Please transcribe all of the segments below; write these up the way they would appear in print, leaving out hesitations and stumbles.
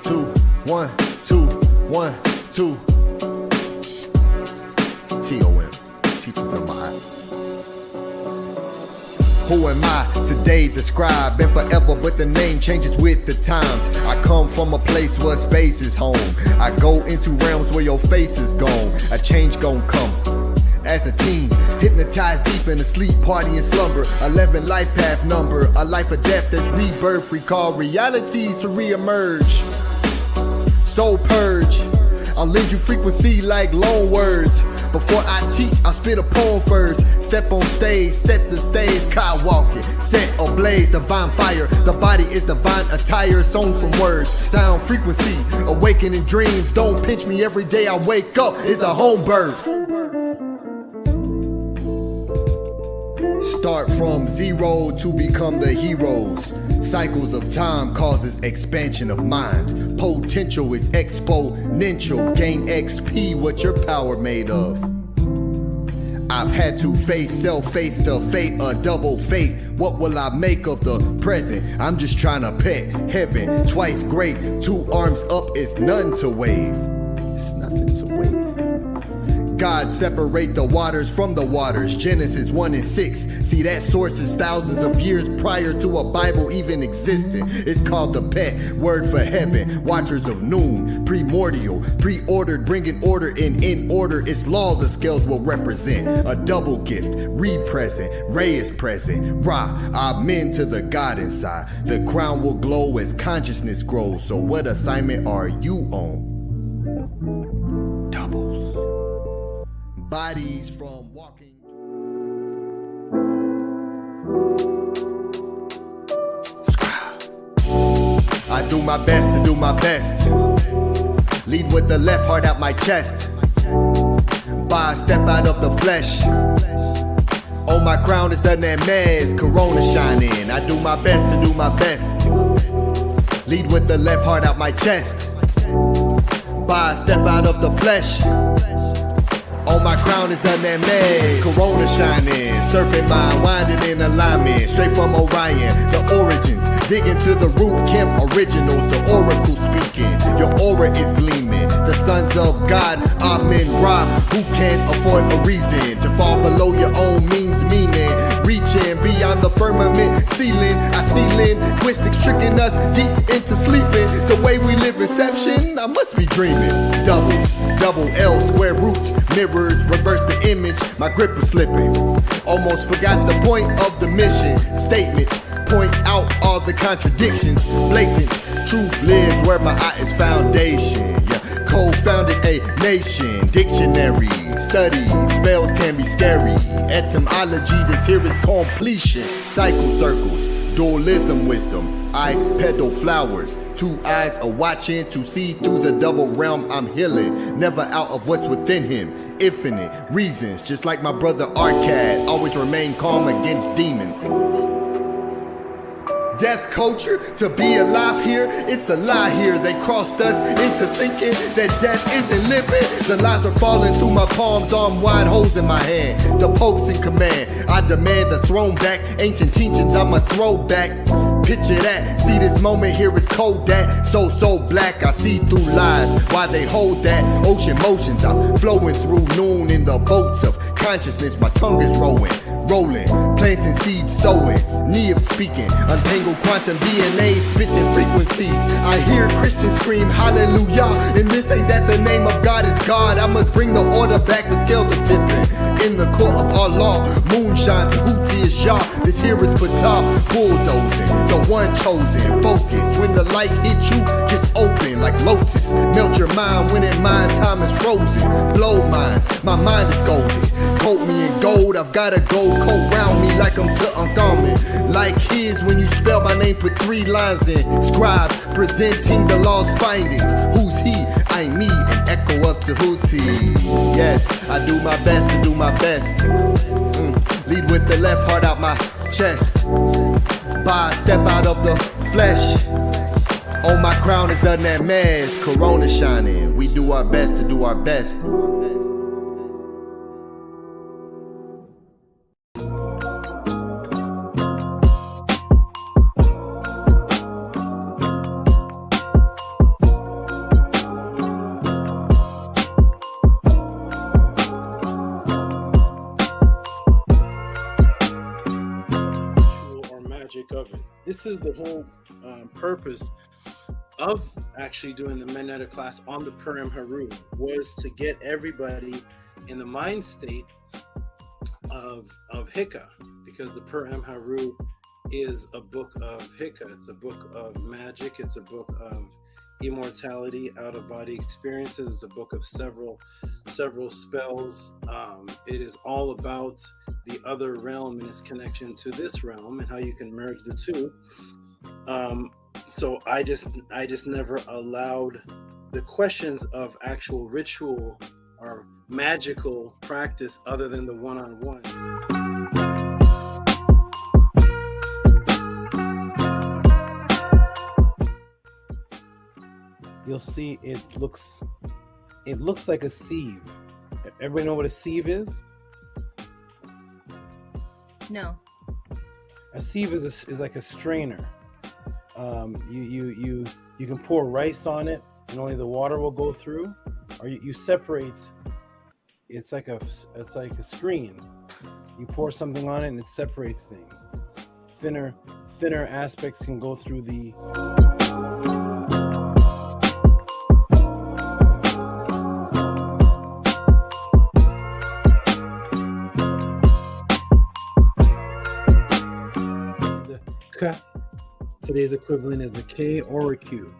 2, 1, 2, 1, 2. TOM, teachers of my eye. Who am I? Today the scribe, been forever, but the name changes with the times. I come from a place where space is home. I go into realms where your face is gone. A change gon' come. As a teen, hypnotized deep in a sleep, party and slumber. 11 life path number, a life of death that's rebirth. Recall realities to reemerge. Soul purge, I'll lend you frequency like loan words. Before I teach, I spit a poem first. Step on stage, set the stage, car walking, set ablaze, divine fire. The body is divine attire, sewn from words, sound frequency, awakening dreams. Don't pinch me every day I wake up, it's a home birth. Start from zero to become the heroes. Cycles of time causes expansion of mind. Potential is exponential. Gain XP, what your power made of. I've had to face self, face to fate, a double fate. What will I make of the present? I'm just trying to pet heaven. Twice great, 2 arms up is none to wave. It's nothing to wave. God separate the waters from the waters. Genesis 1 and 6. See, that source is thousands of years prior to a Bible even existing. It's called the PET, word for heaven. Watchers of noon, primordial, pre-ordered, bringing order in order. Its law the scales will represent. A double gift, read present, Ray is present. Ra, amen to the God inside. The crown will glow as consciousness grows. So what assignment are you on? Doubles. Bodies from walking. I do my best to do my best. Lead with the left, heart out my chest. By a step out of the flesh. On my crown is the MEREF, Corona shining. I do my best to do my best. Lead with the left, heart out my chest. By a step out of the flesh. On my crown is the MEREF, Corona shining. Serpent mind winding in alignment. Straight from Orion, the origins. Dig into the root, Kemp originals, the oracle speaking. Your aura is gleaming. The sons of God, Amen Ra. Who can't afford a reason to fall below your own means, meaning reaching beyond the firmament ceiling. I see linguistics tricking us deep into sleeping. The way we live inception, I must be dreaming. Doubles, double L, square roots, mirrors, reverse the image. My grip is slipping. Almost forgot the point of the mission. Statements point out all the contradictions. Blatant truth lives where my eye is foundation. Yeah, co-founded a nation. Dictionary study spells can be scary. Etymology, this here is completion. Cycle circles, dualism, wisdom. I peddle flowers. 2 eyes are watching to see through the double realm I'm healing. Never out of what's within him. Infinite reasons, just like my brother Arcad. Always remain calm against demons. Death culture, to be alive here, it's a lie here. They crossed us into thinking that death isn't living. The lies are falling through my palms, arm wide, holes in my hand. The Pope's in command, I demand the throne back. Ancient teachings, I'm a throwback. Picture that, see this moment here is Kodak. So black, I see through lies. Why they hold that? Ocean motions, I'm flowing through noon in the boats of consciousness. My tongue is rolling, planting seeds, sowing. Neve speaking, untangled quantum DNA, spitting frequencies. I hear Christians scream hallelujah, and this ain't that the name of God is God. I must bring the order back, the scales are tipping. In the court of Allah, moonshine, Tehuti is Yah. This here is Patah, bulldozing, the one chosen. Focus, when the light hits you, just open like lotus. Melt your mind when in mind time is frozen. Blow minds, my mind is golden. Coat me in gold, I've got a gold coat round me like I'm Tutankhamun. Like his, when you spell my name, put 3 lines in. Scribe, presenting the law's findings. Who's he? I me, an echo of Tehuti. Yes, I do my best to do my best. Lead with the left, heart out my chest. By a step out of the flesh. On my crown is the MEREF, Corona shining. We do our best to do our best. this is the whole purpose of actually doing the MEREF class on the Purim Haru, was to get everybody in the mind state of Hika, because the Purim Haru is a book of Hika. It's a book of magic. It's a book of immortality, out-of-body experiences. It's a book of several spells. It is all about the other realm and its connection to this realm and how you can merge the two. So I just never allowed the questions of actual ritual or magical practice other than the one-on-one. You'll see it looks like a sieve. Everybody know what a sieve is? No. A sieve is like a strainer. You can pour rice on it and only the water will go through, or you separate. It's like a screen. You pour something on it and it separates things. Thinner aspects can go through the. Today's equivalent is a K or a Q.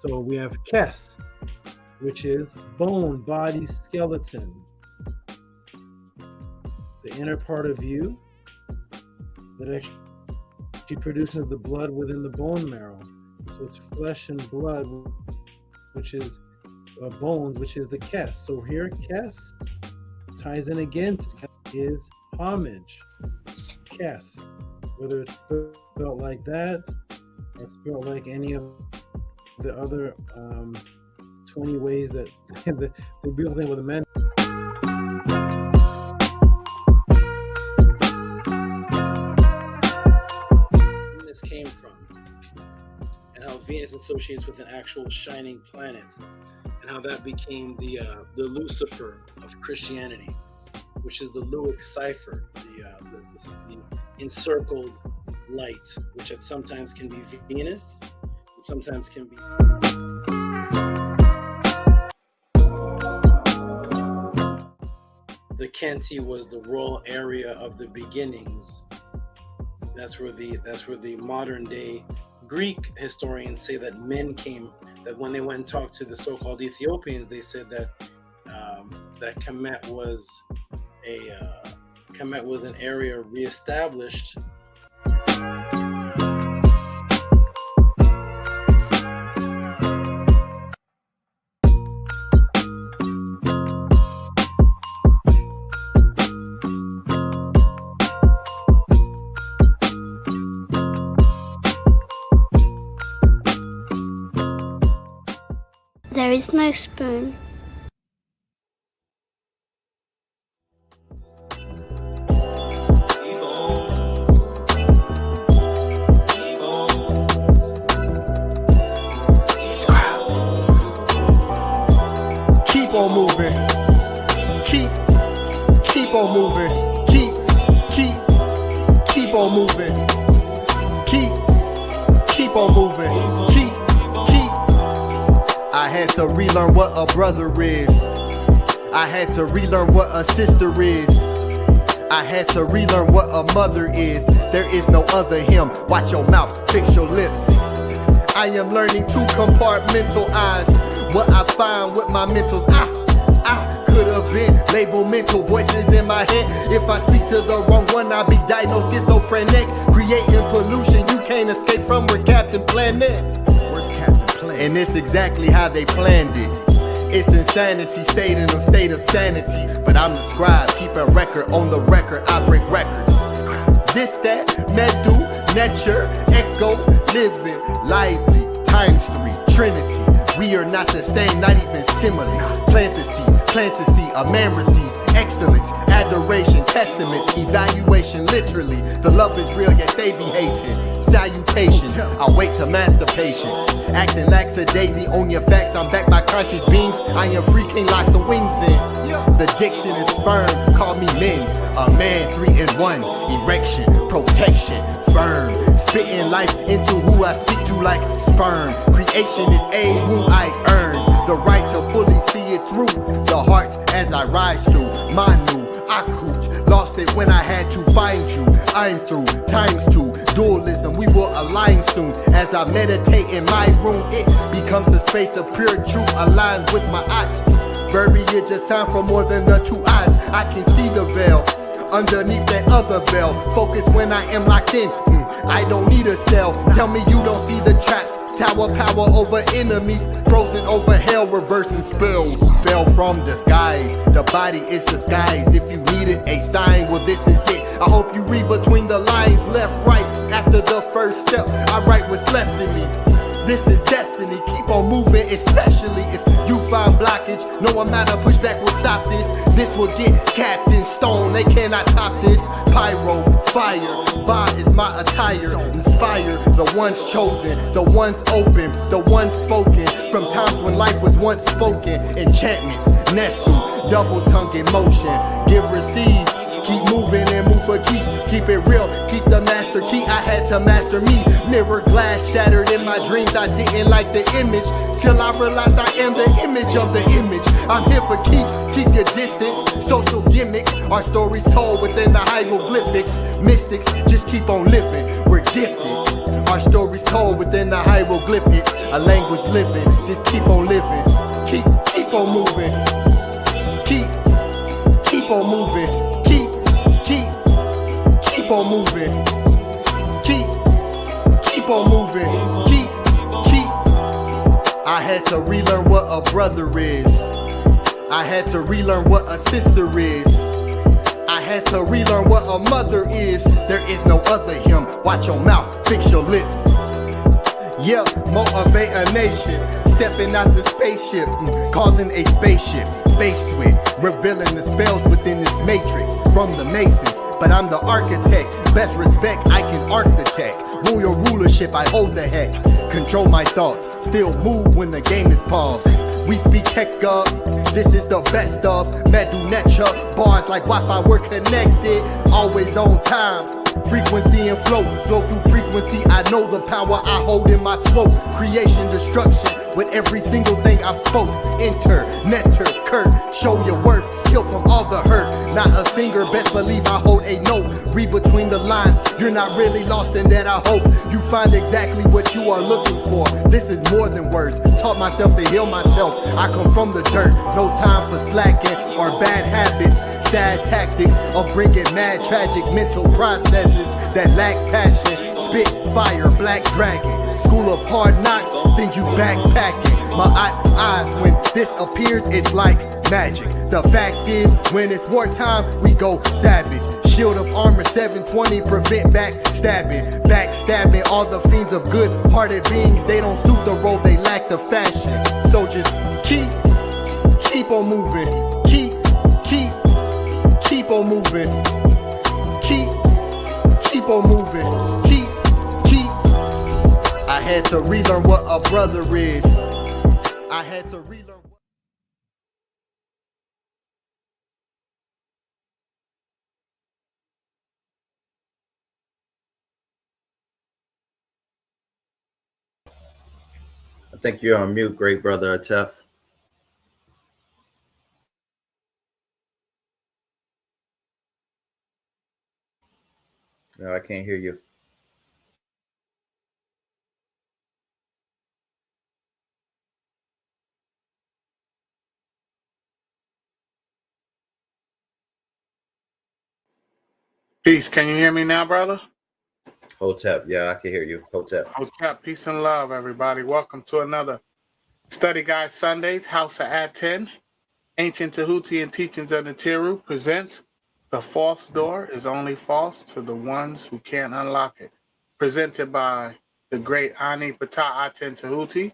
So we have Kes, which is bone, body, skeleton. The inner part of you that actually produces the blood within the bone marrow. So it's flesh and blood, which is bones, which is the Kes. So here, Kes ties in again is homage. Kes. Whether it's spelled like that or spelled like any of the other 20 ways that the beautiful thing with the men. Where this came from, and how Venus associates with an actual shining planet, and how that became the Lucifer of Christianity, which is the Luic cipher, the encircled light, which at sometimes can be Venus, and sometimes can be. The Kenti was the royal area of the beginnings. That's where the modern day Greek historians say that men came. That when they went and talked to the so-called Ethiopians, they said that that Kemet was an area reestablished. There is no spoon. Keep on moving. Keep on moving. Keep on moving. Keep on moving. I had to relearn what a brother is. I had to relearn what a sister is. I had to relearn what a mother is. There is no other him. Watch your mouth, fix your lips. I am learning to compartmentalize what I find with my mentals. I could have been labeled mental voices in my head. If I speak to the wrong one, I'll be diagnosed schizophrenic. Creating pollution you can't escape from. We're Captain Planet. Where's Captain Planet? And it's exactly how they planned it. It's insanity, state in a state of sanity. But I'm the scribe, keeping record on the record. I break records. This, that, medu, nature, echo, living, lively, times 3, Trinity. We are not the same, not even similar. Plant the seed, a man receive excellence, adoration, testaments, evaluation, literally. The love is real, yet they be hating. Salutations, I wait to master patience. Acting lackadaisy on your facts, I'm back by conscious beings. I am free, can't lock the wings in. The diction is firm, call me men. A man, 3 in 1, erection, protection, firm. Spitting life into who I speak to like sperm. Creation is a who I earned. The right to fully see it through. The heart as I rise through. Manu, Akut, lost it when I had to find you. I'm through, times two, dualism, we will align soon. As I meditate in my room, it becomes a space of pure truth aligned with my art. Verbiage is sound for more than the two eyes. I can see the veil underneath that other veil. Focus when I am locked in. I don't need a cell. Tell me you don't see the traps. Tower power over enemies, frozen over hell, reversing spells. Fell from the skies, the body is disguised. If you needed a sign, well this is it. I hope you read between the lines, left, right. After the first step, I write what's left in me. This is destiny, keep on moving, especially if you find blockage. No amount of pushback will stop this. This will get capped in stone, they cannot top this. Pyro, fire, Va is my attire. Inspire the ones chosen, the ones open, the ones spoken. From times when life was once spoken. Enchantments, Nesu, double tongue in motion. Give, receive, keep moving and move for keeps. Keep it real, keep the master key. I had to master me. Mirror glass shattered in my dreams. I didn't like the image till I realized I am the image of the image. I'm here for keeps, keep your distance. Social gimmicks, our stories told within the hieroglyphics. Mystics, just keep on living. We're gifted. Our stories told within the hieroglyphics. A language living, just keep on living. Keep on moving. Keep on moving. Keep on moving. Keep on moving. Keep. I had to relearn what a brother is. I had to relearn what a sister is. I had to relearn what a mother is. There is no other him. Watch your mouth, fix your lips. Yeah, motivate a nation. Stepping out the spaceship, causing a spaceship. Faced with revealing the spells within this matrix from the Masons. But I'm the architect, best respect, I can architect. Rule your rulership, I hold the heck. Control my thoughts, still move when the game is paused. We speak heck up, this is the best of Medu Necha, bars like Wi-Fi, we're connected. Always on time, frequency and flow through frequency, I know the power I hold in my throat. Creation, destruction, with every single thing I've spoke. Enter, netter, KERT, show your worth, heal from all the hurt. Not a singer, best believe I hold a note. Read between the lines, you're not really lost in that. I hope you find exactly what you are looking for. This is more than words, taught myself to heal myself. I come from the dirt, no time for slacking or bad habits. Sad tactics of bringing mad tragic mental processes that lack passion. Spit fire, black dragon, school of hard knocks, send you backpacking. My eyes, when this appears, it's like magic. The fact is, when it's wartime, we go savage. Shield of armor 720, prevent backstabbing all the fiends of good-hearted beings. They don't suit the role, they lack the fashion. So just keep on moving. Keep on moving. Keep on moving. Keep. I had to relearn what a brother is. I had to relearn. I think you're on mute, great brother Atef. No, I can't hear you. Peace. Can you hear me now, brother? Hotep, yeah, I can hear you. Hotep. Hotep. Peace and love, everybody. Welcome to another Study Guide Sundays. House of Aten, Ancient Tehuti and Teachings of the Tiru presents The False Door is Only False to the Ones Who Can't Unlock It. Presented by the great PTAH Aten Tehuti.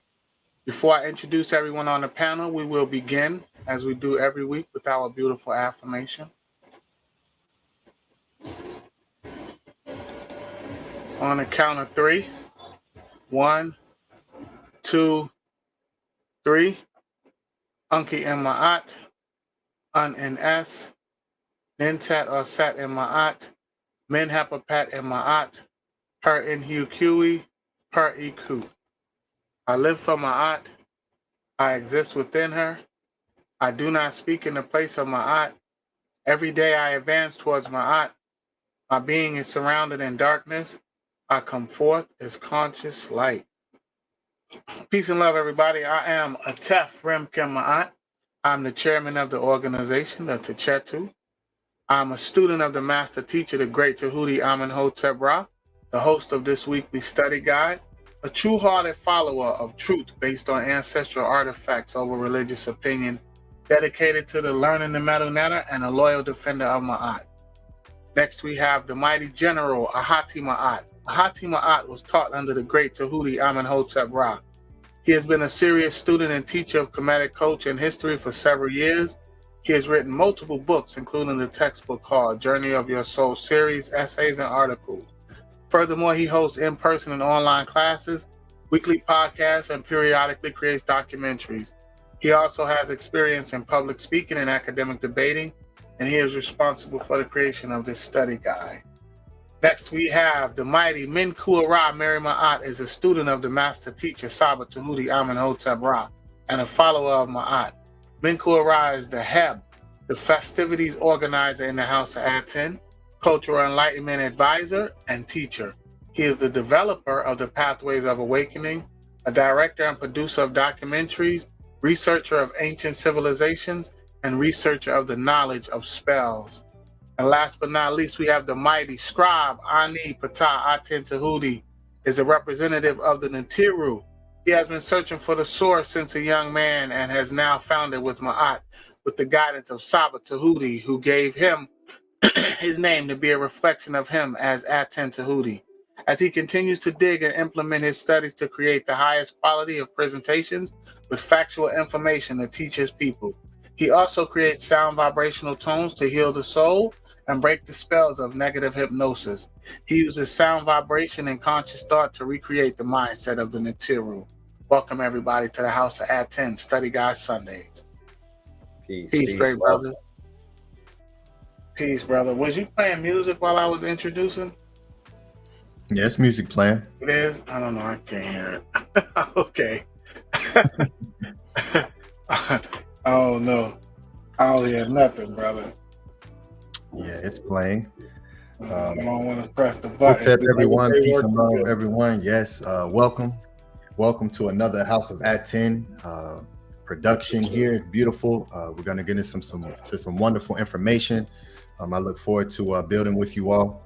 Before I introduce everyone on the panel, we will begin, as we do every week, with our beautiful affirmation. On the count of 3. 1, 2, 3. Unki and Maat. Un-N-S. Nintat or Sat and Maat. Menhapapat and Maat. her NHUQE, per EQ. I live for Maat. I exist within her. I do not speak in the place of Maat. Every day I advance towards Maat. My being is surrounded in darkness. I come forth as conscious light. Peace and love, everybody. I am ETH Maat. I'm the chairman of the organization, the Techetu. I'm a student of the master teacher, the great Tehuti Amenhotep Ra, the host of this weekly study guide, a true-hearted follower of truth based on ancestral artifacts over religious opinion, dedicated to the learning the metal netter, and a loyal defender of Ma'at. Next, we have the mighty general Ahati Ma'at. Ahati Ma'at was taught under the great Tehuti Amenhotep Ra. He has been a serious student and teacher of Kemetic culture and history for several years. He has written multiple books, including the textbook called Journey of Your Soul series, essays, and articles. Furthermore, he hosts in-person and online classes, weekly podcasts, and periodically creates documentaries. He also has experience in public speaking and academic debating, and he is responsible for the creation of this study guide. Next, we have the mighty Menkhu Ra Meri Ma'at is a student of the master teacher Saba Tehuti Amenhotep Ra and a follower of Ma'at. Menkhu Ra is the Heb, the festivities organizer in the House of Aten, cultural enlightenment advisor, and teacher. He is the developer of the Pathways of Awakening, a director and producer of documentaries, researcher of ancient civilizations, and researcher of the knowledge of spells. And last but not least, we have the mighty scribe Ani PTAH Aten Tehuti, is a representative of the Natiru. He has been searching for the source since a young man and has now found it with Ma'at, with the guidance of Saba Tehuti, who gave him his name to be a reflection of him as Aten Tehuti. As he continues to dig and implement his studies to create the highest quality of presentations with factual information to teach his people. He also creates sound vibrational tones to heal the soul and break the spells of negative hypnosis. He uses sound vibration and conscious thought to recreate the mindset of the Natiru. Welcome everybody to the House of Aten Study Guide Sundays. Peace, great brothers. Peace, brother. Was you playing music while I was introducing? Yes, music playing. It is? I don't know. I can't hear it. Okay. Oh, no. I don't hear nothing, brother. Yeah, it's playing. I don't want to press the button. What's up, everyone? Peace and love, everyone. Yes, welcome. Welcome to another House of Aten production here. It's beautiful. We're going to get into some wonderful information. I look forward to building with you all.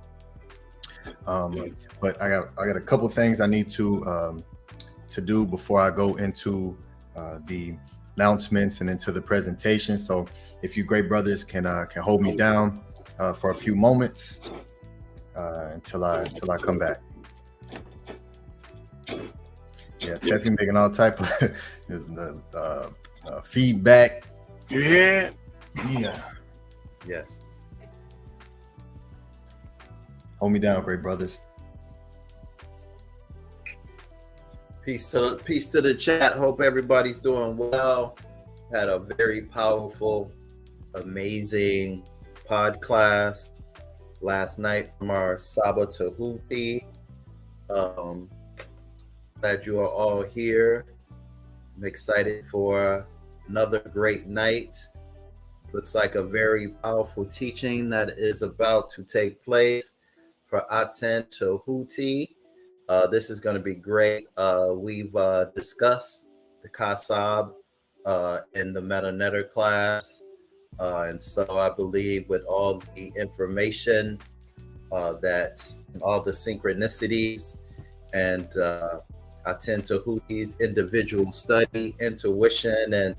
But I got a couple things I need to do before I go into the announcements and into the presentation. So if you great brothers can hold me down for a few moments until I come back. Yeah, Teppy making all type of the feedback. You hear it? Yeah. Yes. Hold me down, great brothers. Peace to the chat. Hope everybody's doing well. Had a very powerful, amazing pod class last night from our Saba Tehuti. Glad you are all here. I'm excited for another great night. Looks like a very powerful teaching that is about to take place for Aten Tehuti. This is going to be great. We've discussed the Kasab in the Meta Netter class. And so I believe with all the information that all the synchronicities and Aten Tehuti's individual study, intuition, and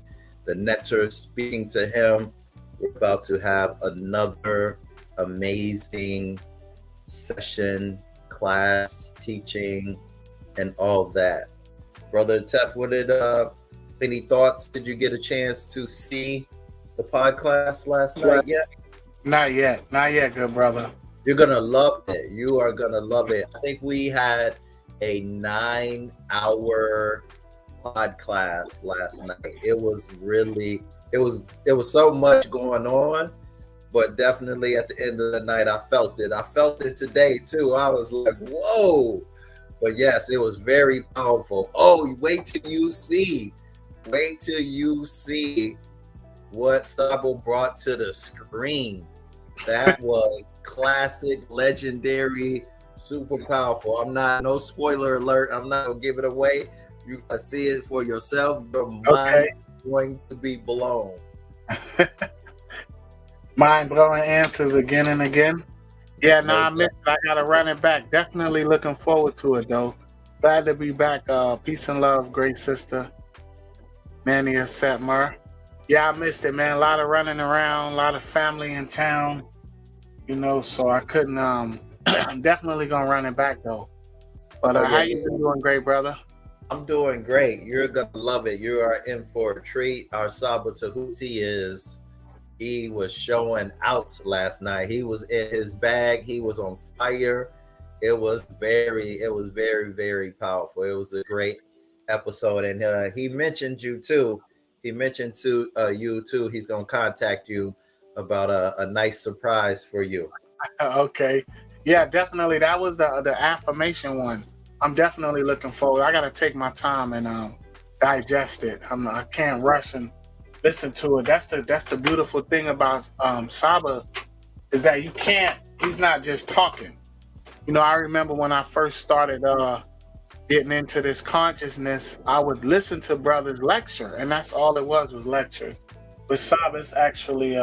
the Netter speaking to him, we're about to have another amazing session, class, teaching, and all that. Brother Tef, what did any thoughts? Did you get a chance to see the pod class last night yet? Not yet, good brother. You're gonna love it. You are gonna love it. I think we had a 9-hour pod class last night. It was really, it was so much going on but definitely at the end of the night, I felt it. I felt it today too. I was like, whoa. But yes, it was very powerful. Oh, wait till you see. Wait till you see what Sabo brought to the screen. That was classic, legendary, super powerful. I'm not, no spoiler alert. I'm not gonna give it away. You can see it for yourself. Your mind is going to be blown. Mind-blowing answers again and again. Yeah, I missed it. I gotta run it back. Definitely looking forward to it though. Glad to be back. Peace and love, great sister. Mania Setmer. Yeah, I missed it, man. A lot of running around, a lot of family in town, you know, so I couldn't I'm definitely gonna run it back though. But how you been doing? Great, brother? I'm doing great. You're gonna love it. You are in for a treat. Our Sabo Tehuti he was showing out last night. He was in his bag, he was on fire. It was very, very powerful. It was a great episode. And he mentioned you too. He mentioned to you too. He's gonna contact you about a nice surprise for you. Okay. Yeah, definitely. That was the affirmation one. I'm definitely looking forward. I gotta take my time and digest it. I can't rush and listen to it. That's the beautiful thing about Saba, is that you can't. He's not just talking. You know, I remember when I first started getting into this consciousness, I would listen to brothers lecture, and that's all it was lecture. But Saba's actually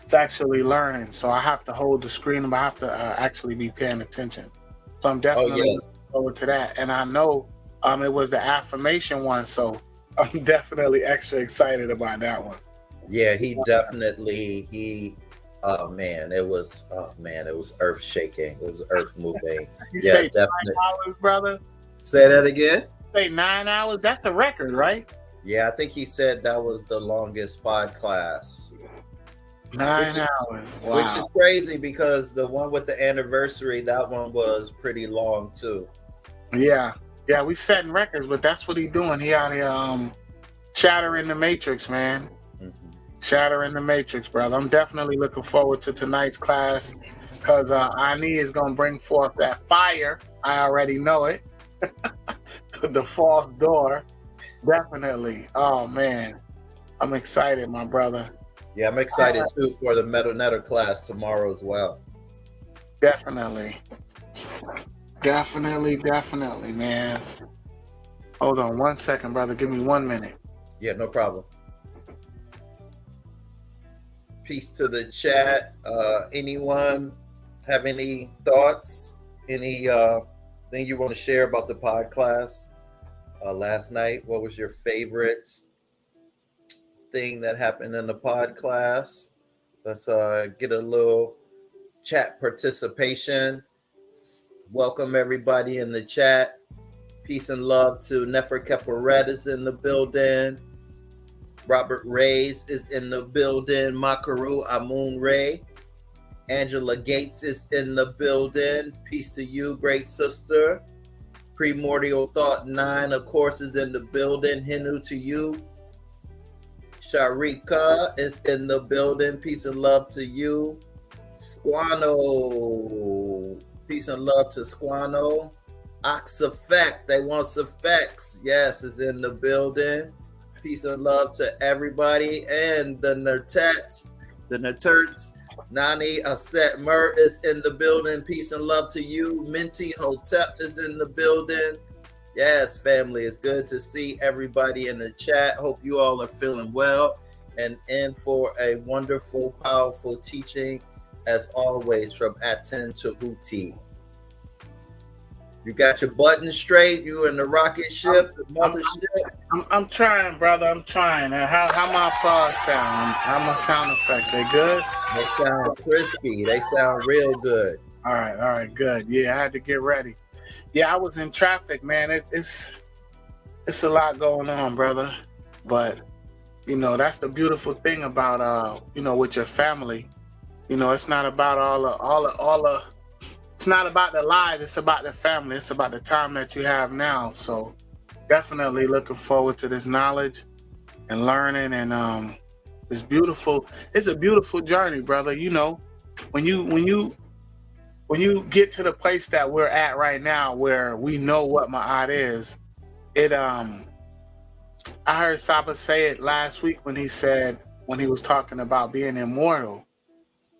it's actually learning, so I have to hold the screen, but I have to actually be paying attention. So I'm definitely looking forward to that. And I know it was the affirmation one, so I'm definitely extra excited about that one. Yeah, he definitely, it was earth shaking. It was earth moving. You say definitely. 9 hours, brother? Say that again? Say 9 hours? That's the record, right? Yeah, I think he said that was the longest pod class. 9 hours. Wow. Which is crazy because the one with the anniversary, that one was pretty long too. Yeah. Yeah, we setting records, but that's what he's doing. He out here shattering the matrix, man. Shattering the matrix, brother. I'm definitely looking forward to tonight's class because Ani is going to bring forth that fire. I already know it. The false door. Definitely. Oh, man. I'm excited, my brother. Yeah, I'm excited too for the Metal class tomorrow as well. Definitely. Definitely, man. Hold on 1 second, brother. Give me 1 minute. Yeah, no problem. Peace to the chat. Anyone have any thoughts? Any thing you want to share about the pod class last night? What was your favorite thing that happened in the pod class? Let's get a little chat participation. Welcome everybody in the chat. Peace and love to Nefer Keperet is in the building. Robert Reyes is in the building. Makaru Amun Ray. Angela Gates is in the building. Peace to you, great sister. Primordial Thought 9, of course, is in the building. Hinu to you. Sharika is in the building. Peace and love to you. Squano. Peace and love to Squano. Ox Effect. They want effects. Yes, is in the building. Peace and love to everybody. And the Nertats. The Nertats. Nani Aset Mer is in the building. Peace and love to you. Minty Hotep is in the building. Yes, family, it's good to see everybody in the chat. Hope you all are feeling well and in for a wonderful, powerful teaching, as always, from Aten Tehuti. You got your buttons straight? You in the rocket ship, the mothership? I'm trying, brother. I'm trying. How my applause sound? How my sound effect? They good? They sound crispy. They sound real good. All right, good. Yeah, I had to get ready. Yeah, I was in traffic, man. It's a lot going on, brother. But you know, that's the beautiful thing about with your family. You know, it's not about all the it's not about the lies, it's about the family. It's about the time that you have now. So definitely looking forward to this knowledge and learning and It's beautiful. It's a beautiful journey, brother. You know, when you get to the place that we're at right now, where we know what Maat is, I heard Saba say it last week when he was talking about being immortal,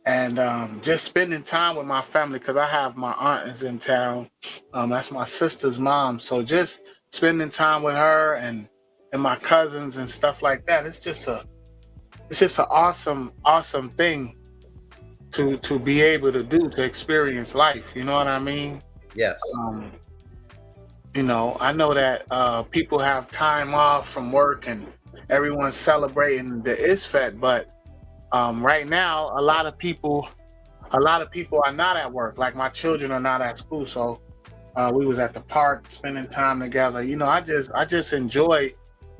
and just spending time with my family, because I have my aunt is in town. That's my sister's mom. So just spending time with her and my cousins and stuff like that. It's just an awesome thing to be able to do, to experience life. You know what I mean? Yes. You know, I know that people have time off from work and everyone's celebrating the ISFET, but right now a lot of people are not at work. Like my children are not at school, so we was at the park spending time together. You know, I just enjoy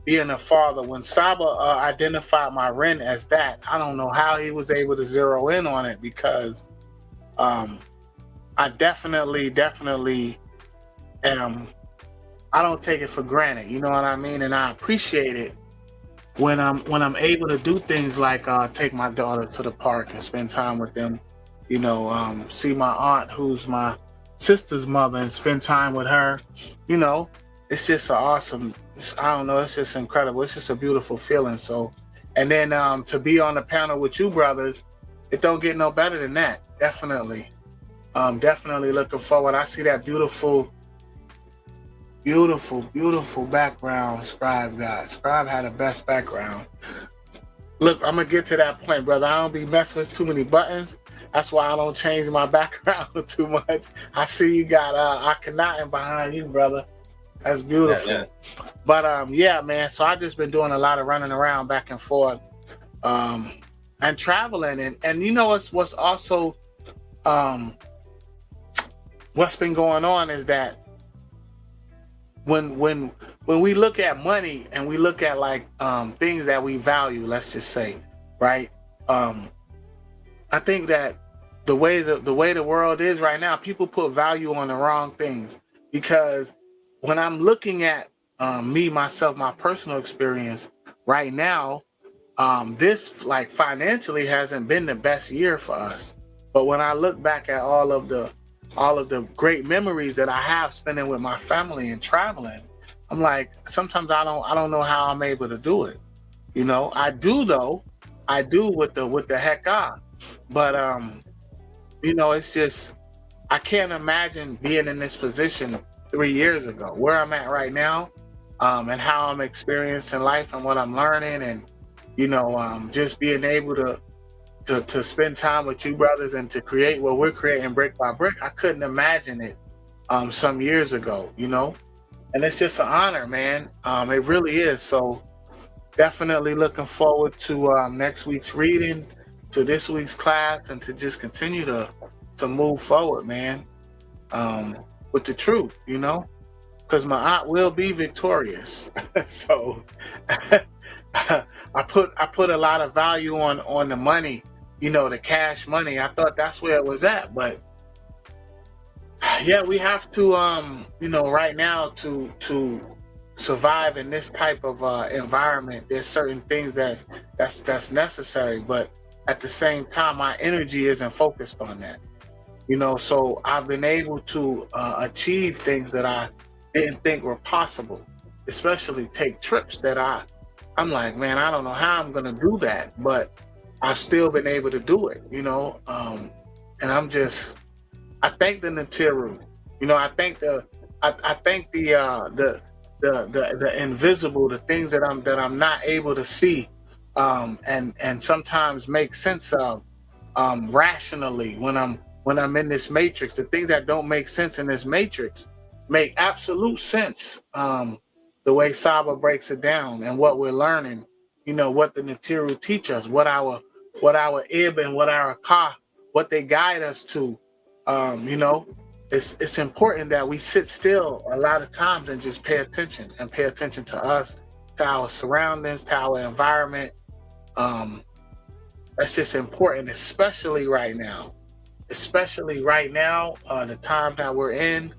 being a father. When Saba identified my RHIND as that, I don't know how he was able to zero in on it, because I definitely am. I don't take it for granted, you know what I mean? And I appreciate it when I'm able to do things like take my daughter to the park and spend time with them, you know, see my aunt, who's my sister's mother, and spend time with her. You know, it's just I don't know, it's just incredible. It's just a beautiful feeling. So, and then to be on the panel with you brothers, it don't get no better than that. Definitely looking forward. I see that beautiful background Scribe got. Scribe had the best background. Look, I'm gonna get to that point, brother. I don't be messing with too many buttons. That's why I don't change my background too much. I see you got Akhenaten behind you, brother. That's beautiful. Yeah. But yeah, man. So I just been doing a lot of running around back and forth, and traveling, and you know what's also what's been going on is that when we look at money and we look at like things that we value, let's just say, right? I think that the way the world is right now, people put value on the wrong things. Because when I'm looking at myself, my personal experience right now, this like financially hasn't been the best year for us. But when I look back at all of the great memories that I have spending with my family and traveling, I'm like, sometimes I don't know how I'm able to do it. You know, I do though. I do with the heck on. But you know, it's just, I can't imagine being in this position 3 years ago, where I'm at right now, and how I'm experiencing life and what I'm learning, and you know, just being able to spend time with you brothers and to create what we're creating brick by brick. I couldn't imagine it some years ago, you know, and it's just an honor, man. It really is. So definitely looking forward to next week's reading, to this week's class, and to just continue to move forward, man, with the truth, you know, because my aunt will be victorious. So I put a lot of value on the money, you know, the cash money. I thought that's where it was at, but yeah, we have to you know, right now to survive in this type of environment, there's certain things that's necessary, but at the same time my energy isn't focused on that, you know. So I've been able to achieve things that I didn't think were possible, especially take trips that I'm like, man, I don't know how I'm gonna do that, but I've still been able to do it, you know. And I thank the Natiru, you know. I thank the invisible, the things that I'm not able to see, and sometimes make sense of rationally when I'm in this matrix. The things that don't make sense in this matrix make absolute sense. The way Saba breaks it down and what we're learning, you know, what the Natiru teach us, what our Ib and what our Ka, what they guide us to. You know, it's important that we sit still a lot of times and just pay attention to us, to our surroundings, to our environment. That's just important, especially right now, the time that we're in,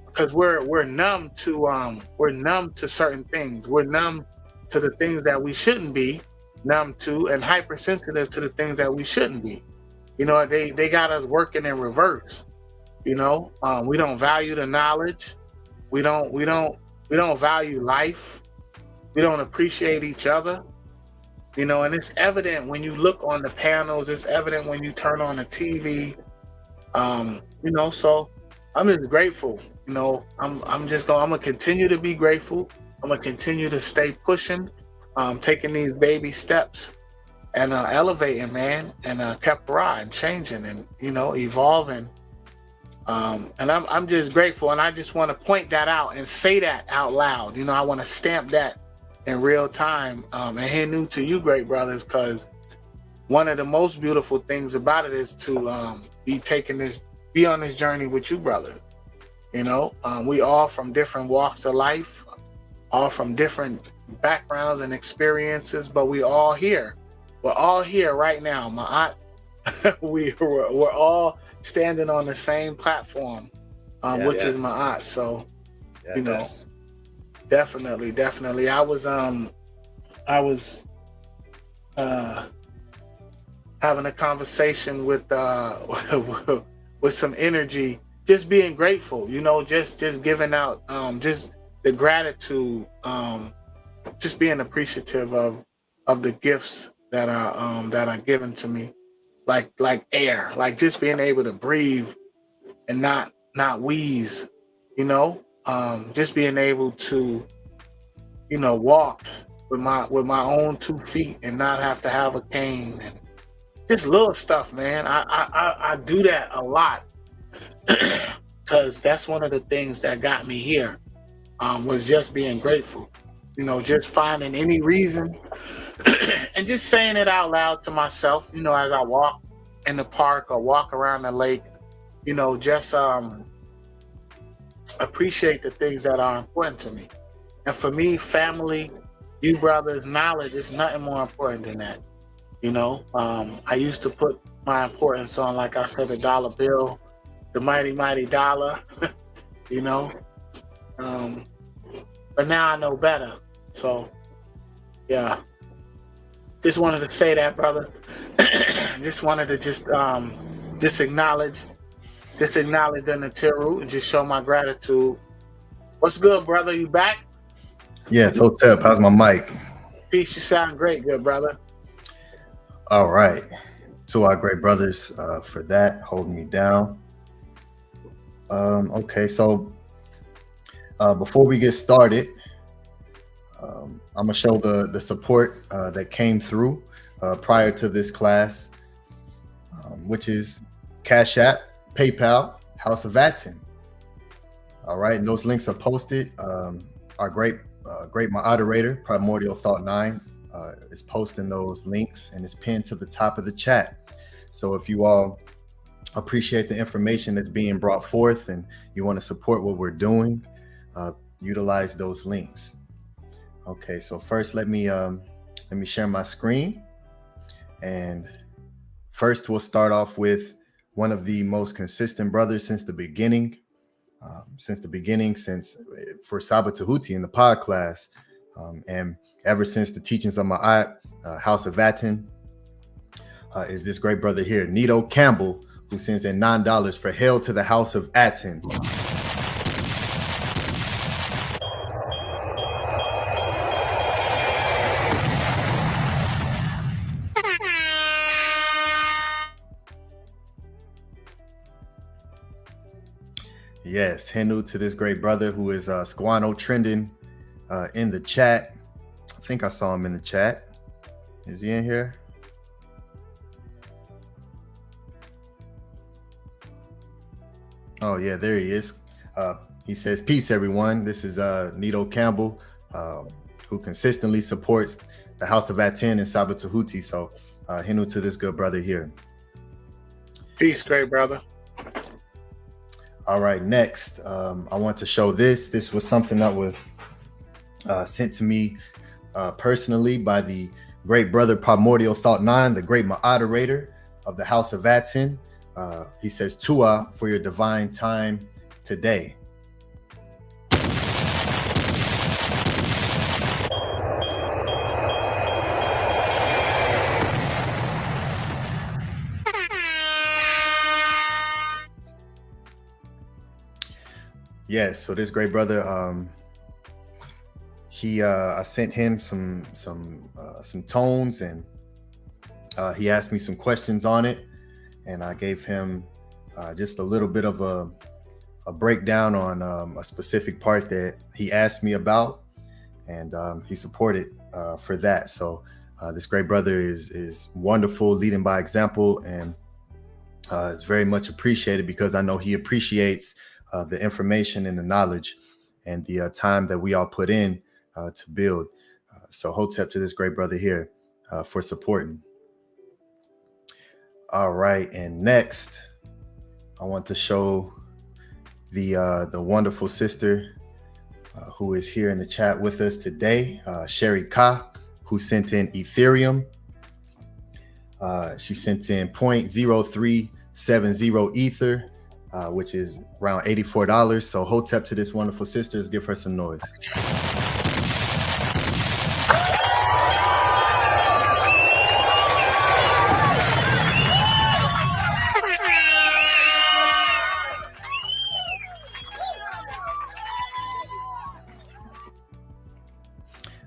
because we're numb to certain things. We're numb to the things that we shouldn't be, numb to and hypersensitive to the things that we shouldn't be. You know, they got us working in reverse. You know, we don't value the knowledge. We don't value life. We don't appreciate each other. You know, and it's evident when you look on the panels. It's evident when you turn on the TV. You know, so I'm just grateful. You know, I'm gonna continue to be grateful. I'm gonna continue to stay pushing, taking these baby steps and elevating, man, and kepara and changing and, you know, evolving. And I'm just grateful, and I just want to point that out and say that out loud. You know, I want to stamp that in real time, and hand new to you, great brothers, because one of the most beautiful things about it is to be on this journey with you, brothers. You know, we all from different walks of life, all from different backgrounds and experiences, but we all here. We're all here right now, Maat. we're all standing on the same platform, which is Maat. So, you know, definitely. I was having a conversation with with some energy, just being grateful. You know, just giving out just the gratitude, just being appreciative of the gifts that are given to me. Like air, like just being able to breathe and not wheeze, you know, just being able to, you know, walk with my own 2 feet and not have to have a cane, and just little stuff, man. I do that a lot because that's one of the things that got me here, was just being grateful, you know, just finding any reason and just saying it out loud to myself, you know, as I walk in the park or walk around the lake, you know, just appreciate the things that are important to me. And for me, family, you brothers, knowledge is nothing more important than that. You know, I used to put my importance on, like I said, the dollar bill, the mighty dollar, you know, but now I know better. So, yeah. Just wanted to say that, brother. Just wanted to just acknowledge the Natiru and just show my gratitude. What's good, brother? You back? Yes, Hotep. How's my mic? Peace. You sound great, good brother. All right. To our great brothers for that, holding me down. Okay, so before we get started, I'm gonna show the support that came through prior to this class, which is Cash App, PayPal, House of Aten. All right, and those links are posted. Our great moderator, Primordial Thought 9, is posting those links, and it's pinned to the top of the chat. So if you all appreciate the information that's being brought forth and you want to support what we're doing, utilize those links. Okay, so first let me share my screen, and first we'll start off with one of the most consistent brothers since the beginning, for Saba Tehuti in the pod class, and ever since the teachings of Maat, House of Aten, is this great brother here, Nito Campbell, who sends in $9 for Hail to the House of Aten. Yes, Hindu to this great brother who is Squano trending in the chat. I think I saw him in the chat. Is he in here? Oh yeah, there he is. He says, "Peace, everyone. This is Nito Campbell, who consistently supports the House of Aten and Saba Tehuti." So, Hindu to this good brother here. Peace, great brother. All right, next, I want to show this. This was something that was sent to me personally by the great brother Primordial Thought 9, the great moderator of the House of Aten. He says, "Tua for your divine time today." Yes, so this great brother, I sent him some tones, and he asked me some questions on it, and I gave him just a little bit of a breakdown on a specific part that he asked me about, and he supported for that. So this great brother is wonderful, leading by example, and is very much appreciated because I know he appreciates the information and the knowledge and the time that we all put in to build. So hotep to this great brother here for supporting. All right, and next I want to show the wonderful sister who is here in the chat with us today, SHARIKA, who sent in Ethereum. She sent in 0.0370 Ether, which is around $84. So hotep to this wonderful sister. Let's give her some noise.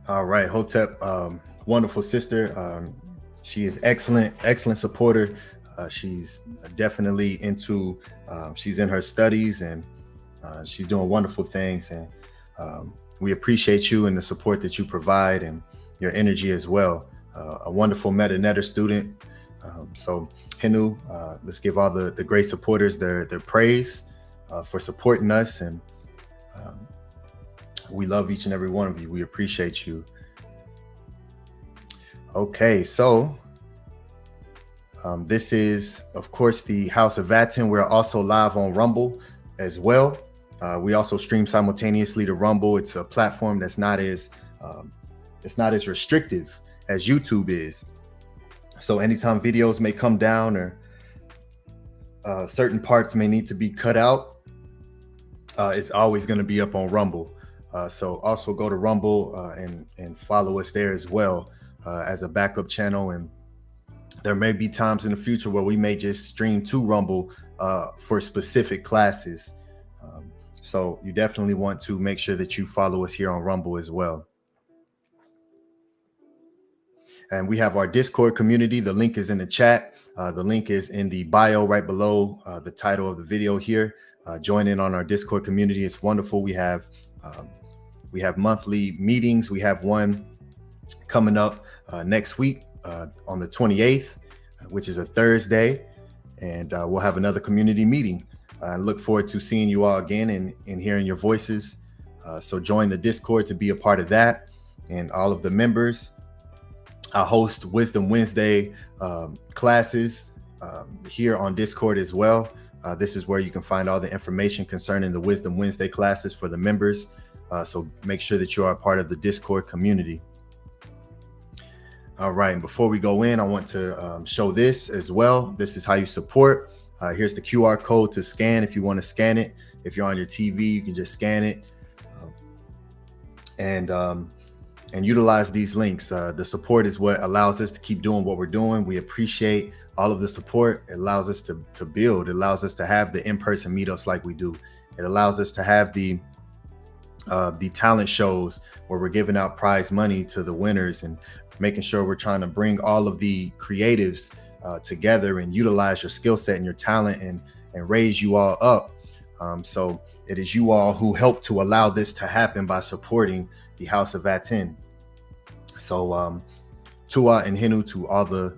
All right, hotep, wonderful sister. She is excellent supporter. She's definitely into, she's in her studies, and she's doing wonderful things. And we appreciate you and the support that you provide and your energy as well. A wonderful MetaNetter student. So Henu, let's give all the great supporters their praise for supporting us. And we love each and every one of you. We appreciate you. Okay, so this is, of course, the House of Aten. We're also live on Rumble as well. We also stream simultaneously to Rumble. It's a platform that's not as restrictive as YouTube is. So anytime videos may come down or certain parts may need to be cut out, it's always going to be up on Rumble. So also go to Rumble and follow us there as well as a backup channel. And there may be times in the future where we may just stream to Rumble for specific classes. So you definitely want to make sure that you follow us here on Rumble as well. And we have our Discord community. The link is in the chat. The link is in the bio right below the title of the video here. Join in on our Discord community. It's wonderful. We have monthly meetings. We have one coming up next week on the 28th, which is a Thursday. And we'll have another community meeting. I look forward to seeing you all again and hearing your voices. So join the Discord to be a part of that. And all of the members, I host Wisdom Wednesday classes here on Discord as well. This is where you can find all the information concerning the Wisdom Wednesday classes for the members. So make sure that you are a part of the Discord community. All right, and before we go in, I want to show this as well. This is how you support. Here's the QR code to scan if you want to scan it. If you're on your TV, you can just scan it and utilize these links. The support is what allows us to keep doing what we're doing. We appreciate all of the support. It allows us to build. It allows us to have the in-person meetups like we do. It allows us to have the talent shows where we're giving out prize money to the winners and making sure we're trying to bring all of the creatives together and utilize your skill set and your talent and raise you all up. So it is you all who help to allow this to happen by supporting the House of Aten. So Tua and Hinu to all the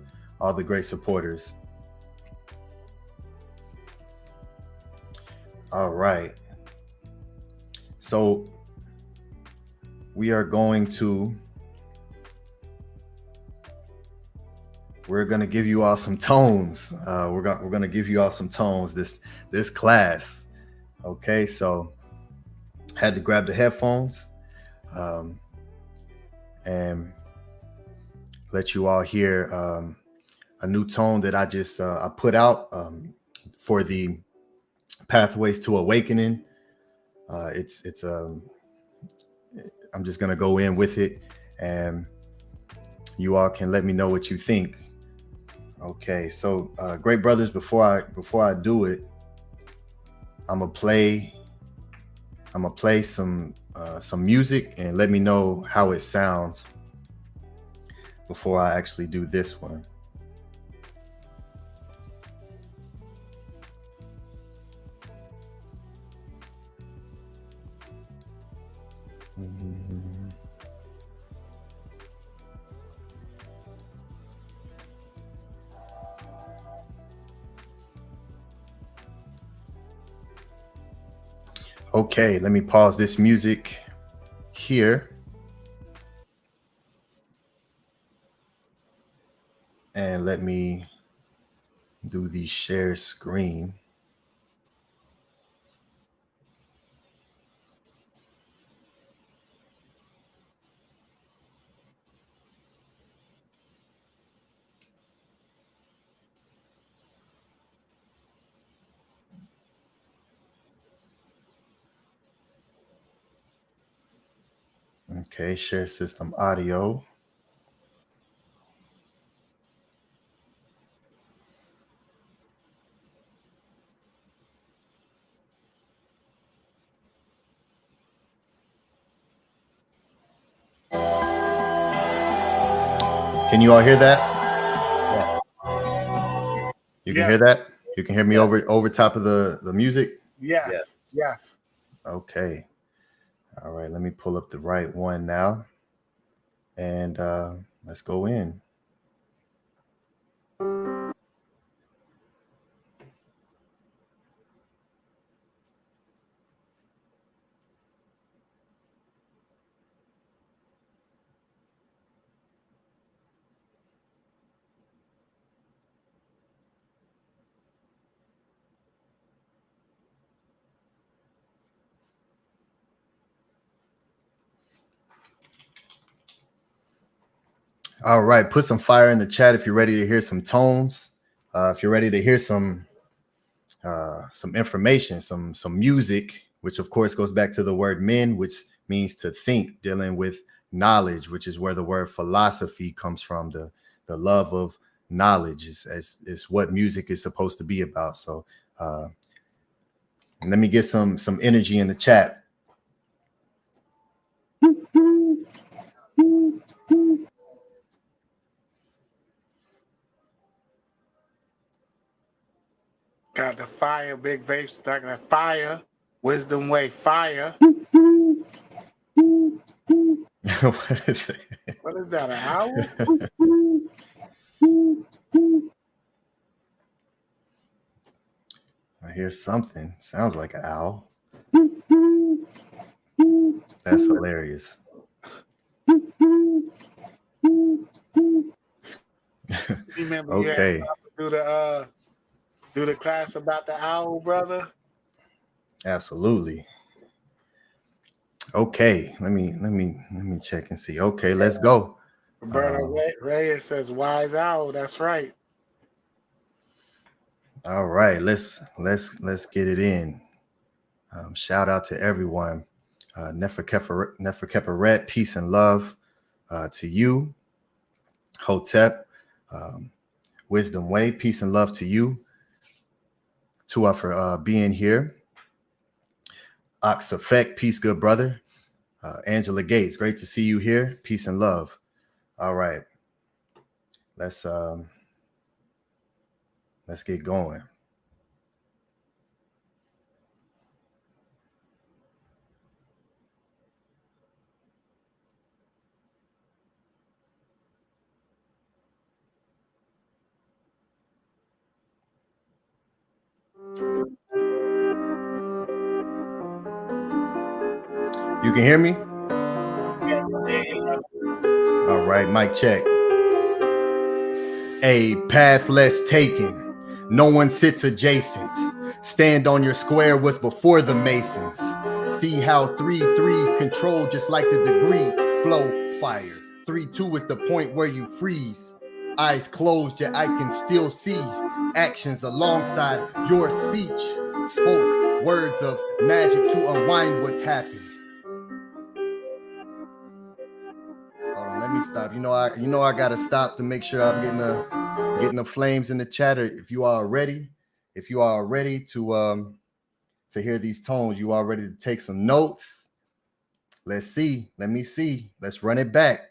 great supporters. All right. So we are going to give you all some tones. We're gonna give you all some tones this class. Okay, so had to grab the headphones and let you all hear a new tone that I just I put out for the Pathways to Awakening. I'm just gonna go in with it, and you all can let me know what you think. Okay, so great brothers, before I do it, I'm gonna play I'm gonna play some music and let me know how it sounds before I actually do this one. Okay, let me pause this music here. And let me do the share screen. Okay, share system audio. Can you all hear that? You can hear that? You can hear me over top of the music? Yes. Yes. Okay. All right, let me pull up the right one now. And let's go in. All right, put some fire in the chat if you're ready to hear some tones. If you're ready to hear some information, some music, which of course goes back to the word men, which means to think, dealing with knowledge, which is where the word philosophy comes from. The love of knowledge is what music is supposed to be about. So let me get some energy in the chat. Got the fire, big vape stuck in that fire. Wisdom way, fire. What is it? What is that, an owl? I hear something. Sounds like an owl. That's hilarious. Remember Okay. you had do the class about the owl, brother? Absolutely. Okay, let me check and see. Okay, let's go. Roberto Reyes says wise owl. That's right. All right, let's get it in. Shout out to everyone. Neferkeferet, peace and love to you. Hotep, Wisdom Way, peace and love to you. Tua for being here. Ox Effect, peace, good brother. Angela Gates, great to see you here. Peace and love. All right, let's get going. You can hear me? All right, mic check. A path less taken. No one sits adjacent. Stand on your square was before the Masons. See how 3-3s control just like the degree. Flow, fire. 3-2 is the point where you freeze. Eyes closed, yet I can still see actions alongside your speech. Spoke words of magic to unwind what's happened. Hold on, let me stop. You know I gotta stop to make sure I'm getting the flames in the chatter. If you are ready to to hear these tones. You all ready to take some notes? Let's see. Let me see. Let's run it back.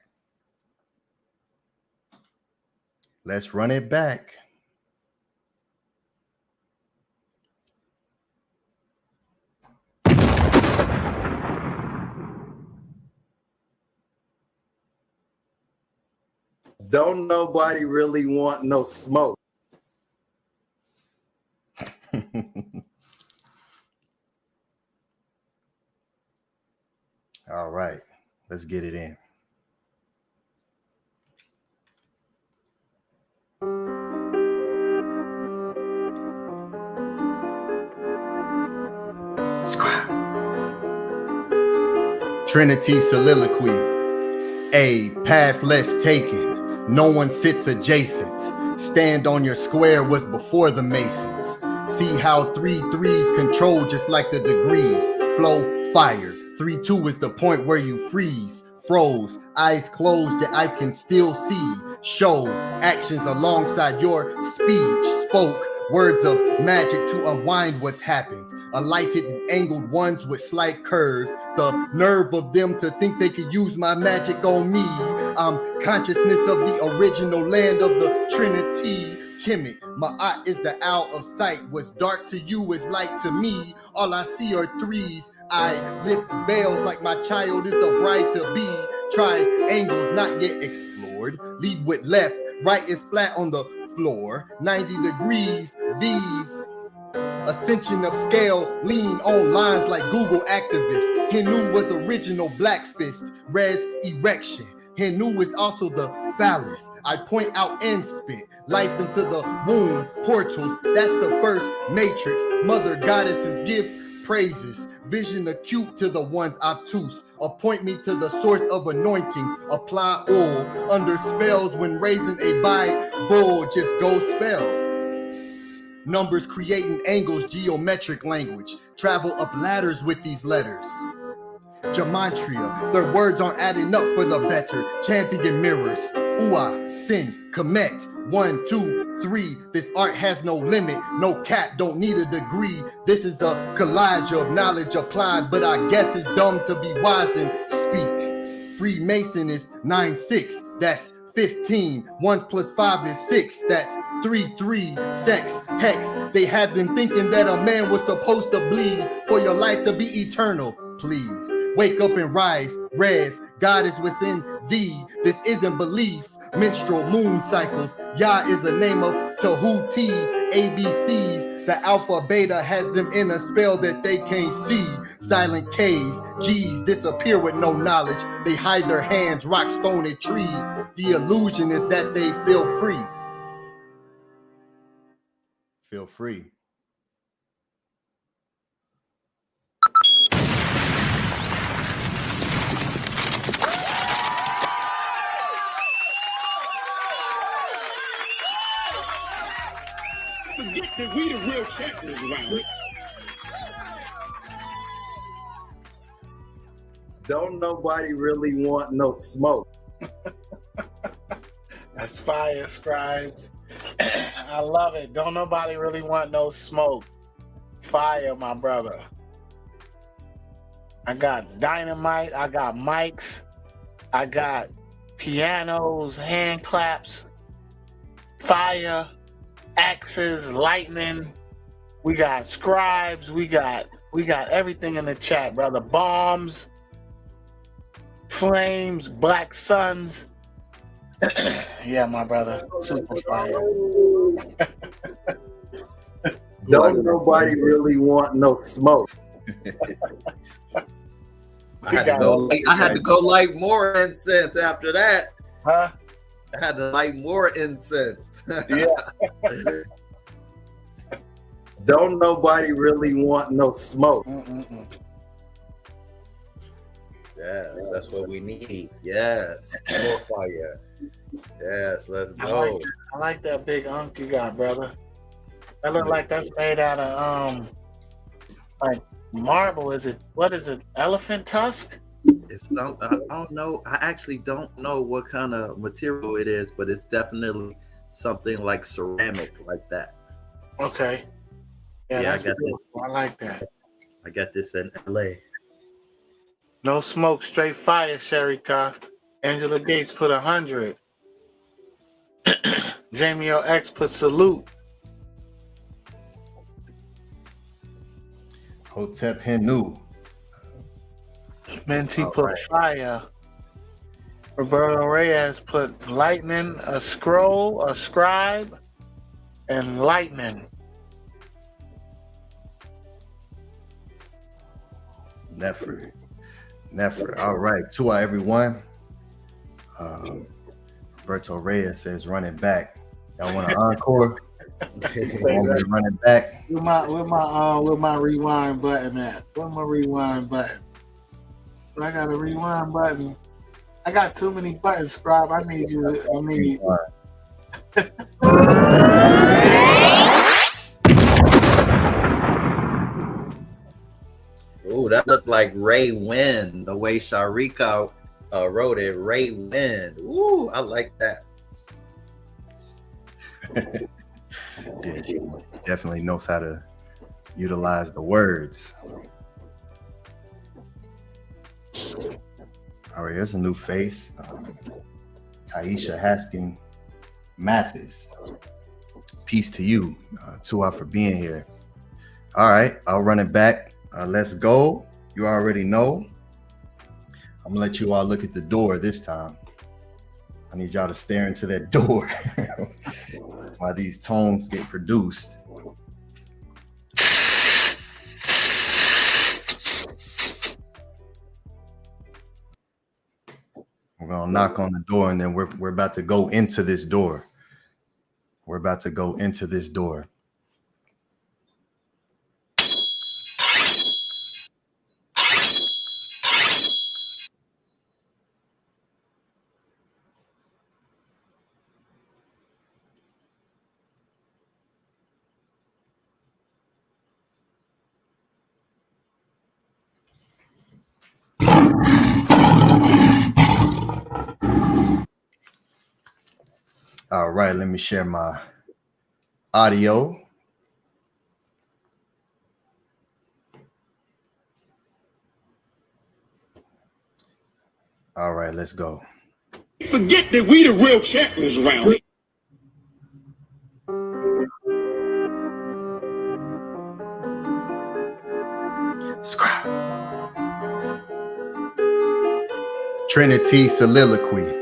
Let's run it back. Don't nobody really want no smoke. All right, let's get it in. Scribe. Trinity soliloquy. A path less taken. No one sits adjacent. Stand on your square was before the Masons. See how 3 3s control just like the degrees. Flow fire. 3-2 is the point where you freeze. Froze, eyes closed, yet I can still see. Show actions alongside your speech. Spoke words of magic to unwind what's happened. Alighted and angled ones with slight curves. The nerve of them to think they could use my magic on me. I'm consciousness of the original land of the Trinity. Kemet, Maat is the owl of sight. What's dark to you is light to me. All I see are 3s. I lift veils like my child is a bride to be. Triangles not yet explored. Lead with left, right is flat on the floor. 90 degrees, V's. Ascension of scale, lean on lines like Google activists. Henu was original black fist, res erection. Henu is also the phallus. I point out and spit life into the womb portals. That's the first matrix. Mother goddesses give praises. Vision acute to the ones obtuse. Appoint me to the source of anointing. Apply oil under spells when raising a Bible. Just go spell. Numbers creating angles, geometric language. Travel up ladders with these letters. Gematria, their words aren't adding up for the better. Chanting in mirrors. Ua, sin, commit. 1, 2, 3. This art has no limit, no cap, don't need a degree. This is a collage of knowledge applied, but I guess it's dumb to be wise and speak. Freemason is 9-6, that's 15. 1 plus 5 is 6, that's 3, 3. Sex, hex, they had them thinking that a man was supposed to bleed for your life to be eternal. Please, wake up and rise, res, God is within thee. This isn't belief. Menstrual moon cycles. Yah is a name of Tehuti. ABCs. The alpha beta has them in a spell that they can't see. Silent K's. G's disappear with no knowledge. They hide their hands, rock, stone, and trees. The illusion is that they feel free. Feel free. Forget that we the real champions around here. Don't nobody really want no smoke. That's fire, Scribe. I love it. Don't nobody really want no smoke. Fire, my brother. I got dynamite. I got mics. I got pianos, hand claps, fire, axes, lightning. We got scribes. We got everything in the chat, brother. Bombs, flames, black suns. Yeah, my brother. Super fire. Don't nobody really want no smoke. I had to go light more incense after that. Huh? I had to light more incense. Yeah. Don't nobody really want no smoke. Yes, that's what we need. Yes, more fire. Yes, let's go. I like that big unk you got, brother. That look like that's made out of like marble. What is it? Elephant tusk? It's some, I don't know. I actually don't know what kind of material it is, but it's definitely something like ceramic, like that. Okay. Yeah, that's I got beautiful. this. I like that. I got this in LA. No smoke, straight fire, Sharika. Angela Gates put 100. Jamie LX put salute. Hotep Henu. Menti All put right. fire. Roberto Reyes put lightning, a scroll, a scribe, and lightning. Nefer. All right. To everyone. Roberto Reyes says running back. Y'all want an encore? Want me to run it back? Where my rewind button at? Where's my rewind button? I got a rewind button. I got too many buttons, Scribe. I need. Ooh, that looked like Ray Wynn, the way Sharika wrote it. Ray Wynn. Ooh, I like that. Yeah, she definitely knows how to utilize the words. All right, here's a new face. Taisha Haskin Mathis. Peace to you. Tua for being here. All right, I'll run it back. Let's go. You already know. I'm gonna let you all look at the door this time. I need y'all to stare into that door while these tones get produced. We're gonna knock on the door, and then we're about to go into this door. We're about to go into this door. All right, let me share my audio. All right, let's go. Forget that we the real champions around here. Scribe. Trinity soliloquy.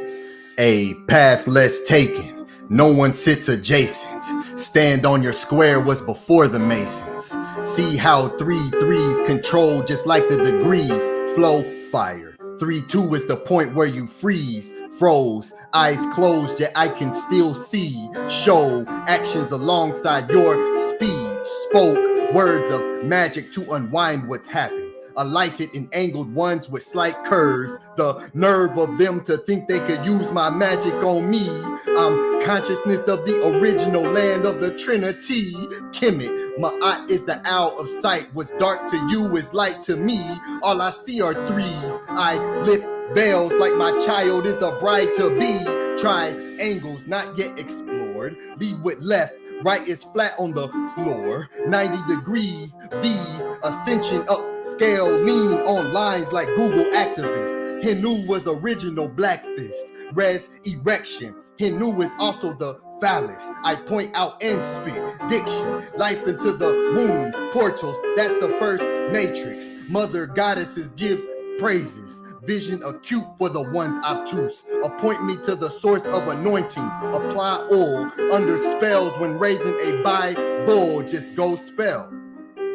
A path less taken. No one sits adjacent. Stand on your square was before the Masons. See how 3-3s control just like the degrees. Flow fire. 3-2 is the point where you freeze. Froze, eyes closed, yet I can still see. Show actions alongside your speed. Spoke words of magic to unwind what's happened. Alighted in angled ones with slight curves. The nerve of them to think they could use my magic on me. I'm consciousness of the original land of the Trinity. Kemet, Maat is the owl of sight. What's dark to you is light to me. All I see are threes. I lift veils like my child is a bride to be. Triangles not yet explored. Lead with left. Right is flat on the floor. 90 degrees, V's, ascension up scale, lean on lines like Google activists. Henu was original black fist. Res erection. Henu is also the phallus. I point out and spit. Diction, life into the womb. Portals, that's the first matrix. Mother goddesses give praises. Vision acute for the ones obtuse. Appoint me to the source of anointing. Apply oil under spells when raising a Bible. Just go spell.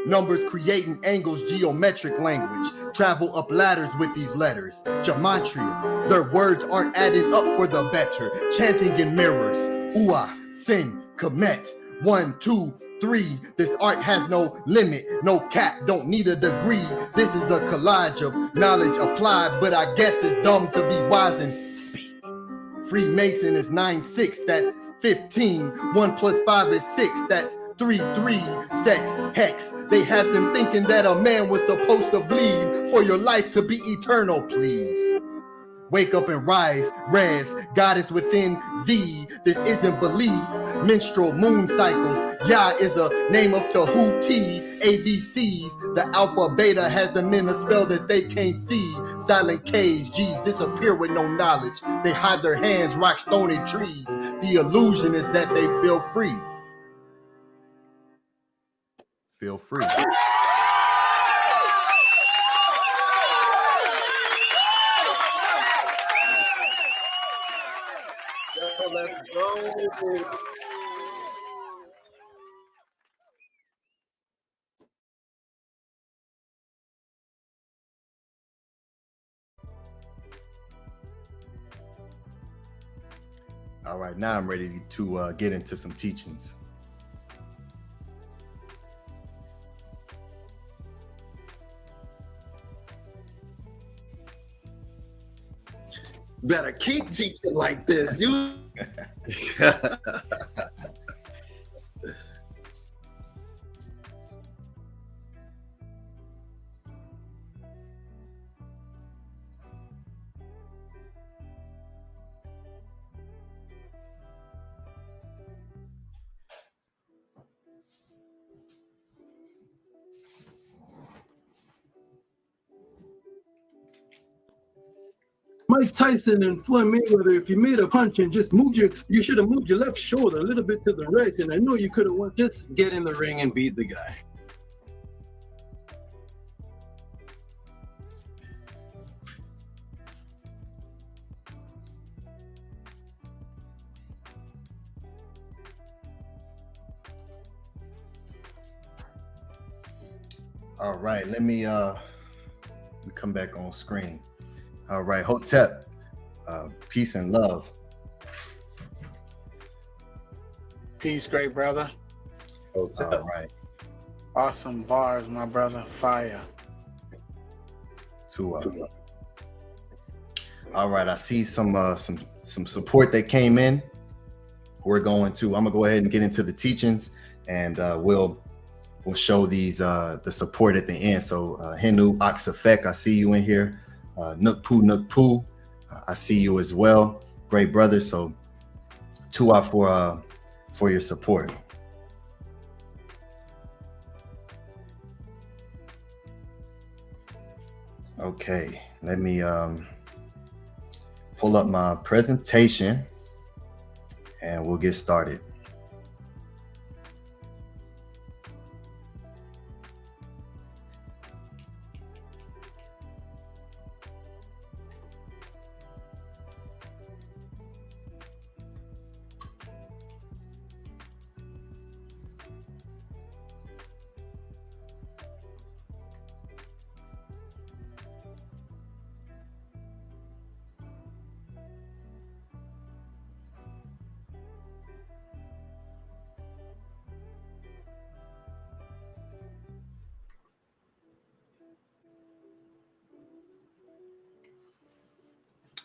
Numbers creating angles, geometric language. Travel up ladders with these letters. Gematria. Their words aren't adding up for the better. Chanting in mirrors. Ua, sin, comet. 1, 2, 3. This art has no limit, no cap, don't need a degree. This is a collage of knowledge applied, but I guess it's dumb to be wise and speak. Freemason is 9-6, that's 15. 1 + 5 is 6, that's 3-3. Sex, hex, they have them thinking that a man was supposed to bleed for your life to be eternal, please. Wake up and rise, res, God is within thee. This isn't belief. Menstrual moon cycles, Yah is a name of Tehuti, ABCs. The alpha beta has them in a spell that they can't see. Silent K's, G's disappear with no knowledge. They hide their hands, rock stony trees. The illusion is that they feel free. Feel free. Let's go. All right, now I'm ready to get into some teachings. Better keep teaching like this. You. Mike Tyson and Floyd Mayweather, if you made a punch and just moved you should have moved your left shoulder a little bit to the right, and I know you could have won. Just get in the ring and beat the guy. All right, let me come back on screen. All right, Hotep, peace and love. Peace, great brother. Hotep. All right, Awesome bars, my brother. Fire. all right, I see some support that came in. I'm gonna go ahead and get into the teachings, and we'll show these the support at the end. So Henu Oxafek, I see you in here. Nookpoo, I see you as well. Great brother. So 2 out for your support. Okay, let me pull up my presentation and we'll get started.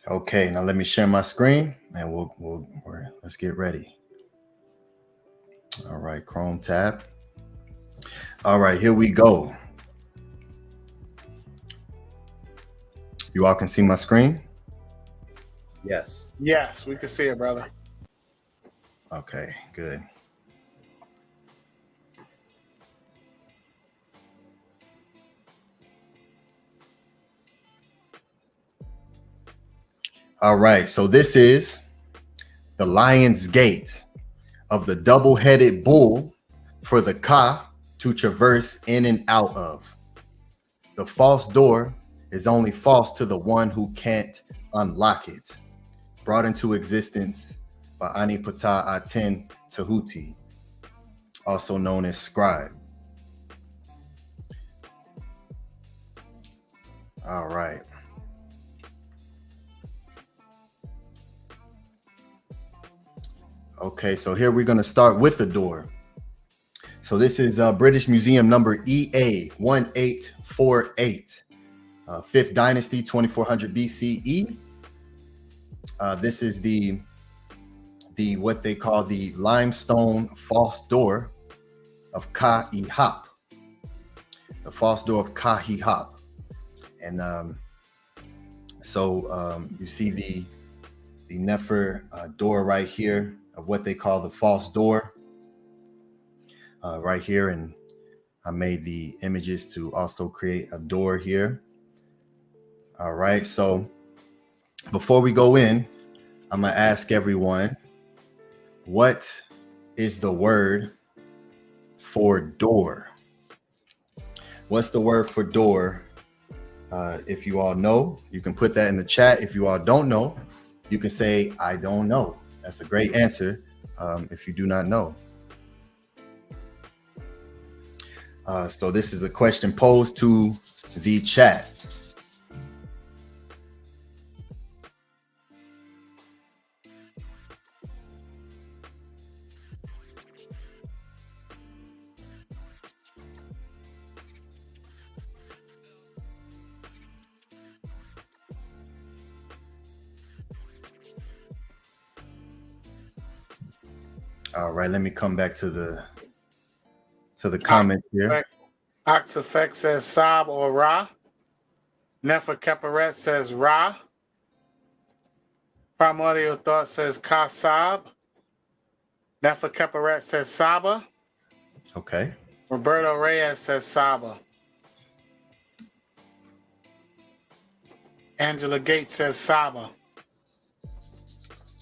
Okay, now let me share my screen and let's get ready. All right, Chrome tab. All right, here we go. You all can see my screen? Yes. Yes, we can see it, brother. Okay, good. All right, so this is the Lion's Gate of the double-headed bull for the Ka to traverse in and out of. The false door is only false to the one who can't unlock it. Brought into existence by PTAH ATEN TEHUTI, also known as SCRIBE. All right. Okay, so here we're going to start with the door. So this is British Museum number EA1848, 5th Dynasty, 2400 BCE. This is the what they call the limestone false door of Ka-i-Hop, the false door of Ka-i-Hop. And you see the Nefer door right here of what they call the false door. right here, and I made the images to also create a door here. All right, so before we go in, I'm gonna ask everyone, what is the word for door? What's the word for door? If you all know, you can put that in the chat. If you all don't know, you can say, I don't know. That's a great answer if you do not know. So this is a question posed to the chat. All right, let me come back to the comment here. Oxeffect says Sab or Ra. Nefer Keperet says Ra. Primordial Thought says Kasab. Nefer Keperet says Saba. Okay. Roberto Reyes says Saba. Angela Gates says Saba.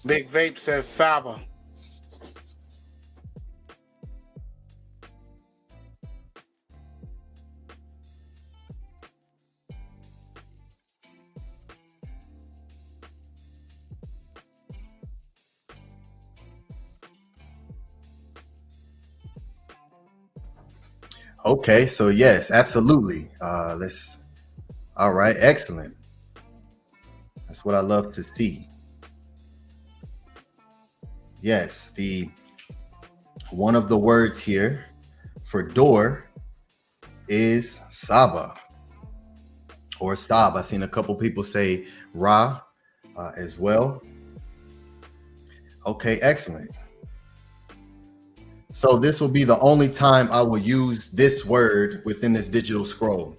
Big Vape says Saba. Okay, so yes, absolutely. All right, excellent. That's what I love to see. Yes, one of the words here for door is Saba or Sab. I've seen a couple people say Ra as well. Okay, excellent. So this will be the only time I will use this word within this digital scroll.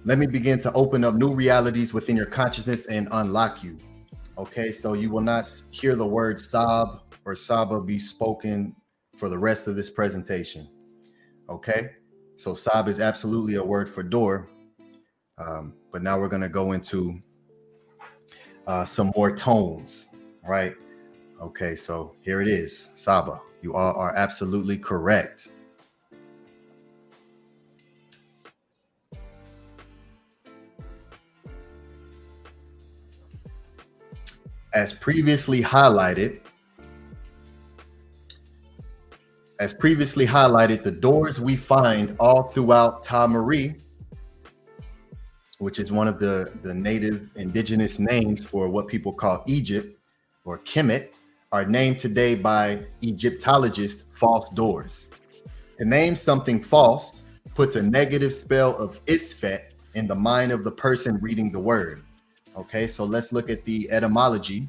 Let me begin to open up new realities within your consciousness and unlock you. Okay, so you will not hear the word Sab or Saba be spoken for the rest of this presentation. Okay, so Sab is absolutely a word for door. But now we're going to go into some more tones, right? Okay, so here it is, Saba. You all are absolutely correct. As previously highlighted, the doors we find all throughout Ta-Meri, which is one of the native indigenous names for what people call Egypt or Kemet, are named today by Egyptologists false doors. To name something false puts a negative spell of isfet in the mind of the person reading the word. Okay, so let's look at the etymology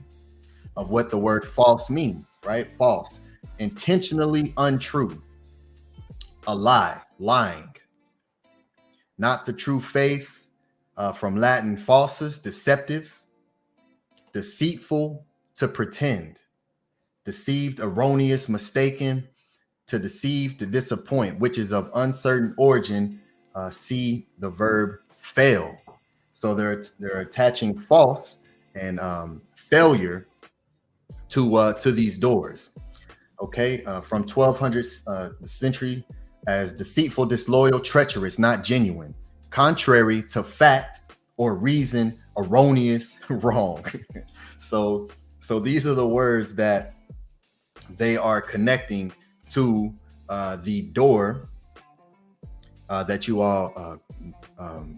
of what the word false means, right? False, intentionally untrue, a lie, lying, not the true faith, from Latin falsus, deceptive, deceitful, to pretend, deceived, erroneous, mistaken, to deceive, to disappoint, which is of uncertain origin. See the verb fail. So they're attaching false and failure to these doors. Okay, from 1200 century as deceitful, disloyal, treacherous, not genuine, contrary to fact or reason, erroneous, wrong. So these are the words that they are connecting to the door that you all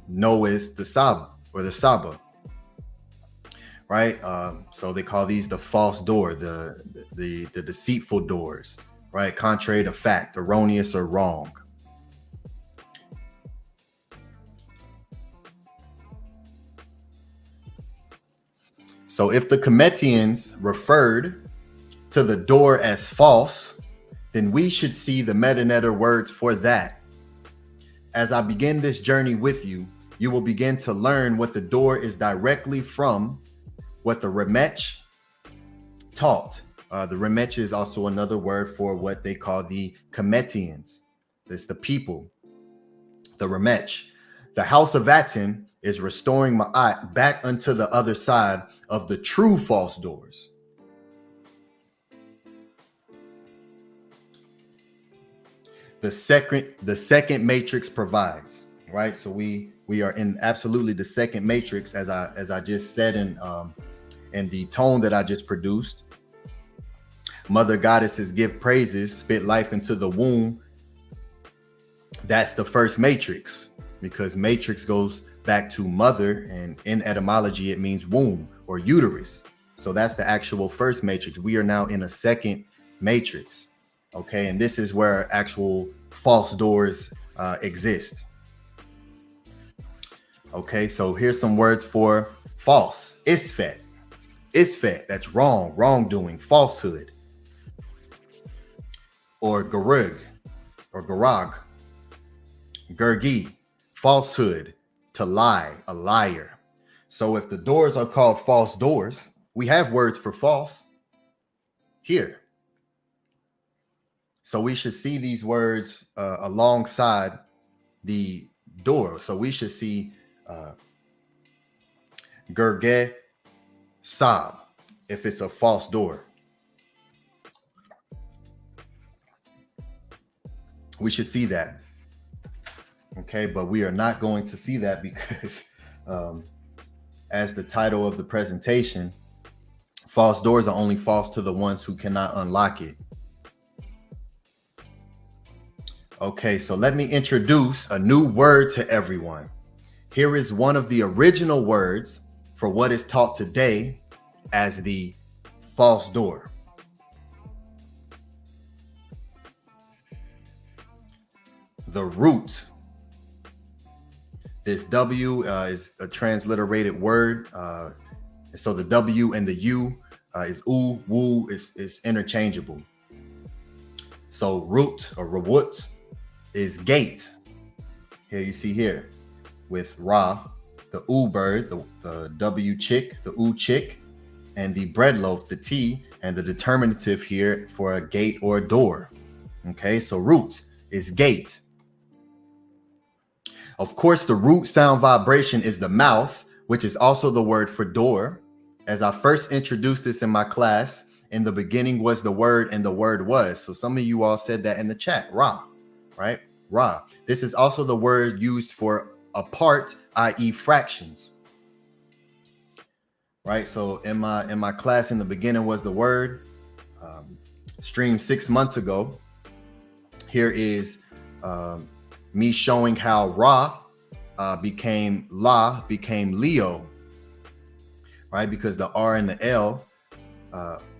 know as the Saba or the Saba, right? So they call these the false door, the deceitful doors, right? Contrary to fact, erroneous or wrong. So if the Kemetians referred to the door as false, then we should see the meta-netter words for that. As I begin this journey with you, you will begin to learn what the door is directly from, what the Remech taught The Remeche is also another word for what they call the Cometians. It's the people, the Remeche. The House of Aten is restoring Maat back unto the other side of the true false doors. The second matrix provides, right? So we are in absolutely the second matrix, as I just said in the tone that I just produced. Mother goddesses give praises, spit life into the womb. That's the first matrix, because matrix goes back to mother, and in etymology it means womb or uterus. So that's the actual first matrix. We are now in a second matrix. Okay, and this is where actual false doors exist. Okay, so here's some words for false. Isfet. Isfet, that's wrong, wrongdoing, falsehood. Or garug, or garag. Gurgi, falsehood, to lie, a liar. So if the doors are called false doors, we have words for false here. So we should see these words alongside the door. So we should see Gurge Sab if it's a false door. We should see that. Okay, but we are not going to see that because as the title of the presentation, false doors are only false to the ones who cannot unlock it. Okay, so let me introduce a new word to everyone. Here is one of the original words for what is taught today as the false door. The root. This W is a transliterated word. So the W and the U is oo, woo, is interchangeable. So root or rawut is gate. Here you see here with Ra, the oo bird, the W chick, the oo chick, and the bread loaf, the T, and the determinative here for a gate or a door. Okay, so root is gate. Of course, the root sound vibration is the mouth, which is also the word for door. As I first introduced this in my class, in the beginning was the word and the word was. So some of you all said that in the chat, Ra, right? Ra. This is also the word used for a part, i.e. fractions. Right, so in my class in the beginning was the word. Stream 6 months ago. Here is me showing how Ra became La, became Leo, right? Because the R and the L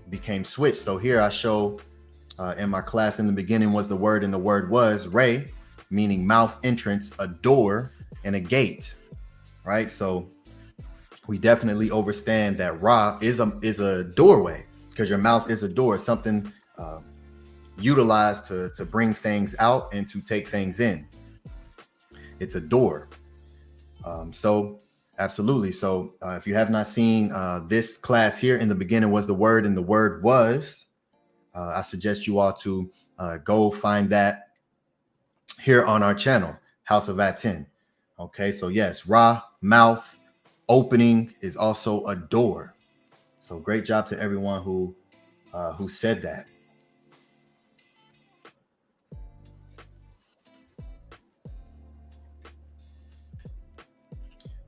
became switched. So here I show in my class in the beginning was the word and the word was Re, meaning mouth entrance, a door and a gate, right? So we definitely understand that Ra is a doorway, because your mouth is a door, something utilized to bring things out and to take things in. It's a door. So absolutely. So if you have not seen this class here, in the beginning was the word and the word was, I suggest you all to go find that here on our channel, House of Aten. Okay, so yes, Ra, mouth, opening is also a door. So great job to everyone who said that.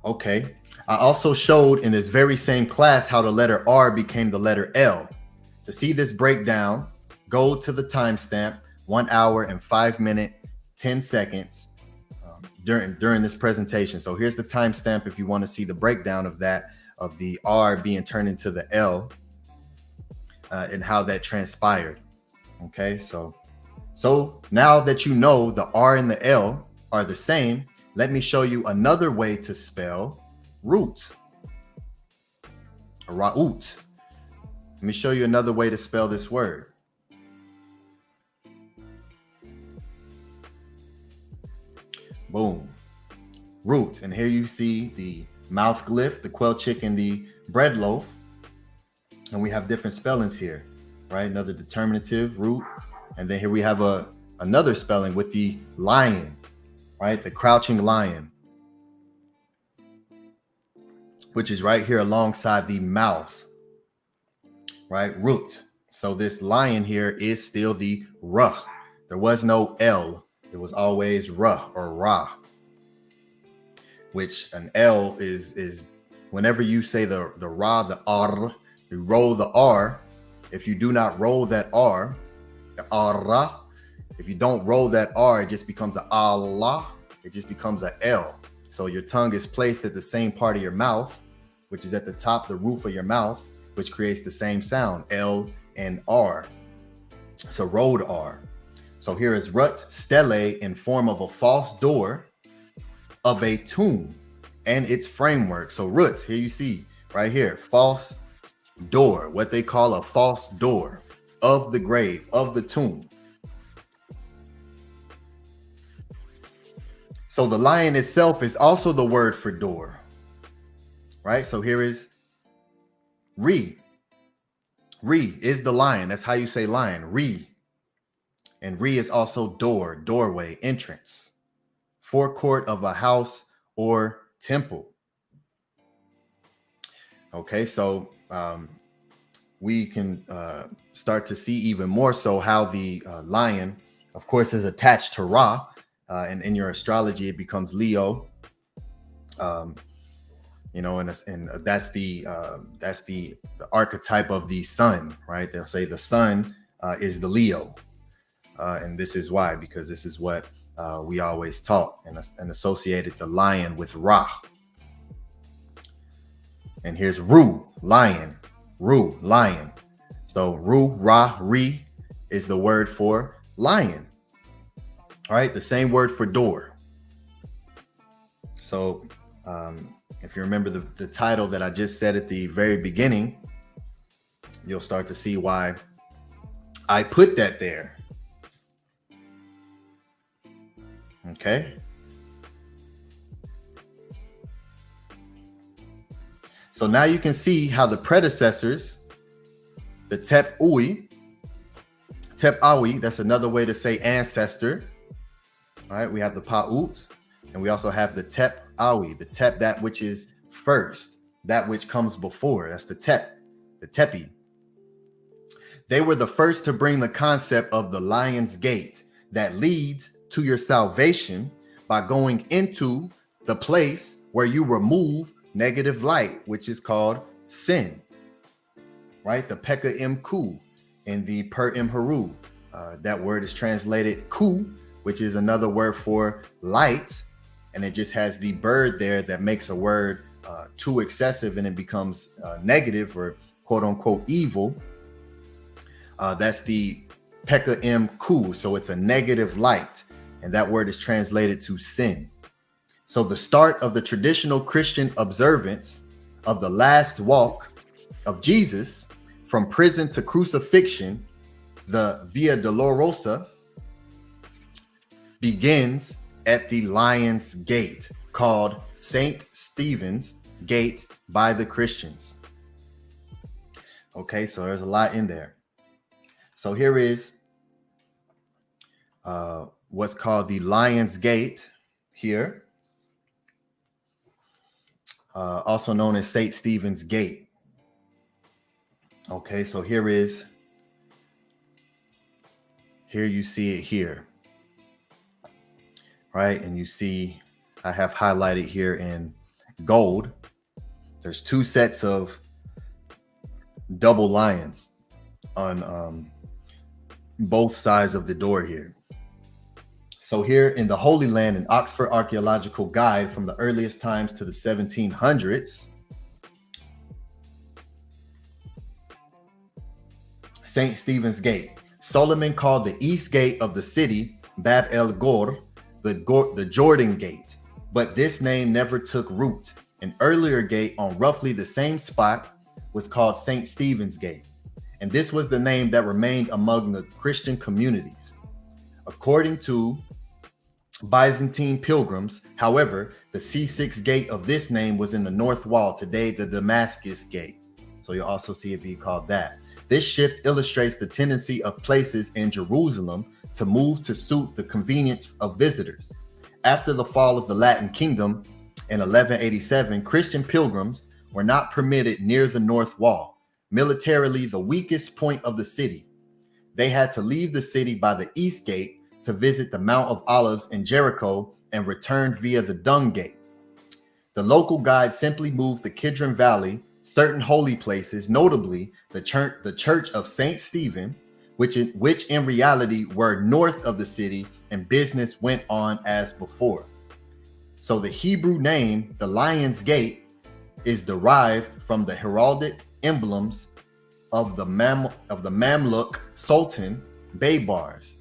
Okay, I also showed in this very same class how the letter R became the letter L. To see this breakdown, go to the timestamp 1 hour and 5 minutes 10 seconds during this presentation. So here's the timestamp if you want to see the breakdown of that, of the R being turned into the L and how that transpired. Okay, so now that you know the R and the L are the same, let me show you another way to spell root, or ra'ut. Let me show you another way to spell this word. Boom, root. And here you see the mouth glyph, the quail chick, and the bread loaf. And we have different spellings here, right? Another determinative root. And then here we have another spelling with the lion, right? The crouching lion, which is right here alongside the mouth, right? Root. So this lion here is still the ruh. There was no L. It was always ruh or ra, which an L is whenever you say the ra, the r, you roll the R. If you do not roll that R, the ara, if you don't roll that R, it just becomes a Allah. It just becomes a L. So your tongue is placed at the same part of your mouth, which is at the top, the roof of your mouth, which creates the same sound, L and R. So rolled R. So here is rut stele in form of a false door of a tomb and its framework. So rut, here you see right here, false door, what they call a false door of the grave, of the tomb. So the lion itself is also the word for door, right? So here is re. Re is the lion. That's how you say lion, re. And re is also door, doorway, entrance, forecourt of a house or temple. Okay, so we can start to see even more so how the lion, of course, is attached to Ra. And in your astrology, it becomes Leo. You know, and that's the archetype of the sun, right? They'll say the sun is the Leo. And this is why, because this is what we always taught and associated the lion with Ra. And here's Ru, lion, Ru, lion. So Ru, Ra, Ri is the word for lion. All right, the same word for door. So if you remember the title that I just said at the very beginning, you'll start to see why I put that there. Okay. So now you can see how the predecessors, the Tep Ui, Tep Awi, that's another way to say ancestor. All right, we have the Pa'ut, and we also have the Tep Awi, the Tep, that which is first, that which comes before. That's the Tep, the Tepi. They were the first to bring the concept of the lion's gate that leads to your salvation by going into the place where you remove negative light, which is called sin, right? The Peka Menkhu in the Per Imharu. That word is translated ku, which is another word for light. And it just has the bird there that makes a word too excessive and it becomes negative or quote unquote evil. That's the Peka Menkhu. So it's a negative light. And that word is translated to sin. So the start of the traditional Christian observance of the last walk of Jesus from prison to crucifixion, the Via Dolorosa, begins at the Lion's Gate, called St. Stephen's Gate by the Christians. Okay, so there's a lot in there. So here is what's called the Lion's Gate here, also known as St. Stephen's Gate. Okay, so here you see it here, right? And you see I have highlighted here in gold. There's two sets of double lions on both sides of the door here. So here in the Holy Land, an Oxford Archaeological Guide from the earliest times to the 1700s, St. Stephen's Gate. Solomon called the east gate of the city Bab el Ghor, the Jordan Gate, but this name never took root. An earlier gate on roughly the same spot was called St. Stephen's Gate, and this was the name that remained among the Christian communities. According to Byzantine pilgrims, however, the C6 gate of this name was in the north wall, today the Damascus Gate. So you'll also see it be called that. This shift illustrates the tendency of places in Jerusalem to move to suit the convenience of visitors. After the fall of the Latin Kingdom in 1187, Christian pilgrims were not permitted near the North Wall, militarily the weakest point of the city. They had to leave the city by the East Gate to visit the Mount of Olives in Jericho and return via the Dung Gate. The local guide simply moved the Kidron Valley, certain holy places, notably the Church of St. Stephen, which in reality were north of the city, and business went on as before. So the Hebrew name, the Lion's Gate, is derived from the heraldic emblems of the Mamluk Sultan Baybars,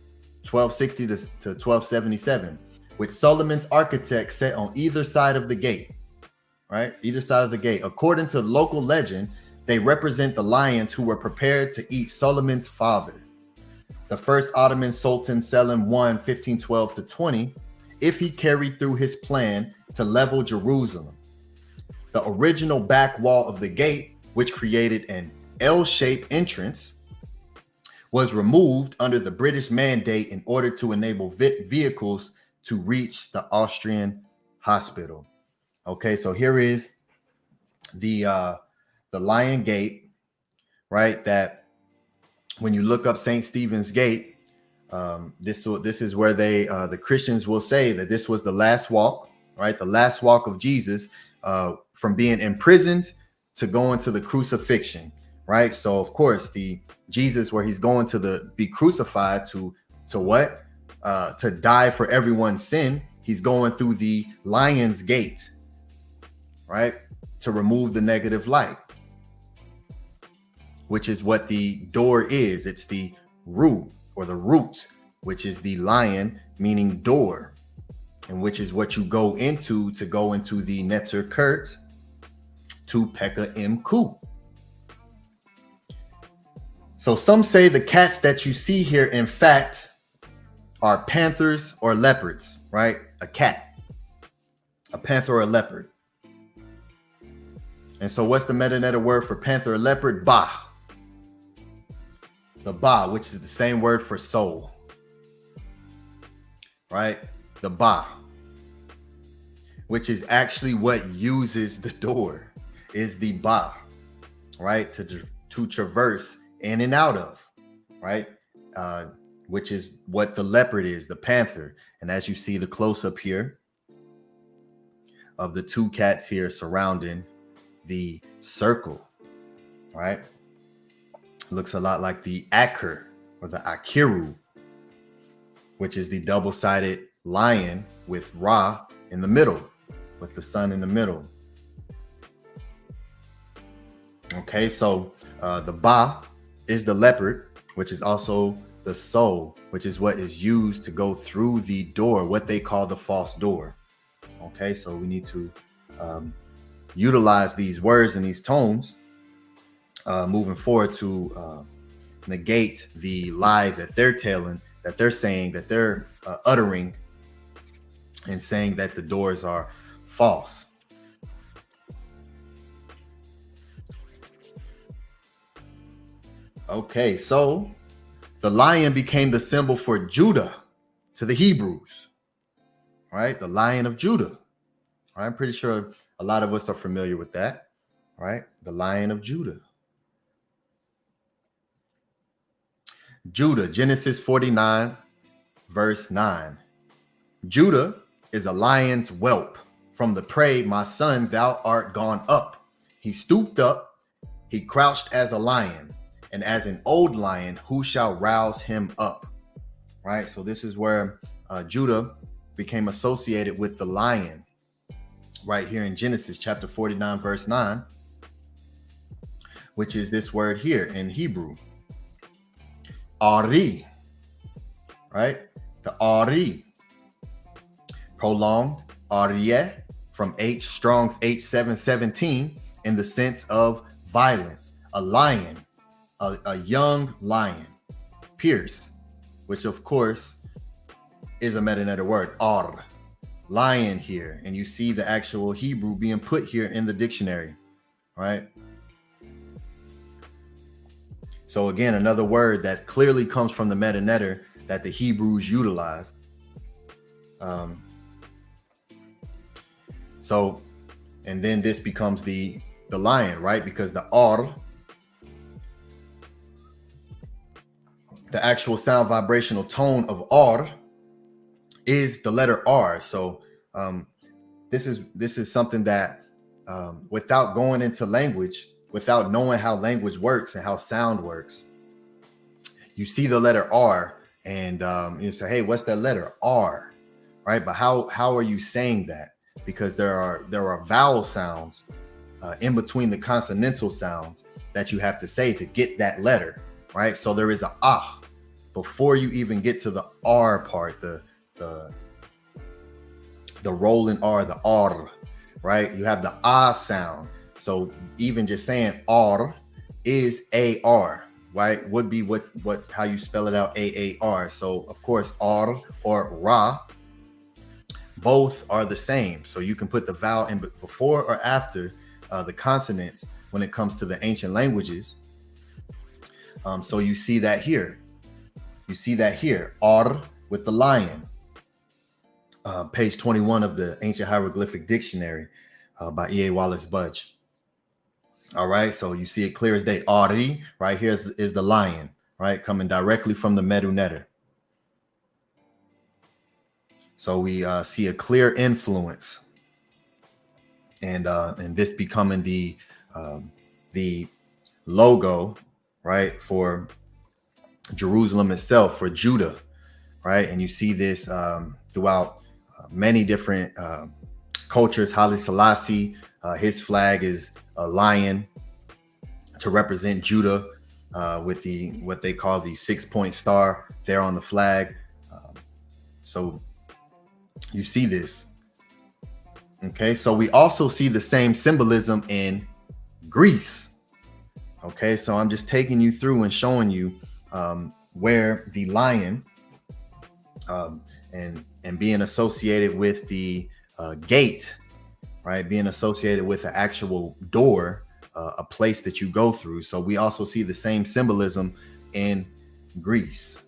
1260 to 1277, with Solomon's architects set on either side of the gate, right? Either side of the gate. According to local legend, they represent the lions who were prepared to eat Solomon's father. The first Ottoman Sultan Selim I, 1512 to 20, if he carried through his plan to level Jerusalem. The original back wall of the gate, which created an L-shaped entrance, was removed under the British mandate in order to enable vehicles to reach the Austrian hospital. Okay, so here is the Lion Gate, right? That when you look up St. Stephen's Gate, this is where the Christians will say that this was the last walk, right? The last walk of Jesus from being imprisoned to going to the crucifixion, right? So of course the Jesus where he's going to be crucified to what? To die for everyone's sin. He's going through the Lion's Gate, right? To remove the negative light, which is what the door is. It's the root or the root, which is the lion, meaning door, and which is what you go into to go into the Netzer KERT to Pekah Menkhu. So some say the cats that you see here, in fact, are panthers or leopards, right? A cat, a panther or a leopard. And so what's the meta word for panther or leopard? Ba. The ba, which is the same word for soul, right? The ba, which is actually what uses the door, is the ba, right? To traverse in and out of, right? Which is what the leopard is, the panther. And as you see the close-up here of the two cats here surrounding the circle, right? Looks a lot like the Aker or the Akiru, which is the double-sided lion with Ra in the middle, with the sun in the middle. Okay, so the Ba is the leopard, which is also the soul, which is what is used to go through the door, what they call the false door. Okay, so we need to utilize these words and these tones moving forward to negate the lie that they're telling, that they're saying, that they're uttering, and saying that the doors are false. Okay, so the lion became the symbol for Judah to the Hebrews, right? The Lion of Judah. I'm pretty sure a lot of us are familiar with that, right? The Lion of Judah. Judah, Genesis 49, verse 9. Judah is a lion's whelp. From the prey, my son, thou art gone up. He stooped up, he crouched as a lion, and as an old lion, who shall rouse him up? Right? So this is where Judah became associated with the lion, right here in Genesis chapter 49, verse 9, which is this word here in Hebrew. Ari, right? The Ari, prolonged Aryeh from Strong's H717 in the sense of violence, a lion, a young lion. Pierce, which of course is a meta word, ar, lion here, and you see the actual Hebrew being put here in the dictionary, right? So again, another word that clearly comes from the metanetter that the Hebrews utilized. So, and then this becomes the lion, right? Because the or, the actual sound vibrational tone of or is the letter R. So this is something that without going into language, without knowing how language works and how sound works, you see the letter R and you say, hey, what's that letter? R, right? But how are you saying that? Because there are vowel sounds in between the consonantal sounds that you have to say to get that letter, right? So there is a ah before you even get to the R part, the rolling R, the R, right? You have the ah sound. So even just saying R is AR, right? Would be what how you spell it out, AAR. So of course R or Ra, both are the same. So you can put the vowel in before or after the consonants when it comes to the ancient languages. So you see that here. You see that here, R with the lion. Page 21 of the Ancient Hieroglyphic Dictionary by E.A. Wallace Budge. All right, so you see it clear as day. Ari, right here is the lion, right? Coming directly from the Medu Neter. So we see a clear influence. And this becoming the logo, right, for Jerusalem itself, for Judah, right? And you see this throughout many different cultures. Haile Selassie, his flag is a lion to represent Judah with what they call the 6-point star there on the flag. So you see this. Okay, so we also see the same symbolism in Greece. Okay, so I'm just taking you through and showing you where the lion and being associated with the gate, right? Being associated with the actual door, a place that you go through. So we also see the same symbolism in Greece.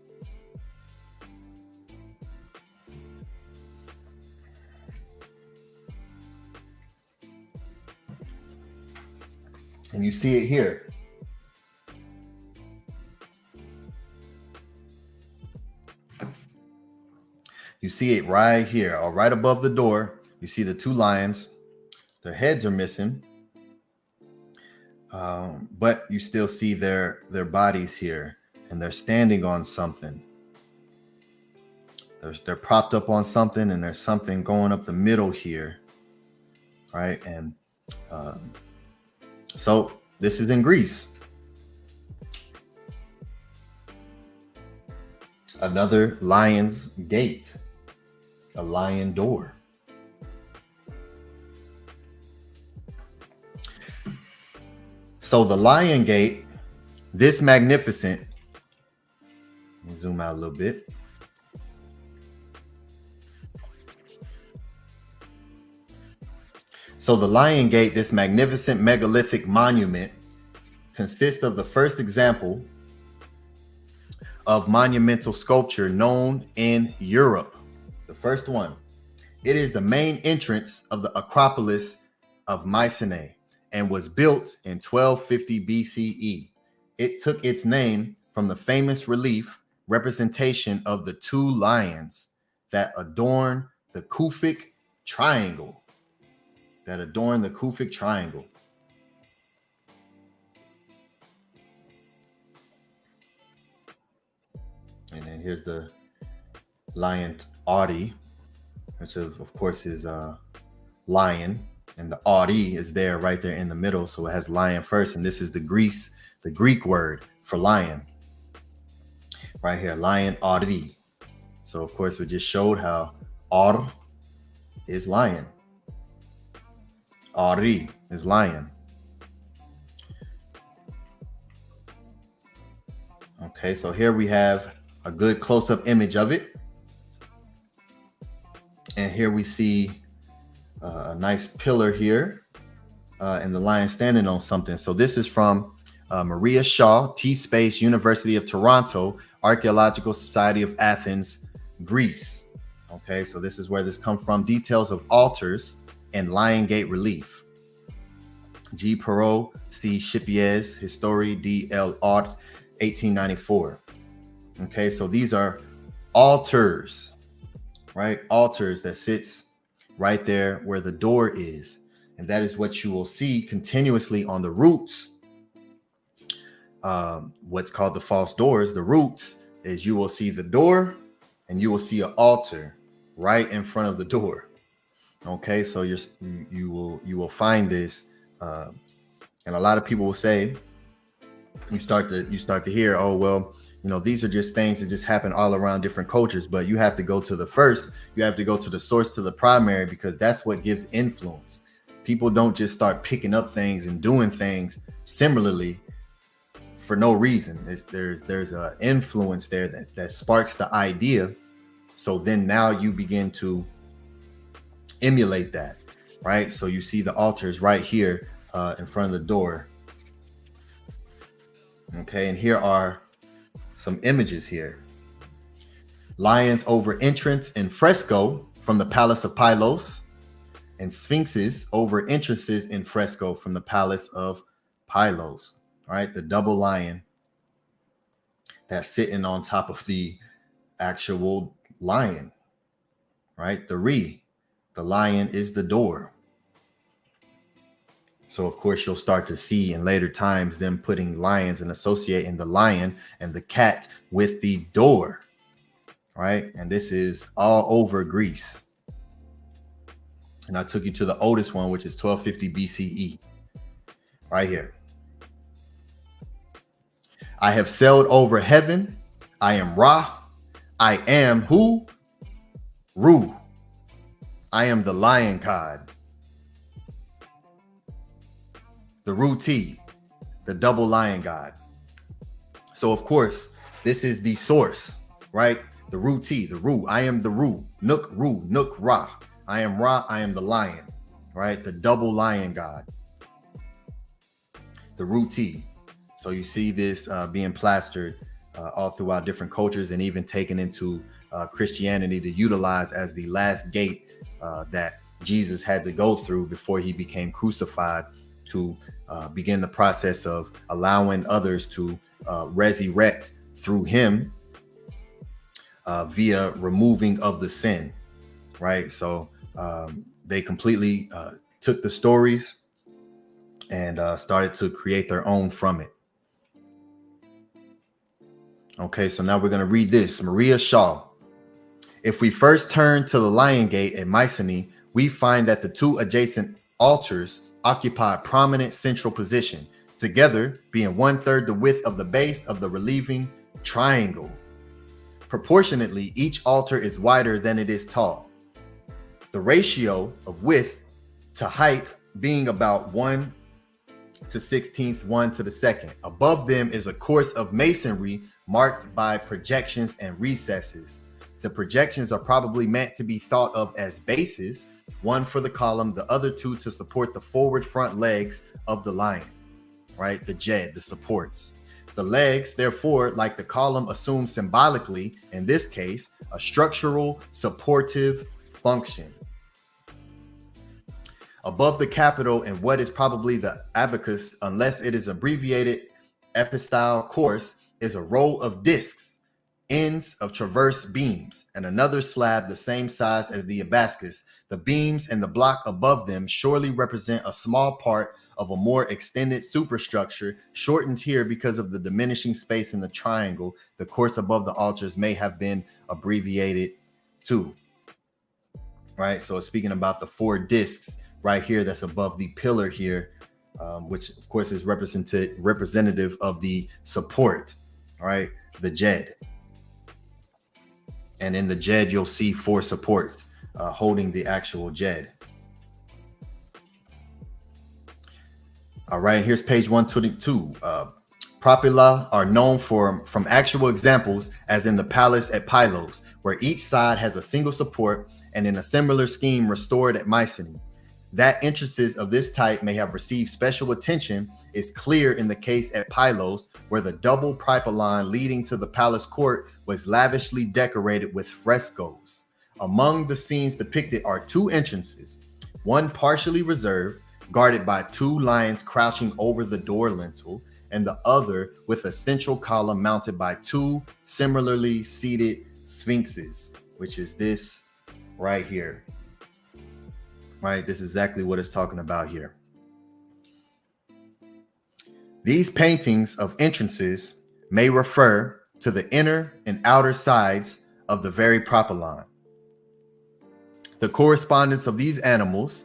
And you see it here. You see it right here, or right above the door. You see the two lions. Their heads are missing, but you still see their bodies here, and they're standing on something. They're propped up on something, and there's something going up the middle here, right? And so this is in Greece. Another lion's gate, a lion door. So the lion gate, this magnificent, let me zoom out a little bit. So the Lion Gate, this magnificent megalithic monument, consists of the first example of monumental sculpture known in Europe. The first one. It is the main entrance of the Acropolis of MYCENAE and was built in 1250 BCE. It took its name from the famous relief representation of the two lions that adorn the Kufic triangle. And then here's the lion Audi, which of course is lion, and the Audi is there right there in the middle, so it has lion first, and this is the Greek word for lion right here, lion Audi. So of course we just showed how Ar is lion, Ari is lion. Okay, so here we have a good close-up image of it. And here we see a nice pillar here and the lion standing on something. So this is from Maria Shaw, T-Space, University of Toronto, Archaeological Society of Athens, Greece. Okay, so this is where this comes from. Details of altars and Lion Gate relief. G. Perot, C. Chipiez, History, D. L. Art, 1894. Okay, so these are altars, right? Altars that sits right there where the door is. And that is what you will see continuously on the roots. What's called the false doors, the roots, is you will see the door and you will see an altar right in front of the door. Okay, so you will find this, and a lot of people will say, you start to hear, oh well, you know, these are just things that just happen all around different cultures, but you have to go to the first, you have to go to the source, to the primary, because that's what gives influence. People don't just start picking up things and doing things similarly for no reason. There's an influence there that sparks the idea. So then now you begin to emulate that, right? So you see the altars right here in front of the door. Okay, and here are some images here. Lions over entrance in fresco from the Palace of Pylos, and sphinxes over entrances in fresco from the Palace of Pylos. All right, the double lion that's sitting on top of the actual lion, right? The lion is the door. So of course you'll start to see in later times them putting lions and associating the lion and the cat with the door, right? And this is all over Greece. And I took you to the oldest one, which is 1250 BCE, right here. I have sailed over heaven. I am Ra. I am who? Ru. I am the lion god. The Ruti, the double lion god. So of course, this is the source, right? The Ruti, the Ru. I am the Ru. Nook Ra. I am Ra. I am the lion, right? The double lion god. The Ruti. So you see this being plastered all throughout different cultures, and even taken into Christianity to utilize as the last gate that Jesus had to go through before he became crucified, to begin the process of allowing others to resurrect through him via removing of the sin, right? So they completely took the stories and started to create their own from it. Okay, so now we're going to read this. Maria Shaw. If we first turn to the Lion Gate at MYCENAE, we find that the two adjacent altars occupy a prominent central position, together being 1/3 the width of the base of the relieving triangle. Proportionately, each altar is wider than it is tall. The ratio of width to height being about 1 to 16th, 1 to the 2nd. Above them is a course of masonry marked by projections and recesses. The projections are probably meant to be thought of as bases, one for the column, the other two to support the forward front legs of the lion, right? The jed, the supports. The legs, therefore, like the column, assume symbolically, in this case, a structural supportive function. Above the capital and what is probably the abacus, unless it is abbreviated epistyle course, is a row of discs, ends of transverse beams, and another slab the same size as the abacus. The beams and the block above them surely represent a small part of a more extended superstructure, shortened here because of the diminishing space in the triangle. The course above the altars may have been abbreviated too. Right, so it's speaking about the 4 discs right here that's above the pillar here, which of course is representative of the support, all right, the jed. And in the jed, you'll see 4 supports holding the actual jed. All right, here's page 122. Propyla are known from actual examples, as in the palace at Pylos, where each side has a single support, and in a similar scheme restored at MYCENAE. That entrances of this type may have received special attention is clear in the case at PYLOS, where the double propylon leading to the palace court was lavishly decorated with frescoes. Among the scenes depicted are two entrances, one partially reserved, guarded by two lions crouching over the door lintel, and the other with a central column mounted by two similarly seated sphinxes, which is this right here. Right, this is exactly what it's talking about here. These paintings of entrances may refer to the inner and outer sides of the very propylon. The correspondence of these animals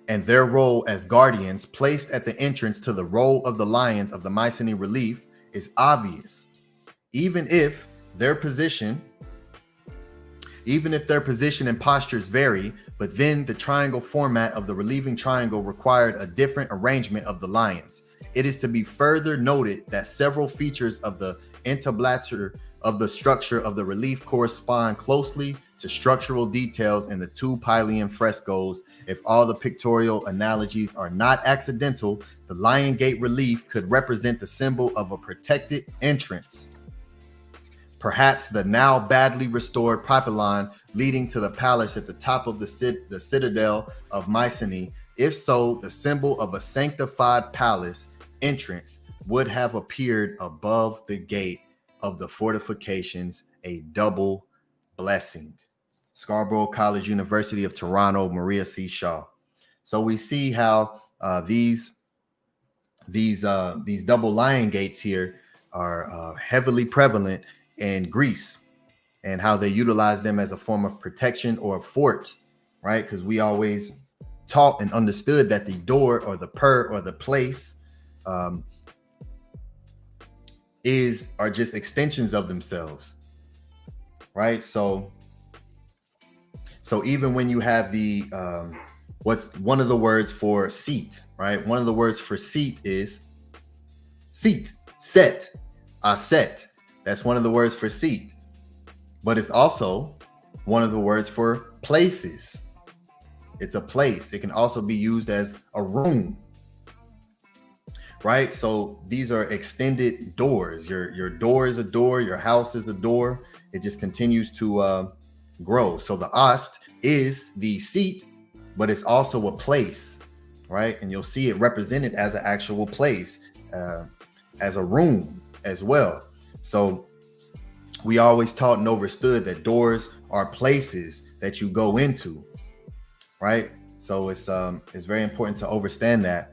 and their role as guardians placed at the entrance to the role of the lions of the MYCENAE relief is obvious, even if their position and postures vary, but then the triangle format of the relieving triangle required a different arrangement of the lions. It is to be further noted that several features of the entablature of the structure of the relief correspond closely to structural details in the two Pylian frescoes. If all the pictorial analogies are not accidental, the lion gate relief could represent the symbol of a protected entrance. Perhaps the now badly restored propylon leading to the palace at the top of the citadel of MYCENAE. If so, the symbol of a sanctified palace entrance would have appeared above the gate of the fortifications, a double blessing. Scarborough College, University of Toronto, Maria C. Shaw. So we see how these double lion gates here are heavily prevalent in Greece, and how they utilize them as a form of protection or a fort, right? Because we always taught and understood that the door or the or the place are just extensions of themselves, right? So even when you have the what's one of the words for seat, right? One of the words for seat is seat, set, set. That's one of the words for seat, but it's also one of the words for places. It's a place. It can also be used as a room, right? So these are extended doors. Your door is a door. Your house is a door. It just continues to grow. So the ost is the seat, but it's also a place, right? And you'll see it represented as an actual place, as a room as well. So we always taught and understood that doors are places that you go into, right? So it's very important to understand that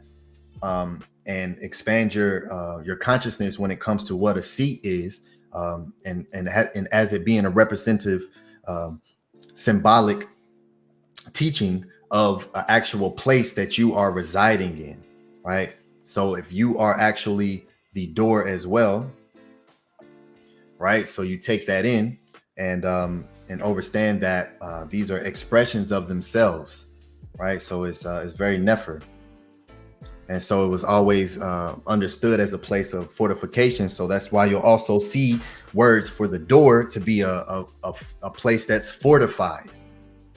and expand your consciousness when it comes to what a seat is, and as it being a representative, symbolic teaching of an actual place that you are residing in, right? So if you are actually the door as well, right? So you take that in and understand that these are expressions of themselves, right? So it's very nefer, and so it was always understood as a place of fortification. So that's why you'll also see words for the door to be a place that's fortified,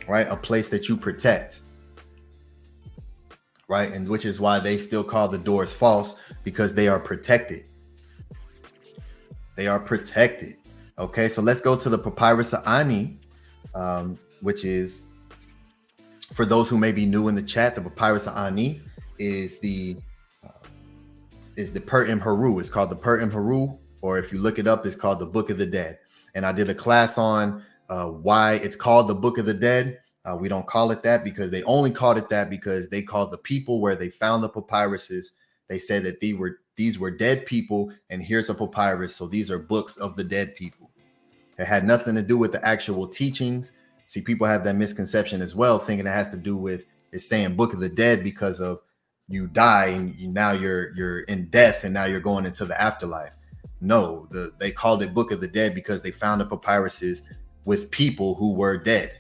right? A place that you protect, right? And which is why they still call the doors false, because they are protected. They are protected. Okay, so let's go to the Papyrus of Ani, which is, for those who may be new in the chat, the Papyrus of Ani is the Per Imheru. It's called the Per Imheru, or if you look it up, it's called the Book of the Dead. And I did a class on why it's called the Book of the Dead. We don't call it that because they only called it that because they called the people where they found the papyruses. They said that these were dead people, and here's a papyrus. So these are books of the dead people. It had nothing to do with the actual teachings. See, people have that misconception as well, thinking it has to do with it's saying Book of the Dead because of you die and now you're in death and now you're going into the afterlife. No, they called it Book of the Dead because they found the papyruses with people who were dead.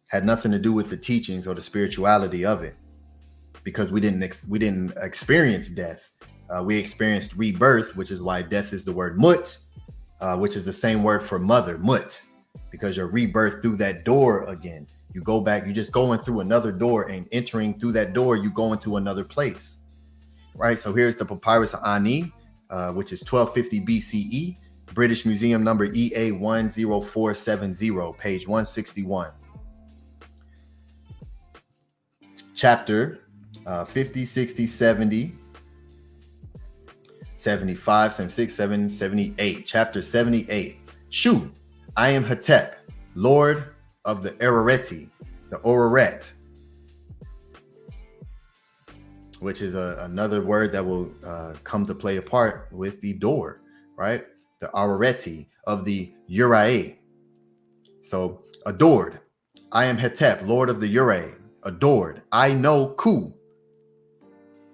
Had nothing to do with the teachings or the spirituality of it, because we didn't experience death. We experienced rebirth, which is why death is the word mut, which is the same word for mother, mut, because you're rebirth through that door again. You go back, you just going through another door, and entering through that door, you go into another place, right? So here's the Papyrus of Ani, which is 1250 BCE, British Museum number EA10470, page 161. Chapter 50, 60, 70, 75, 76, 7, 78. Chapter 78. Shu, I am Hetep, Lord of the Arareti, the Oreret, which is another word that will come to play a part with the door, right? The Arareti of the Urae. So adored. I am Hetep, Lord of the Urae. Adored. I know Ku.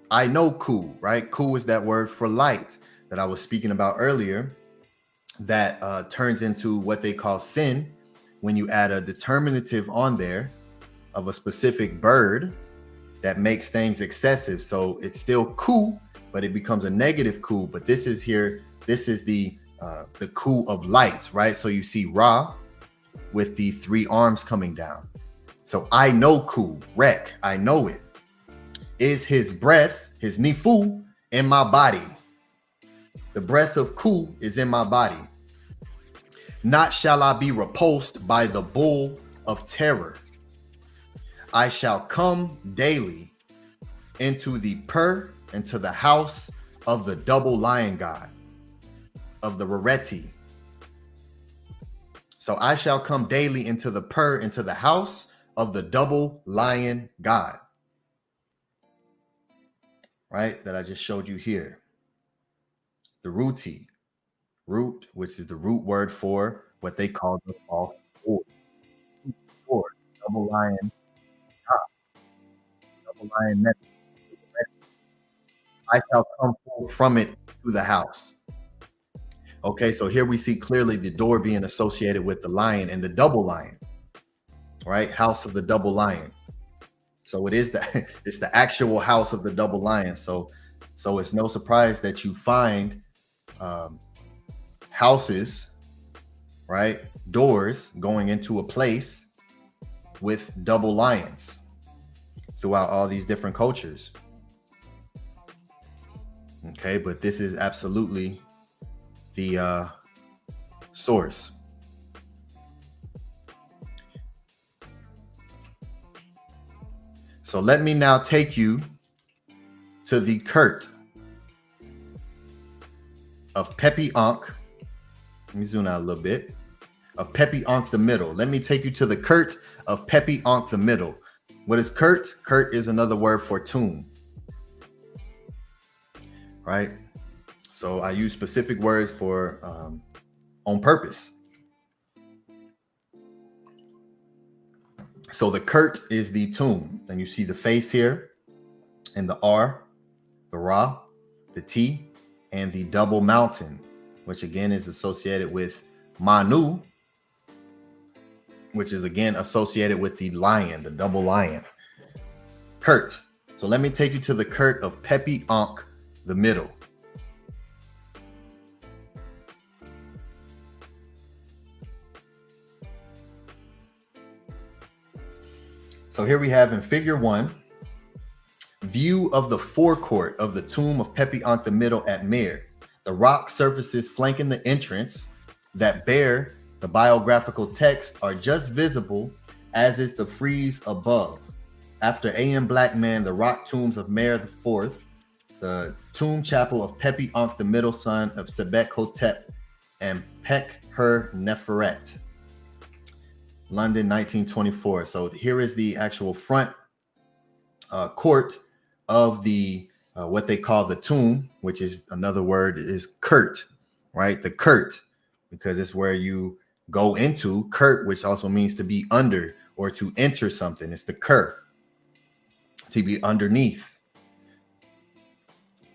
I know Ku, right? Ku is that word for light that I was speaking about earlier that turns into what they call sin when you add a determinative on there of a specific bird that makes things excessive. So it's still Ku, but it becomes a negative Ku. But this is here, this is the Ku of light, right? So you see Ra with the 3 arms coming down. So I know Ku, Rek, I know it. Is his breath, his Nifu, in my body. The breath of Ku is in my body. Not shall I be repulsed by the bull of terror. I shall come daily into the into the house of the double lion god, of the Rareti. So I shall come daily into the into the house of the double lion god, right? That I just showed you here. The Ruti, root, which is the root word for what they call the false or double lion god, double lion method. I shall come forth from it to the house. Okay, so here we see clearly the door being associated with the lion and the double lion, right? House of the double lion. So it is it's the actual house of the double lion. So it's no surprise that you find houses, right? Doors going into a place with double lions throughout all these different cultures. Okay, but this is absolutely the source. So let me now take you to the KERT of PEPI Ankh. Let me zoom out a little bit. Of PEPI Ankh the middle. Let me take you to the KERT of PEPI Ankh the middle. What is KERT? KERT is another word for tomb. Right? So I use specific words for on purpose. So the KERT is the tomb. And you see the face here, and the R, the Ra, the T, and the double mountain, which again is associated with Manu, which is again associated with the lion, the double lion. KERT. So let me take you to the KERT of PEPI Ankh, the middle. So here we have in figure 1, view of the forecourt of the tomb of PEPI Ankh the middle at Meri. The rock surfaces flanking the entrance that bear the biographical text are just visible, as is the frieze above. After A.M. Blackman, the rock tombs of Meri IV, the tomb chapel of PEPI Ankh the middle son of Sebek Hotep and Pek-her-Neferet. London, 1924. So here is the actual front court of the what they call the tomb, which is another word is KERT, right? The KERT, because it's where you go into. KERT, which also means to be under or to enter something. It's the KERT, to be underneath.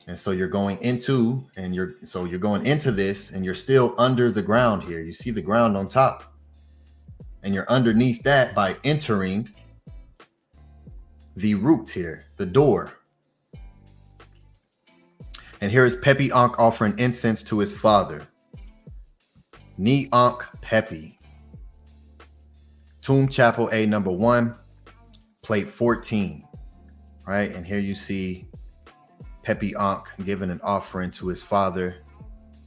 And so you're going into, and you're going into this, and you're still under the ground here. You see the ground on top. And you're underneath that by entering the root here, the door. And here is PEPI Ankh offering incense to his father. Ni Ankh PEPI. Tomb Chapel A number 1, plate 14. Right? And here you see Pepi Ankh giving an offering to his father,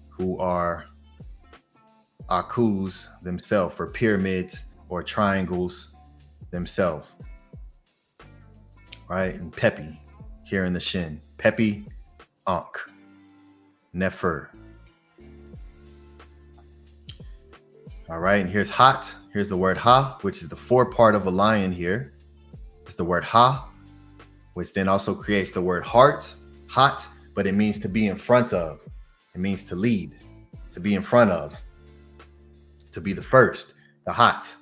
who are Akus themselves, or pyramids or triangles themselves. Right? And Pepi here in the shin. Pepi Ankh Nefer. All right, and here's Hat. Here's the word Ha, which is the forepart of a lion here. It's the word Ha, which then also creates the word heart, Hat, but it means to be in front of. It means to lead, to be in front of, to be the first, the Hat.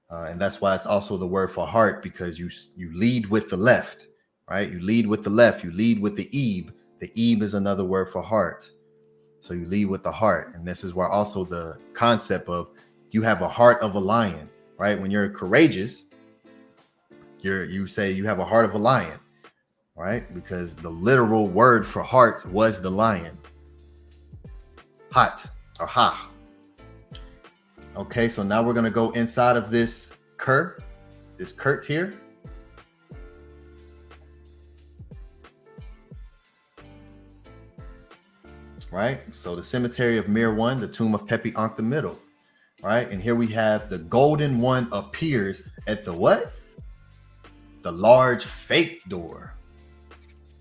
And that's why it's also the word for heart, because you lead with the left, right? You lead with the left, you lead with the Ebe. The Ebe is another word for heart. So you lead with the heart. And this is where also the concept of you have a heart of a lion, right? When you're courageous, you say you have a heart of a lion, right? Because the literal word for heart was the lion. Hat or Ha. Okay, so now we're going to go inside of this KERT here. Right, so the cemetery of Mir 1, the tomb of Pepi Ankh the middle. Right, and here we have the golden one appears at the what? The large fake door.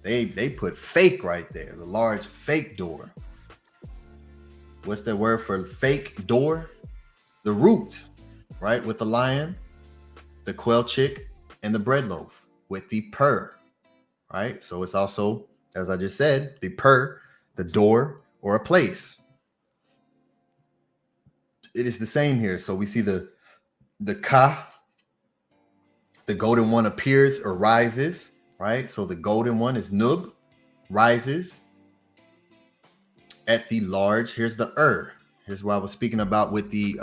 They put fake right there, the large fake door. What's the word for fake door? The root, right, with the lion, the quail chick, and the bread loaf with the pur, right? So it's also, as I just said, the pur, the door, or a place. It is the same here. So we see the ka, the golden one appears or rises, right? So the golden one is nub, rises at the large. Here's the Here's what I was speaking about with the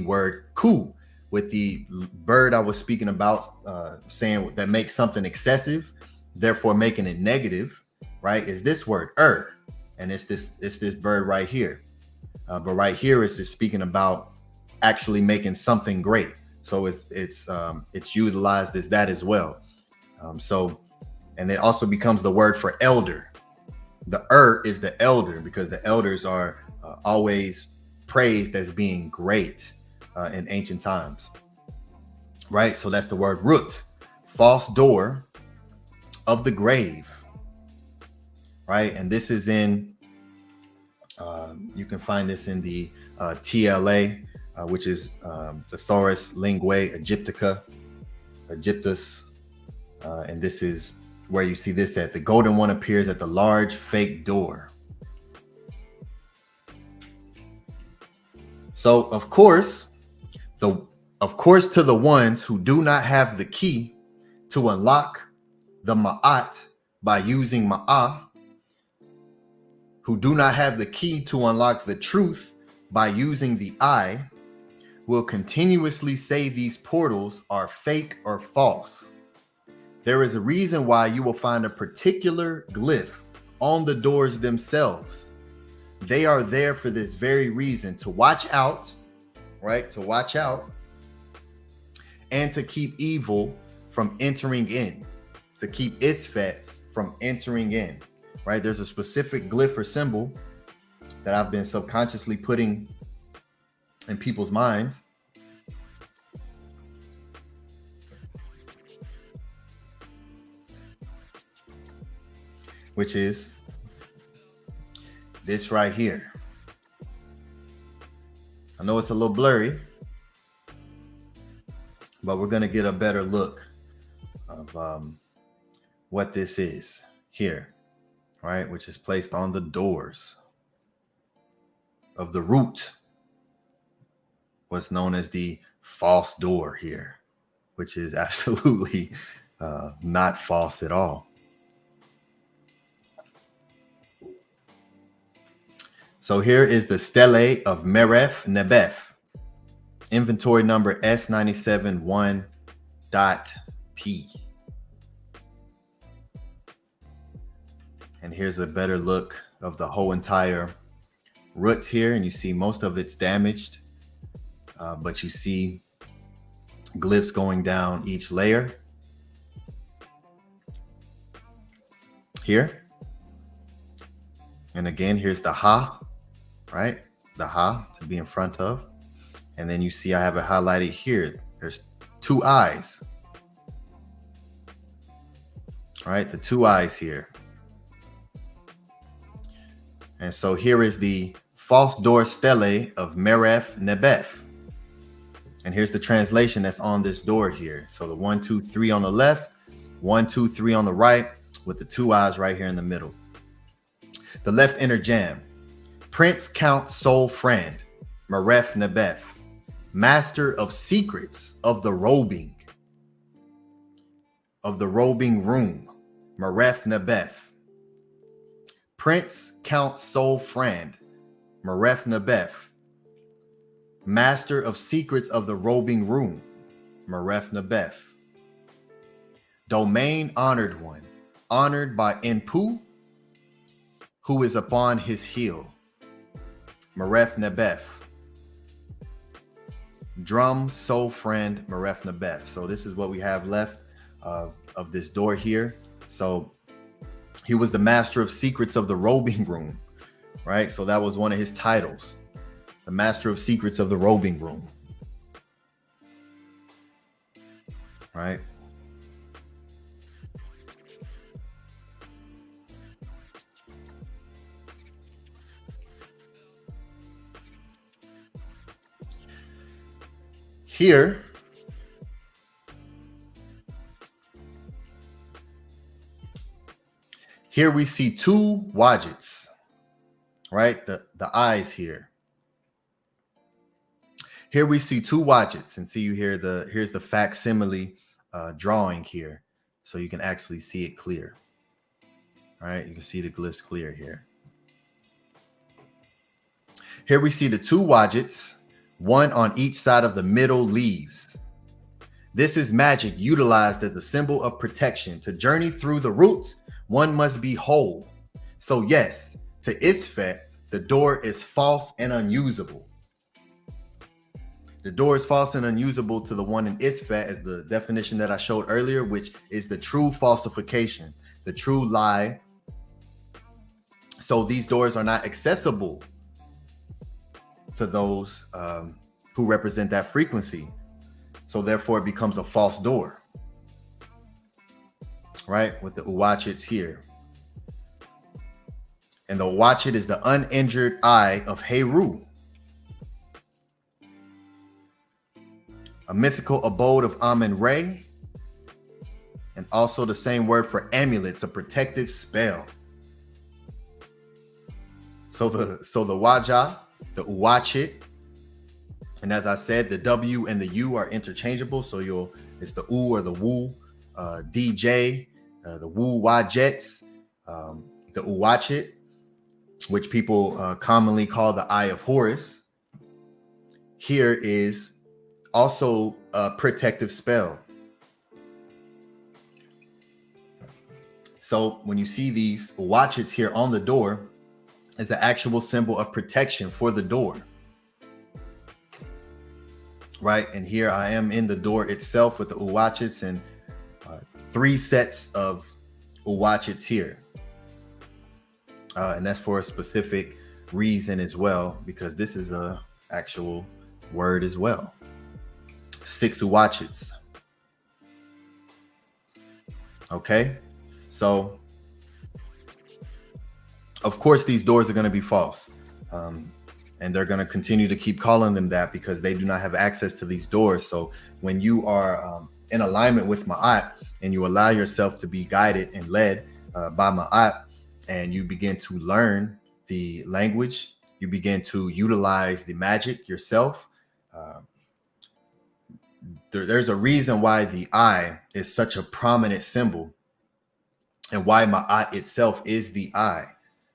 word ku, with the bird I was speaking about, saying that makes something excessive, therefore making it negative. Right, is this word and it's this bird right here, but right here is just speaking about actually making something great. So it's utilized as that as well. So, and it also becomes the word for elder. The is the elder, because the elders are always praised as being great in ancient times. Right, so that's the word rut, false door of the grave. Right, and this is in, you can find this in the TLA, which is the Thoris Linguae Egyptus, and this is where you see this at. The golden one appears at the large fake door. So of course, to the ones who do not have the key to unlock the Maat by using Ma'ah, who do not have the key to unlock the truth by using the I, will continuously say these portals are fake or false. There is a reason why you will find a particular glyph on the doors themselves. They are there for this very reason, to watch out, right? To watch out and to keep evil from entering in, to keep Isfet from entering in. Right, there's a specific glyph or symbol that I've been subconsciously putting in people's minds, which is this right here. I know it's a little blurry, but we're going to get a better look of what this is here. Right, which is placed on the doors of the root, what's known as the false door here, which is absolutely not false at all. So here is the stele of MEREF-NIBEF, inventory number S97-1.P. And here's a better look of the whole entire root here. And you see most of it's damaged, but you see glyphs going down each layer. here. And again, here's the ha, right? The ha to be in front of. And then you see I have it highlighted here. There's two eyes, right? The two eyes here. And so here is the false door stele of MEREF-NIBEF. And here's the translation that's on this door here. So the 1, 2, 3 on the left, 1, 2, 3 on the right, with the two eyes right here in the middle. The left inner jam. Prince Count Soul Friend, MEREF-NIBEF. Master of secrets of the robing room, MEREF-NIBEF. Prince Count Soul Friend, MEREF-NIBEF. Master of secrets of the robing room, MEREF-NIBEF. Domain honored one, honored by Menkhu, who is upon his heel, MEREF-NIBEF. Drum Soul Friend, MEREF-NIBEF. So this is what we have left of this door here. So he was the master of secrets of the robing room, right? So that was one of his titles, the master of secrets of the robing room, right? Here, we see two WADJETs, right? The eyes here. Here we see two WADJETs, and see you here's the facsimile drawing here, so you can actually see it clear. All right, you can see the glyphs clear here. Here we see the two WADJETs, one on each side of the middle leaves. This is magic utilized as a symbol of protection. To journey through the roots, one must be whole. So yes, to ISFET, the door is false and unusable. The door is false and unusable to the one in ISFET as the definition that I showed earlier, which is the true falsification, the true lie. So these doors are not accessible to those who represent that frequency. So therefore it becomes a false door, right? With the WADJETs here. And the WADJET is the uninjured eye of Heru, a mythical abode of Amen-Re, and also the same word for amulets, a protective spell. So the Waja, the WADJET, and as I said, the W and the U are interchangeable. So it's the U or the Wu, DJ, the Wu WADJETs, the WADJET, which people commonly call the Eye of Horus. Here is also a protective spell. So when you see these WADJETs here on the door, it's an actual symbol of protection for the door, right? And here I am in the door itself with the WADJETs and 3 sets of WADJETs here. And that's for a specific reason as well, because this is a actual word as well. 6 WADJETs. Okay, so of course these doors are going to be false, and they're going to continue to keep calling them that because they do not have access to these doors. So when you are in alignment with Maat and you allow yourself to be guided and led by Maat, and you begin to learn the language, you begin to utilize the magic yourself. There's a reason why the eye is such a prominent symbol and why Maat itself is the eye.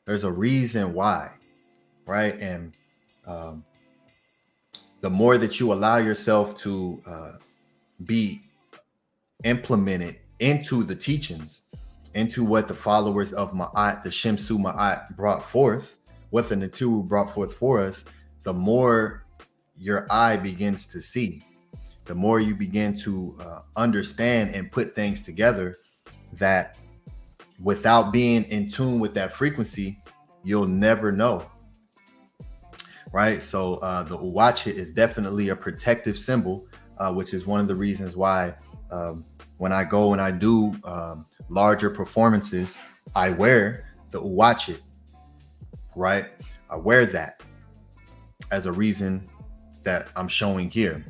There's a reason why, right? And the more that you allow yourself to be implemented into the teachings, into what the followers of Maat, the Shemsu Maat brought forth, what the Natiru brought forth for us, the more your eye begins to see, the more you begin to understand and put things together that without being in tune with that frequency, you'll never know. Right? So the WADJET is definitely a protective symbol, which is one of the reasons why when I go and I do larger performances, I wear the WADJET. Right? I wear that as a reason that I'm showing here.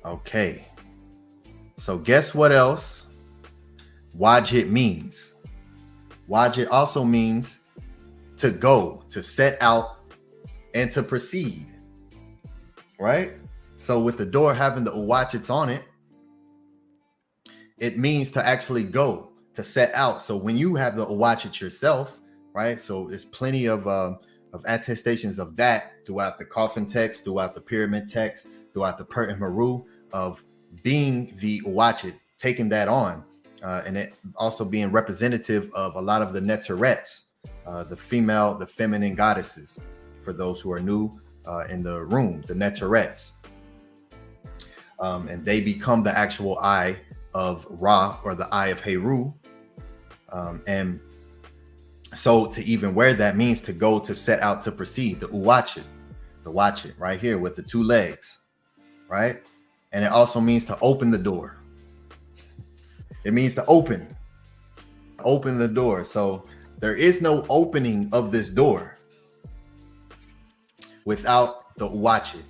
Okay. So guess what else WADJET means? WADJET also means to go, to set out, and to proceed. Right? So with the door having the WADJETs on it, it means to actually go, to set out. So when you have the WADJET yourself, right? So there's plenty of attestations of that throughout the coffin text, throughout the pyramid text, throughout the PERT and Meru, of being the WADJET, taking that on, and it also being representative of a lot of the Neterets, the feminine goddesses, for those who are new in the room, the Neterets. And they become the actual eye of Ra, or the eye of Heru. And so to even wear that means to go, to set out, to proceed. The WADJET right here with the two legs, right? And it also means to open the door. It means to open the door. So there is no opening of this door without the WADJET,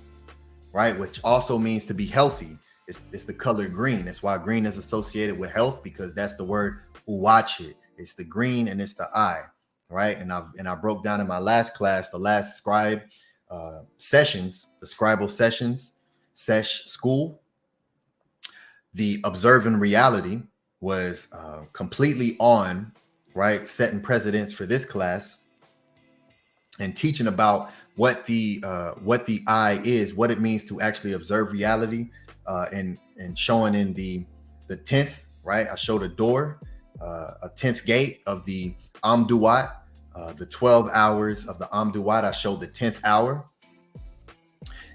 right? Which also means to be healthy. It's the color green. That's why green is associated with health, because that's the word WADJET. It's the green and it's the eye, right? And I broke down in my last class, the last scribe sessions, the scribal sessions, sesh school. The observing reality was completely on, right? Setting precedents for this class and teaching about what the eye is, what it means to actually observe reality, and showing in the 10th, right? I showed a door, a 10th gate of the Amduat, the 12 hours of the Amduat. I showed the 10th hour,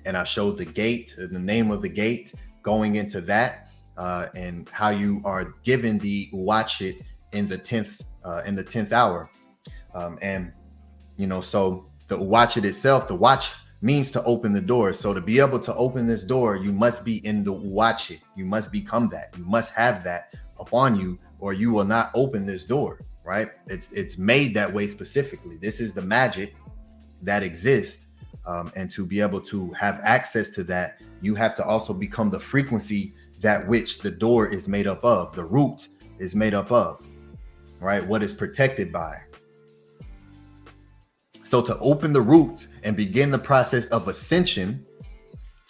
and I showed the gate, the name of the gate going into that, and how you are given the WADJET in the 10th hour. And you know, so the WADJET itself, the watch means to open the door. So to be able to open this door, you must be in the WADJET. You must become that. You must have that upon you, or you will not open this door, right? It's made that way specifically. This is the magic that exists. And to be able to have access to that, you have to also become the frequency that which the door is made up of, the root is made up of, right? What is protected by. So to open the root and begin the process of ascension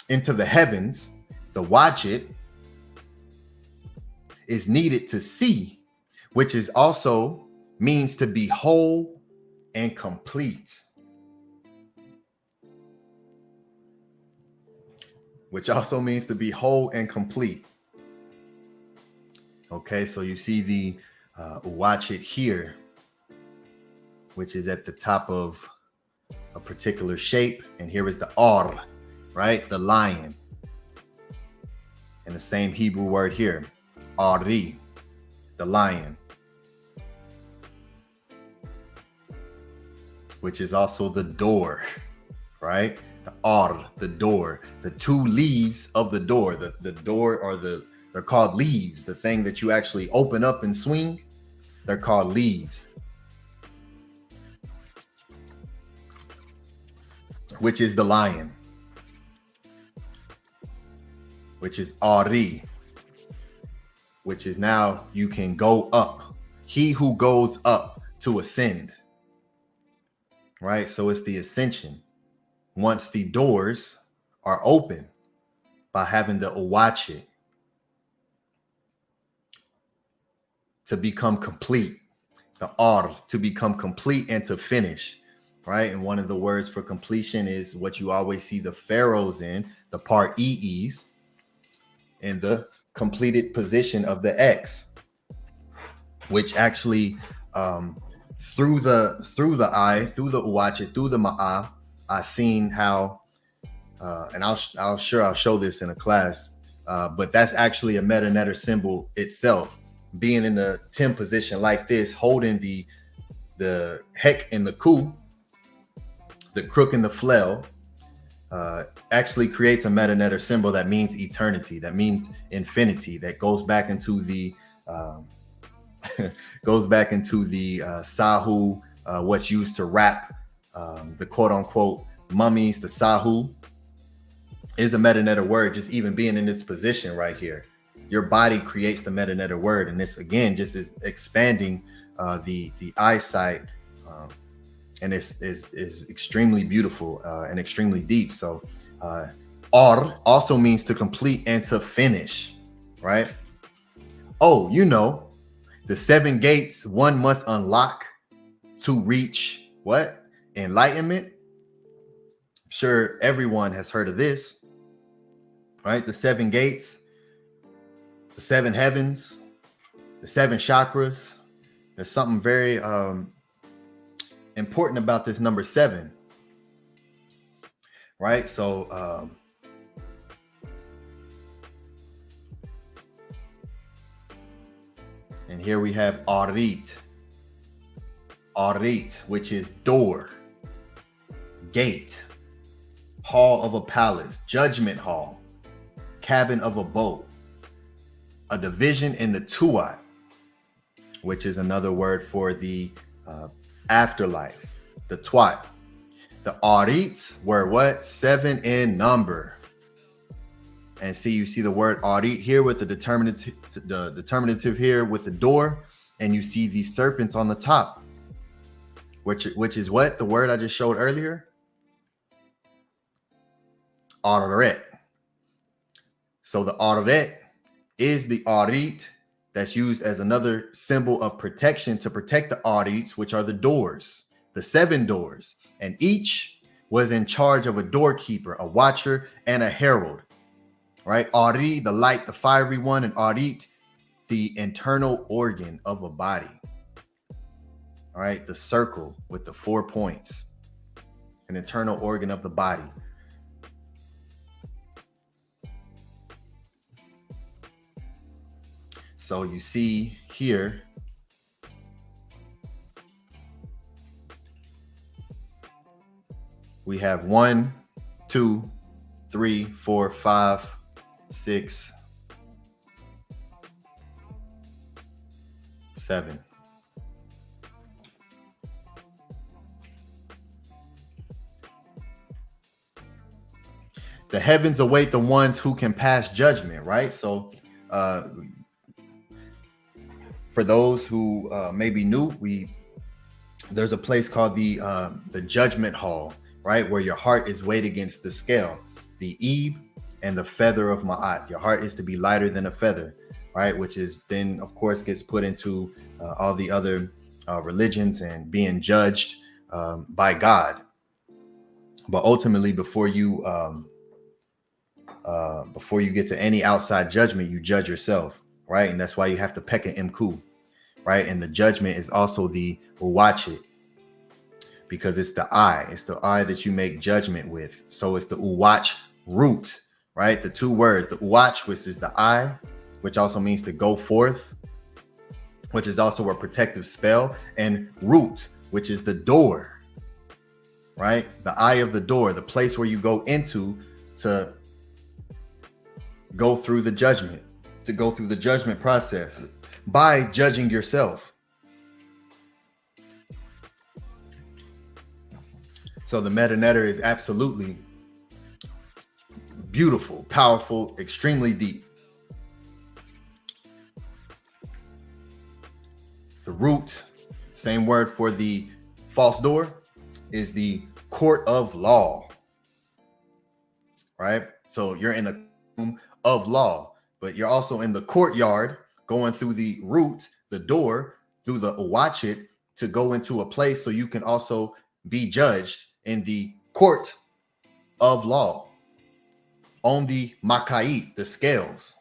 into the heavens, the WADJET is needed to see, which is also means to be whole and complete. Which also means to be whole and complete. Okay, so you see the WADJET here, which is at the top of a particular shape. And here is the Or, right? The lion. And the same Hebrew word here, Ari, the lion. Which is also the door, right? The Or, the door, the two leaves of the door. The door, or they're called leaves. The thing that you actually open up and swing, they're called leaves. Which is the lion. Which is Ari. Which is now you can go up. He who goes up to ascend. Right? So it's the ascension. Once the doors are open by having the WADJET to become complete, the Ar to become complete and to finish, right? And one of the words for completion is what you always see the pharaohs in, the part EEs, in the completed position of the X, which actually through the eye, through the WADJET, through the Ma'ah, I've seen how, and I'll show this in a class, but that's actually a meta-netter symbol itself. Being in the 10 position like this, holding the heck and the coup, the crook and the flail, actually creates a meta-netter symbol that means eternity, that means infinity, that goes back into the sahu, what's used to wrap the quote-unquote mummies. The sahu is a meta-netter word. Just even being in this position right here, your body creates the meta-netter word, and this again just is expanding the eyesight, and is extremely beautiful and extremely deep. So or also means to complete and to finish, right? Oh, you know, the 7 gates one must unlock to reach what? Enlightenment. I'm sure everyone has heard of this, right? The 7 gates, the 7 heavens, the 7 chakras. There's something very important about this number 7, right? So and here we have Arit, which is door, gate, hall of a palace, judgment hall, cabin of a boat, a division in the Tuat, which is another word for the afterlife, the Twat. The Arits were what? 7 in number. And see, you see the word Arit here with the determinative here with the door, and you see these serpents on the top, which is what? The word I just showed earlier? Aret. So the Aret is the Arit that's used as another symbol of protection to protect the Arits, which are the doors, the 7 doors. And each was in charge of a doorkeeper, a watcher, and a herald, right? Ari, the light, the fiery one, and Arit, the internal organ of a body. All right, the circle with the 4 points, an internal organ of the body. So you see here, we have 1, 2, 3, 4, 5, 6, 7. The heavens await the ones who can pass judgment, right? So for those who may be new, there's a place called the judgment hall, right? Where your heart is weighed against the scale, the eve and the feather of Maat. Your heart is to be lighter than a feather, right? Which is then, of course, gets put into all the other religions and being judged by God. But ultimately, before you get to any outside judgment, you judge yourself, right? And that's why you have to peka Menkhu, right? And the judgment is also the WADJET, because it's the eye. It's the eye that you make judgment with. So it's the uwach root, right? The 2 words, the uwach, which is the eye, which also means to go forth, which is also a protective spell, and root, which is the door, right? The eye of the door, the place where you go into to go through the judgment, to go through the judgment process by judging yourself. So the meta-netter is absolutely beautiful, powerful, extremely deep. The root, same word for the false door, is the court of law, right? So you're in a room of law, but you're also in the courtyard, going through the root, the door, through the WADJET to go into a place so you can also be judged in the court of law, on the makait, the scales.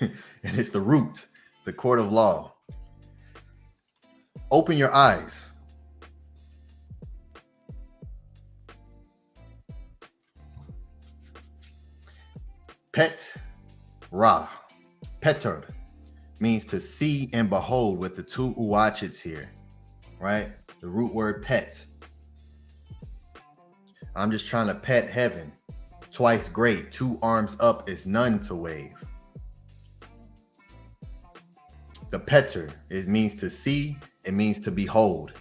And it's the root, the court of law. Open your eyes. Pet Ra. Peter means to see and behold with the two WADJETs here, right? The root word pet. I'm just trying to pet heaven. Twice great, 2 arms up is none to wave. The peter, it means to see, it means to behold.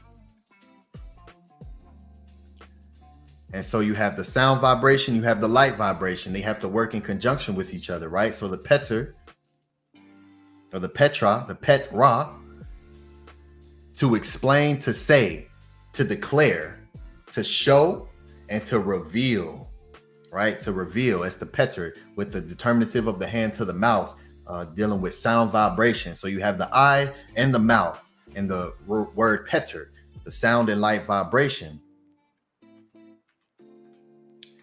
And so you have the sound vibration, you have the light vibration. They have to work in conjunction with each other, right? So the peter, or the petra, the pet ra, to explain, to say, to declare, to show, and to reveal, right? To reveal, as the peter, with the determinative of the hand to the mouth, dealing with sound vibration. So you have the eye and the mouth and the word peter, the sound and light vibration.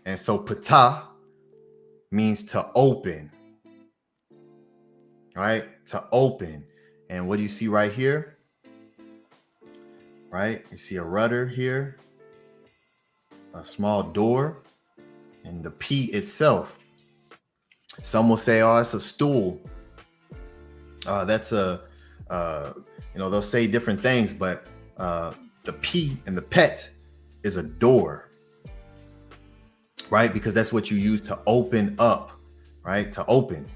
And so pata means to open, right? To open. And what do you see right here? Right? You see a rudder here, a small door, and the P itself. Some will say, oh, it's a stool. That's a, they'll say different things, but the P and the pet is a door, right? Because that's what you use to open up, right? To open,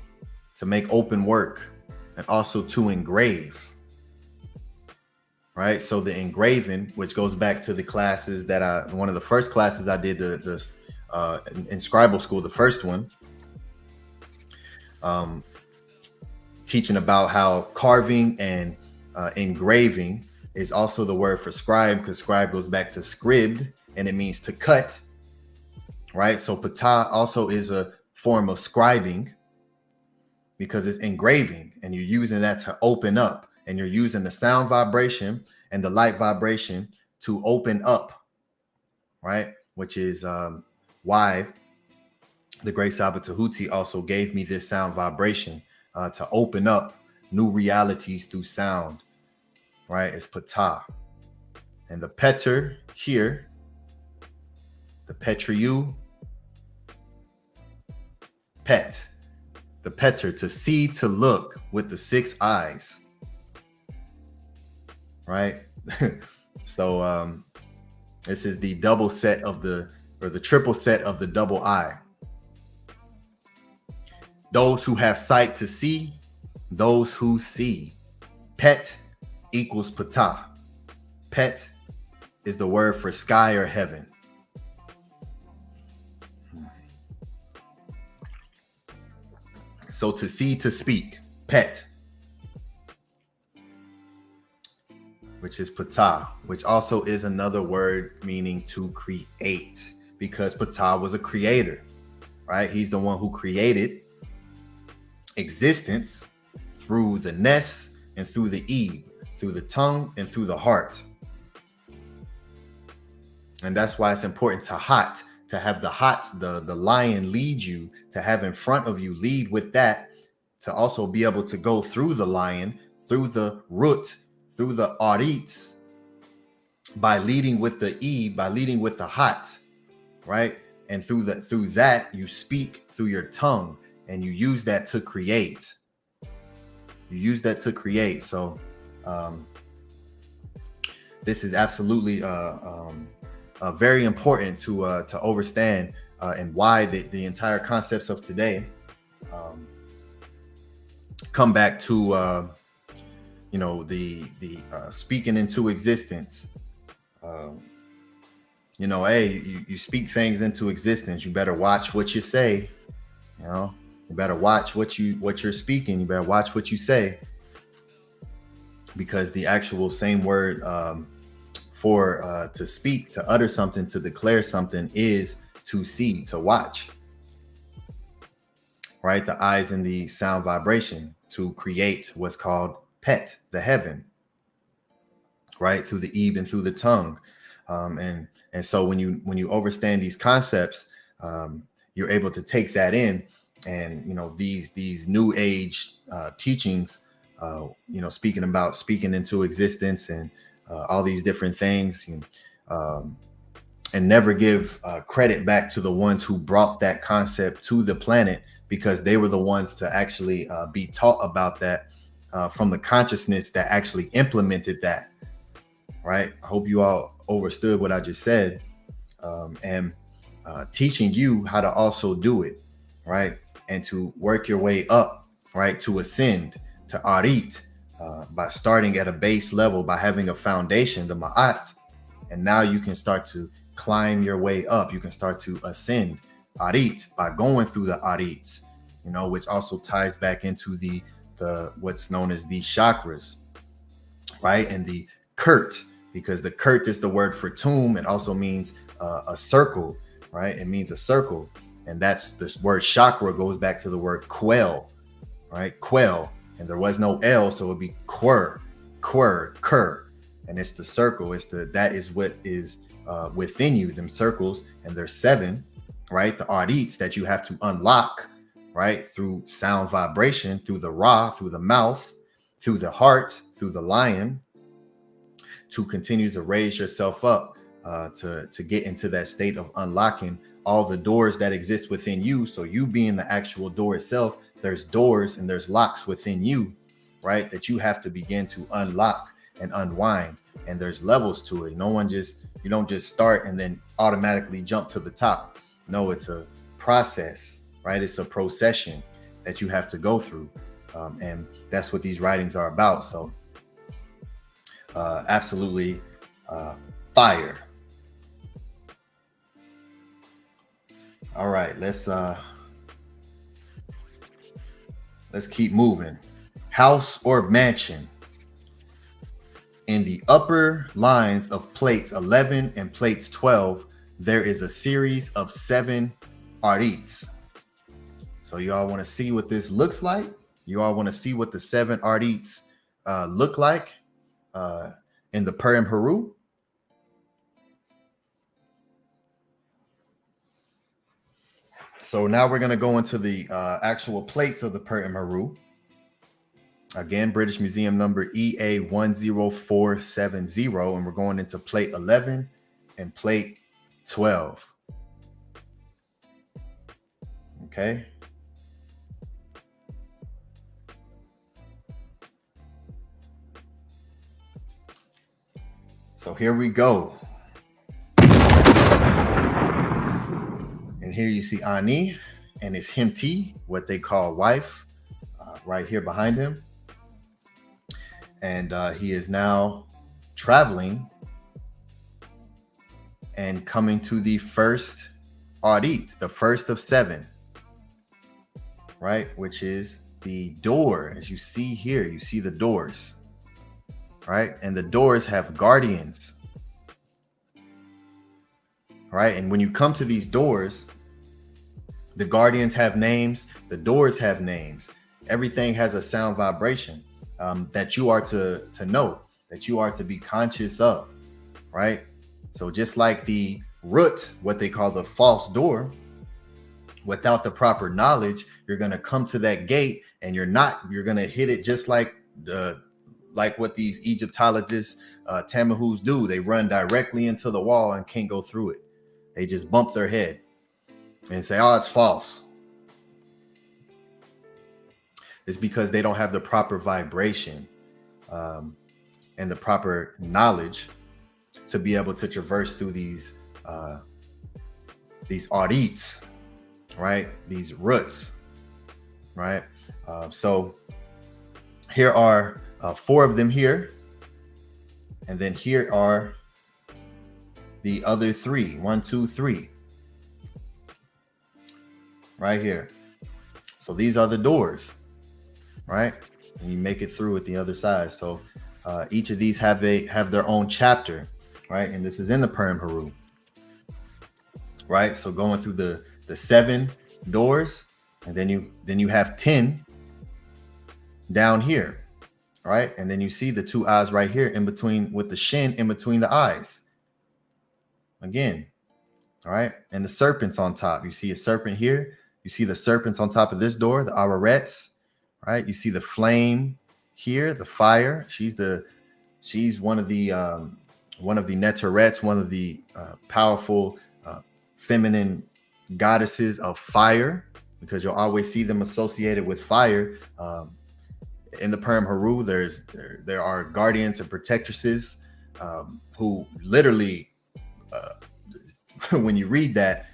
to make open work, and also to engrave, right? So the engraving, which goes back to the classes that one of the first classes I did, in Scribe school, the first one, teaching about how carving and engraving is also the word for scribe, because scribe goes back to scribed, and it means to cut, right? So pata also is a form of scribing because it's engraving, and you're using that to open up, and you're using the sound vibration and the light vibration to open up, right? Which is why the great Sabbath Tehuti also gave me this sound vibration to open up new realities through sound, right? It's pata. And the peter here, the petriu, pet, the peter, to see, to look with the 6 eyes, right? So this is the double set of the triple set of the double eye. Those who have sight to see, those who see. Pet equals pata. Pet is the word for sky or heaven. So to see, to speak, pet, which is pata, which also is another word meaning to create, because pata was a creator, right? He's the one who created existence through the nes and through the eve, through the tongue and through the heart. And that's why it's important to have the lion lead you, to have in front of you, lead with that, to also be able to go through the lion, through the root, through the arits, by leading with the eve, by leading with the hot, right? And through that you speak through your tongue, and you use that to create. You use that to create. So this is absolutely very important to understand, and why the entire concepts of today come back to the speaking into existence. Hey, you speak things into existence. You better watch what you say. You better watch what you're speaking. You better watch what you say, because the actual same word for to speak, to utter something, to declare something is to see, to watch, right? The eyes and the sound vibration to create what's called pet, the heaven, right? Through the eve and through the tongue. And so when you understand these concepts, you're able to take that in. And these new age teachings, speaking into existence and all these different things, and never give credit back to the ones who brought that concept to the planet, because they were the ones to actually be taught about that from the consciousness that actually implemented that, right? I hope you all understood what I just said, and teaching you how to also do it, right? And to work your way up, right? To ascend to Arit, by starting at a base level, by having a foundation, the Maat, and now you can start to climb your way up. You can start to ascend Arit by going through the Arits, you know, which also ties back into the what's known as the chakras, right? And the KERT, because the KERT is the word for tomb. It also means a circle, right? It means a circle, and that's this word chakra goes back to the word quell, right? Quell, and there was no L, so it'd be quer, and it's the circle. It's that is what is within you, them circles, and there's 7, right? The arits that you have to unlock, right? Through sound vibration, through the ra, through the mouth, through the heart, through the lion, to continue to raise yourself up, to get into that state of unlocking all the doors that exist within you. So you being the actual door itself, there's doors and there's locks within you, right? That you have to begin to unlock and unwind. And there's levels to it. You don't just start and then automatically jump to the top. No, it's a process, right? It's a procession that you have to go through. And that's what these writings are about. So absolutely fire. All right, let's keep moving. House or mansion. In the upper lines of plates 11 and plates 12, there is a series of 7 arits. So you all want to see what this looks like? You all want to see what the 7 arits look like in the Purim Haru? So now we're going to go into the actual plates of the Purim Haru. Again, British Museum number EA10470, and we're going into plate 11 and plate 12. Okay. So here we go. And here you see Ani and his Himti, what they call wife, right here behind him. And he is now traveling and coming to the first audit, the first of 7, right? Which is the door. As you see here, you see the doors, right? And the doors have guardians, right? And when you come to these doors, the guardians have names, the doors have names. Everything has a sound vibration that you are to know, that you are to be conscious of, right? So just like the root, what they call the false door, without the proper knowledge, you're going to come to that gate and you're going to hit it just like what these Egyptologists, Tamahus do. They run directly into the wall and can't go through it. They just bump their head and say, oh, it's false. It's because they don't have the proper vibration and the proper knowledge to be able to traverse through these audits, right? These roots, right? So here are 4 of them here. And then here are the other 3, 1, 2, 3, right here. So these are the doors, right? And you make it through at the other side. So each of these have their own chapter, right? And this is in the Purim Haru, right? So going through the 7 doors, and then you have 10 down here, right? And then you see the 2 eyes right here in between, with the shin in between the eyes. Again, all right? And the serpents on top. You see a serpent here. You see the serpents on top of this door, the ararets, right? You see the flame here, the fire. She's one of the Neterets, one of the powerful feminine goddesses of fire, because you'll always see them associated with fire. In the Purim Haru, there are guardians and protectresses who literally, when you read that,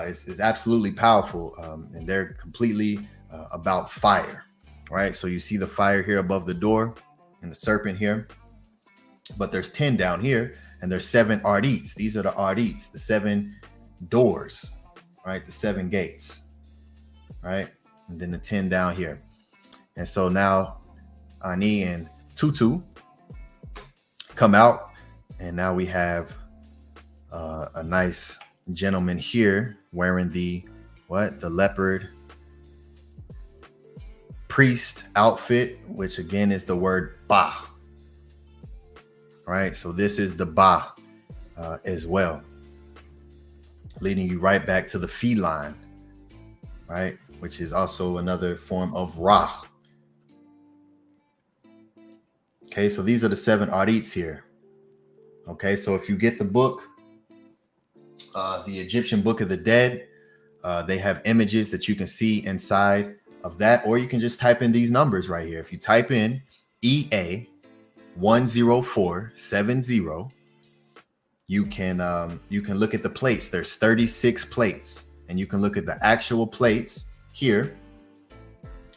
is absolutely powerful, and they're completely about fire, right? So you see the fire here above the door and the serpent here, but there's 10 down here, and there's 7 ardits. These are the ardits, the 7 doors, right? The 7 gates, right? And then the 10 down here. And so now Ani and Tutu come out, and now we have a nice gentleman here wearing the leopard priest outfit, which again is the word Ba. Right, so this is the Ba as well, leading you right back to the feline, right, which is also another form of Ra. Okay, so these are the 7 ardits here. Okay, so if you get the book, the Egyptian Book of the Dead, they have images that you can see inside of that, or you can just type in these numbers right here. If you type in EA 10470, you can look at the plates. There's 36 plates, and you can look at the actual plates here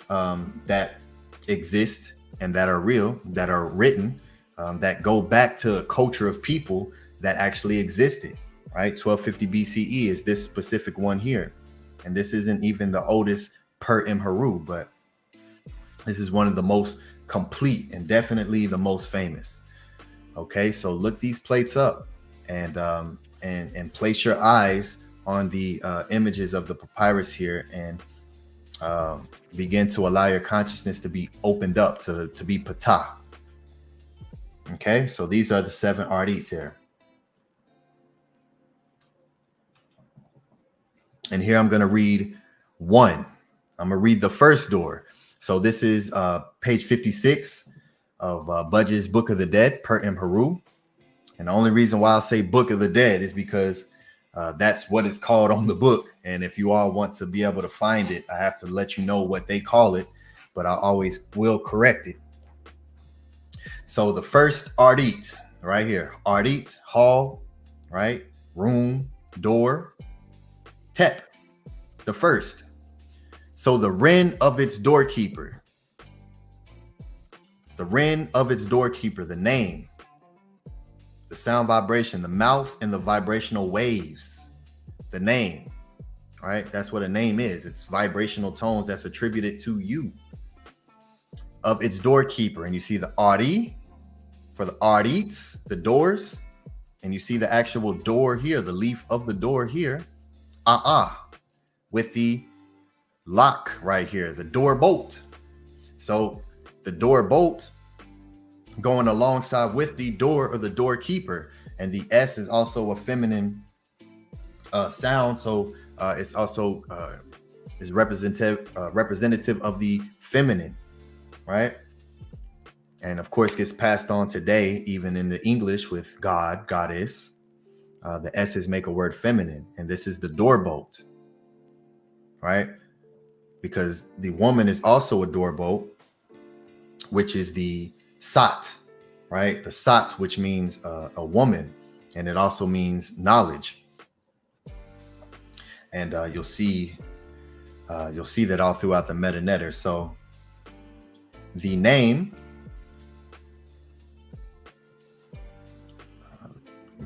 that exist and that are real, that are written, that go back to a culture of people that actually existed, right? 1250 BCE is this specific one here. And this isn't even the oldest Purim Haru, but this is one of the most complete and definitely the most famous. Okay, so look these plates up and place your eyes on the images of the papyrus here, and begin to allow your consciousness to be opened up, to be patah. Okay, so these are the 7 ardits here. And here I'm going to read one. I'm going to read the first door. So this is page 56 of Budge's Book of the Dead, Purim Haru. And the only reason why I'll say Book of the Dead is because that's what it's called on the book. And if you all want to be able to find it, I have to let you know what they call it, but I always will correct it. So the first ardit right here, ardit, hall, right? Room, door, tep, the first. So the RHIND of its doorkeeper, the RHIND of its doorkeeper, the name, the sound vibration, the mouth and the vibrational waves, the name, right? That's what a name is. It's vibrational tones that's attributed to you, of its doorkeeper. And you see the Adi for the ardits, the doors, and you see the actual door here, the leaf of the door here, with the lock right here, the door bolt. So the door bolt going alongside with the door or the doorkeeper, and the S is also a feminine sound, so it's also is representative of the feminine, right? And of course gets passed on today, even in the English with God, goddess. The S's make a word feminine, and this is the door bolt, right? Because the woman is also a door bolt, which is the Sat, right? The Sat, which means a woman, and it also means knowledge. And you'll see that all throughout the meta netter. So the name,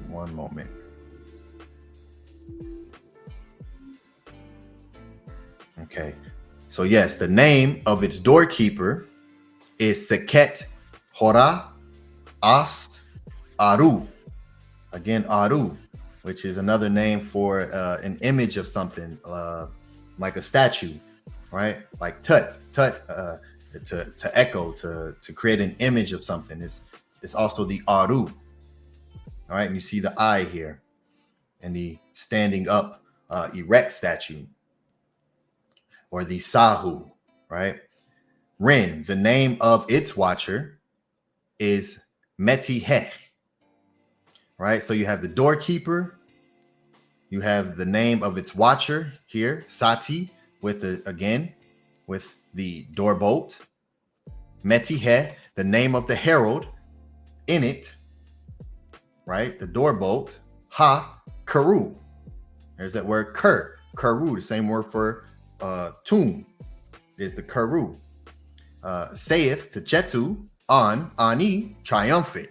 one moment. Okay, so yes, the name of its doorkeeper is Seket Hora Ast Aru. Again, Aru, which is another name for an image of something, like a statue, right? Like tut, to echo, to create an image of something. It's also the Aru. All right, and you see the eye here and the standing up erect statue, or the Sahu, right? RHIND, the name of its watcher is Metiheh, right? So you have the doorkeeper, you have the name of its watcher here, Sati, with the door bolt. Metihe, the name of the herald in it, right? The door bolt. Ha, karu. There's that word karu, the same word for tomb is the karu. Saith to Chetu, ani, triumphant.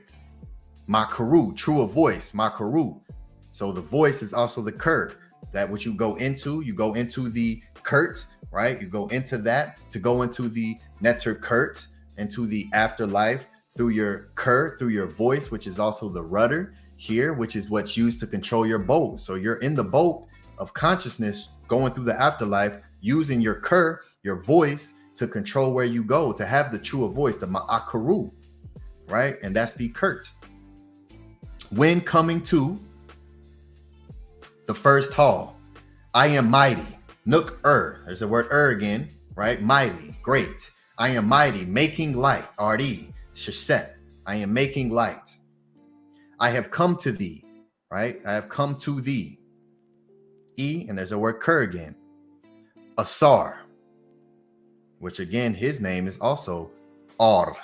Makaru, true of voice, makaru. So the voice is also the KERT. That which you go into the KERT, right? You go into that to go into the netter KERT, into the afterlife through your KERT, through your voice, which is also the rudder here, which is what's used to control your boat. So you're in the boat of consciousness going through the afterlife, using your KERT, your voice, to control where you go, to have the true voice, the ma'akaru, right? And that's the KERT. When coming to the first hall, I am mighty. Nook there's the word again, right? Mighty, great. I am mighty, making light. Ardi, shashet. I am making light. I have come to thee, right? I have come to thee. And there's a word Ker again. Asar, which again, his name is also Ar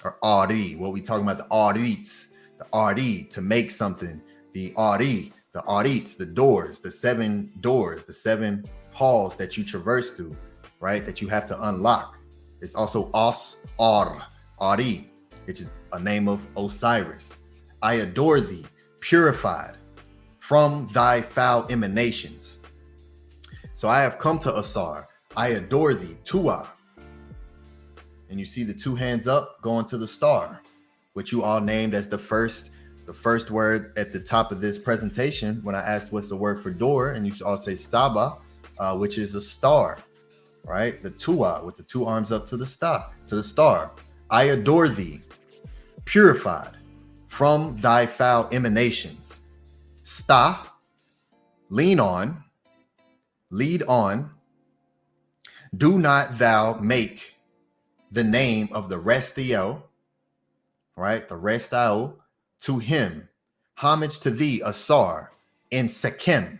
or Ari. What we talking about, the Arits, the Ari, to make something, the Ari, the Arits, the doors, the 7 doors, the 7 halls that you traverse through, right? That you have to unlock. It's also Ari, which is a name of Osiris. I adore thee, purified from thy foul emanations. So I have come to Asar. I adore thee, Tua. And you see the 2 hands up going to the star, which you all named as the first word at the top of this presentation when I asked what's the word for door, and you all say Saba, which is a star, right? The Tua with the 2 arms up to the star. I adore thee, purified from thy foul emanations. Sta, lean on, lead on. Do not thou make the name of the Restio, right? The Restio to him. Homage to thee, Asar, in Sekhem,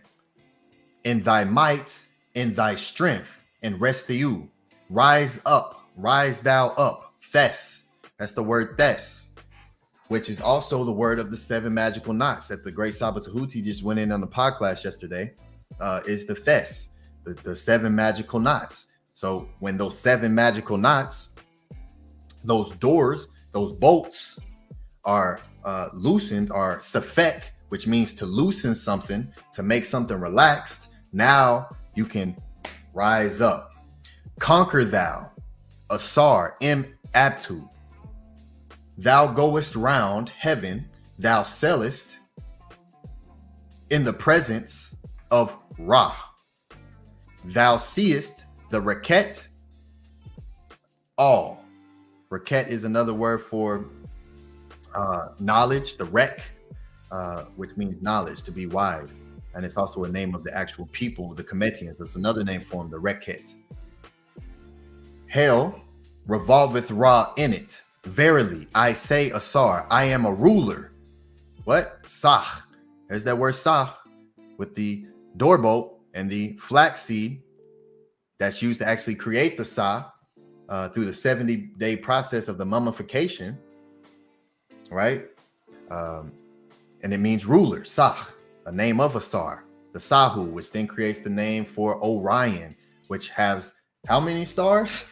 in thy might, in thy strength, in Restiu. Rise up, rise thou up. Thes, that's the word Thes, which is also the word of the 7 magical knots that the great Saba Tehuti just went in on the podcast yesterday, is the Thes, the 7 magical knots. So when those 7 magical knots, those doors, those bolts are loosened, are safek, which means to loosen something, to make something relaxed, now you can rise up. Conquer thou, Asar, Abtu. Thou goest round heaven, thou sailest in the presence of Ra. Thou seest the Raket, all. Raket is another word for knowledge, the Rek, which means knowledge, to be wise. And it's also a name of the actual people, the Cometians. It's another name for them, the Reket. Hell revolveth Ra in it. Verily, I say, Asar, I am a ruler. What? Sah. There's that word Sah with the doorbolt and the flaxseed that's used to actually create the Sah through the 70-day process of the mummification, right? And it means ruler, Sah, a name of Asar, the Sahu, which then creates the name for Orion, which has how many stars?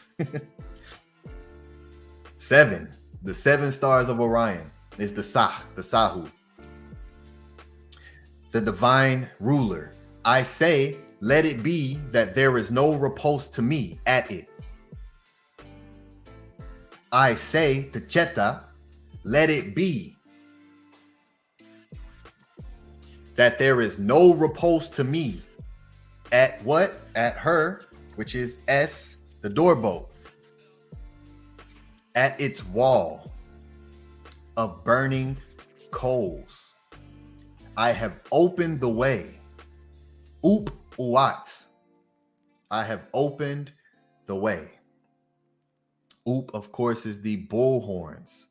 7. The 7 stars of Orion is the Sah, the Sahu, the divine ruler. I say, let it be that there is no repulse to me at it. I say to Cheta, let it be that there is no repulse to me at what? At her, which is S, the doorbolt. At its wall of burning coals. I have opened the way. Oop uat. I have opened the way. Oop, of course, is the bull horns,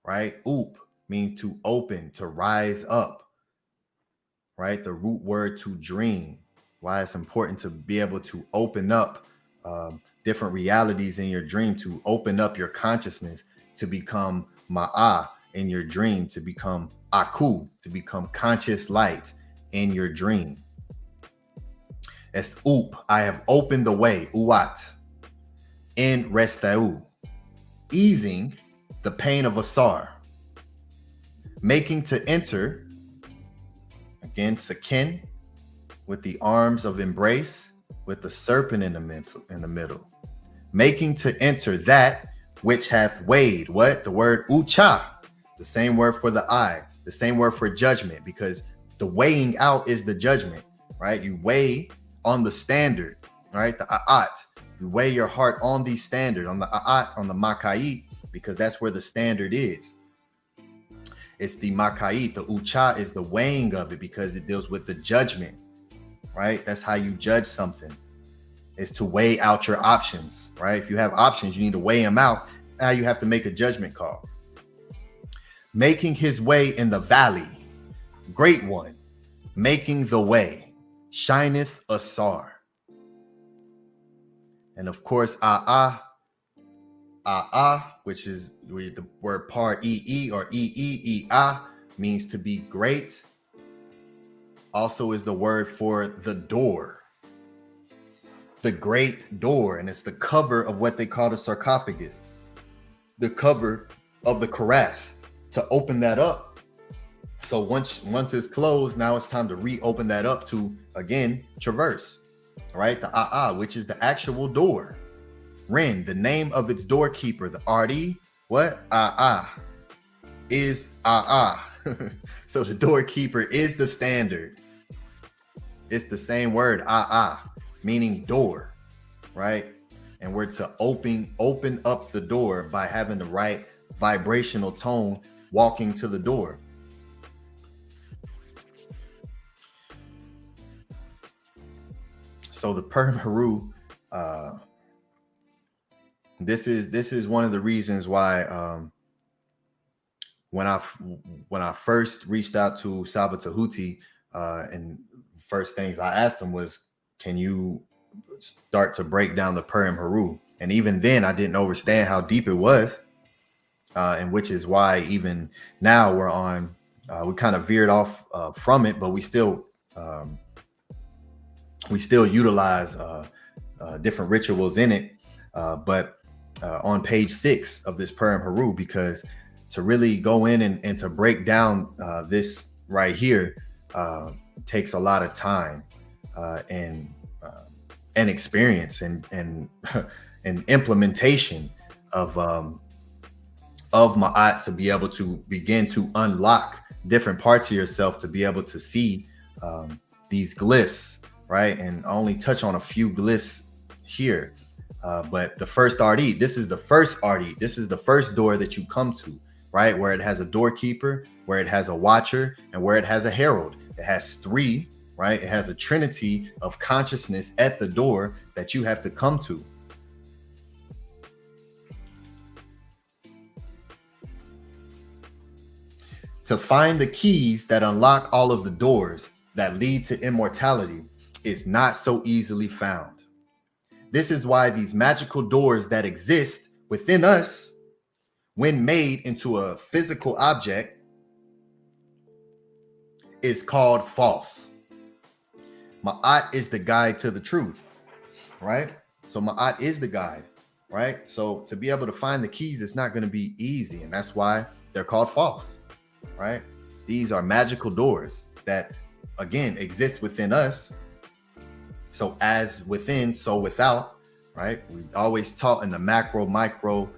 right? Oop means to open, to rise up, right? The root word to dream. why it's important to be able to open up different realities in your dream, to open up your consciousness, to become Ma'a in your dream, to become Aku, to become conscious light in your dream. It's Up, I have opened the way, Uat, in Restau, easing the pain of Asar, making to enter, again, Sakin, with the arms of embrace, with the serpent in the middle, making to enter that which hath weighed, what? The word Ucha, the same word for the eye, the same word for judgment, because the weighing out is the judgment, right? You weigh on the standard, right? The A'at, you weigh your heart on the standard, on the A'at, on the Makait, because that's where the standard is. It's the Makait, the Ucha is the weighing of it, because it deals with the judgment, right? That's how you judge something, is to weigh out your options, right? If you have options, you need to weigh them out. Now you have to make a judgment call. Making his way in the valley, great one, making the way, shineth Asar. And of course, A'a, which is the word par E or Ea, means to be great. Also is the word for the door, the great door. And it's the cover of what they call the sarcophagus, the cover of the karass, to open that up. So once it's closed, now it's time to reopen that up to, again, traverse, right? The A'a, which is the actual door. RHIND, the name of its doorkeeper, the RD, what? A'a, is A'a. So the doorkeeper is the standard. It's the same word, A'a, meaning door, right? And we're to open up the door by having the right vibrational tone walking to the door. So the Purim Haru, this is one of the reasons why when I first reached out to Saba Tehuti, and first things I asked him was, can you start to break down the Purim Haru? And even then I didn't understand how deep it was, and which is why even now we're on, we kind of veered off from it, but we still utilize different rituals in it, but on page 6 of this Purim Haru, because to really go in and to break down this right here takes a lot of time and experience and implementation of Ma'at, to be able to begin to unlock different parts of yourself, to be able to see these glyphs, right? And I only touch on a few glyphs here, but the first RD, this is the first RD, this is the first door that you come to, right? Where it has a doorkeeper, where it has a watcher, and where it has a herald. It has 3, right? It has a trinity of consciousness at the door that you have to come to. To find the keys that unlock all of the doors that lead to immortality is not so easily found. This is why these magical doors that exist within us, when made into a physical object, is called false. Ma'at is the guide to the truth, right? So Ma'at is the guide, right? So to be able to find the keys, it's not going to be easy, and that's why they're called false, right? These are magical doors that, again, exist within us. So as within, so without, right? We always taught in the macro, micro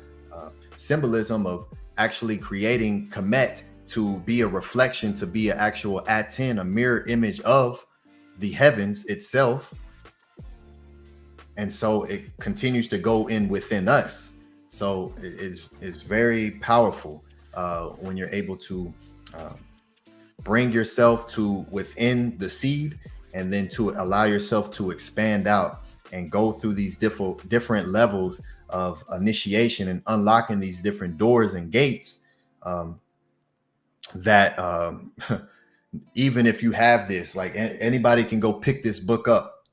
symbolism of actually creating Kemet to be a reflection, to be an actual Aten, a mirror image of the heavens itself. And so it continues to go in within us. So it's very powerful when you're able to bring yourself to within the seed, and then to allow yourself to expand out and go through these different levels of initiation and unlocking these different doors and gates, that even if you have this, like anybody can go pick this book up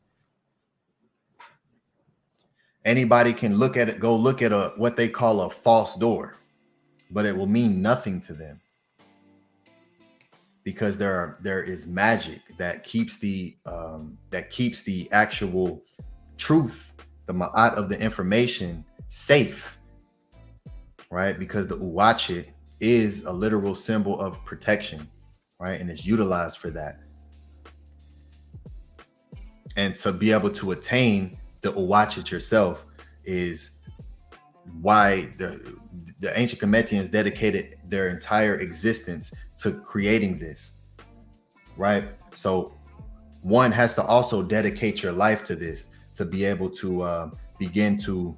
Anybody can look at it, go look at what they call a false door, but it will mean nothing to them, because there is magic that keeps the actual truth, the ma'at of the information, safe, right? Because the WADJET is a literal symbol of protection, right? And it's utilized for that. And to be able to attain the WADJET yourself is why the ancient Cometians dedicated their entire existence to creating this, right? So one has to also dedicate your life to this, to be able to begin to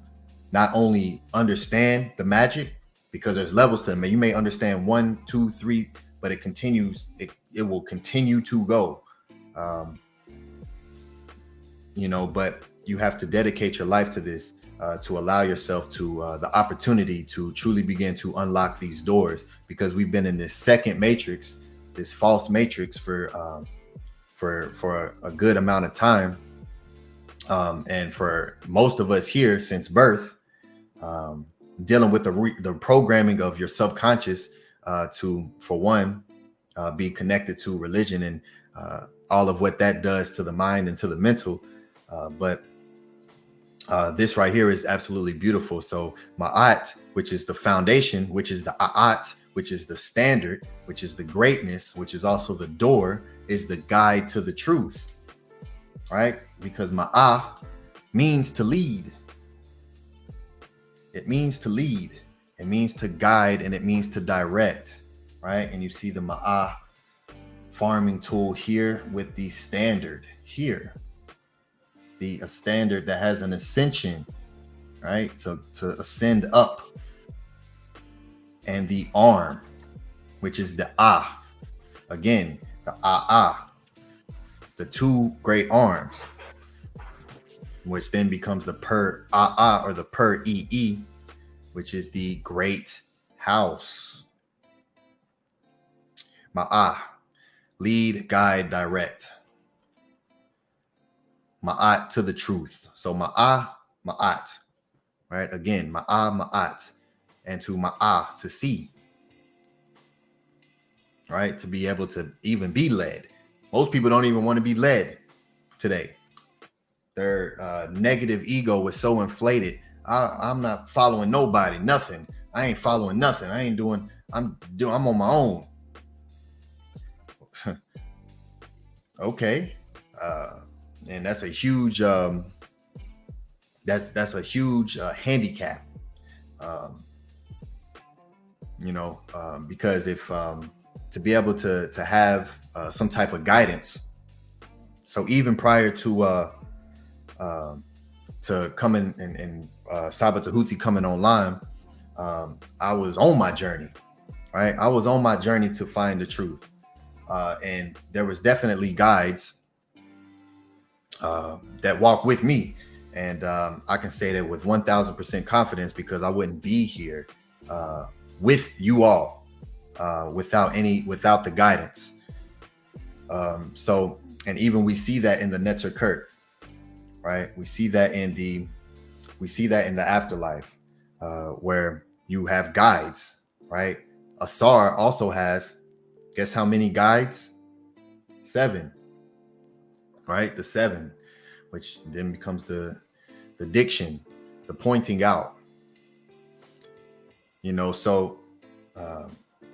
not only understand the magic, because there's levels to them. You may understand 1, 2, 3, but it continues. It will continue to go. But you have to dedicate your life to this to allow yourself to the opportunity to truly begin to unlock these doors, because we've been in this second matrix, this false matrix for a good amount of time. And for most of us here since birth, dealing with the programming of your subconscious to, for one, be connected to religion and all of what that does to the mind and to the mental. But this right here is absolutely beautiful. So Ma'at, which is the foundation, which is the A'at, which is the standard, which is the greatness, which is also the door, is the guide to the truth, right? Because Ma'ah means to lead. It means to lead. It means to guide, and it means to direct, right? And you see the Ma'ah farming tool here with the standard here. A standard that has an ascension, right? To ascend up. And the arm, which is the Ah. Again, the Ah. The two great arms, which then becomes the Per Ah or the Per EE, which is the great house. Ma'ah, lead, guide, direct. Ma'at to the truth. So Ma'ah, Ma'at, right? Again, Ma'ah, Ma'at, and to Ma'ah, to see, right? To be able to even be led. Most people don't even want to be led today. Their negative ego was so inflated. I'm not following nobody, nothing. I ain't following nothing. I'm on my own. Okay. And that's a huge that's a huge handicap, because if to be able to have some type of guidance. So even prior to coming and SCRIIBE Tehuti coming online, I was on my journey, right? I was on my journey to find the truth, and there was definitely guides that walk with me, and I can say that with 1,000% confidence, because I wouldn't be here with you all without the guidance. And even we see that in the Netter KERT, right? We see that in the afterlife, where you have guides, right? Asar also has, guess how many guides? 7, right? The 7, which then becomes the diction, the pointing out, so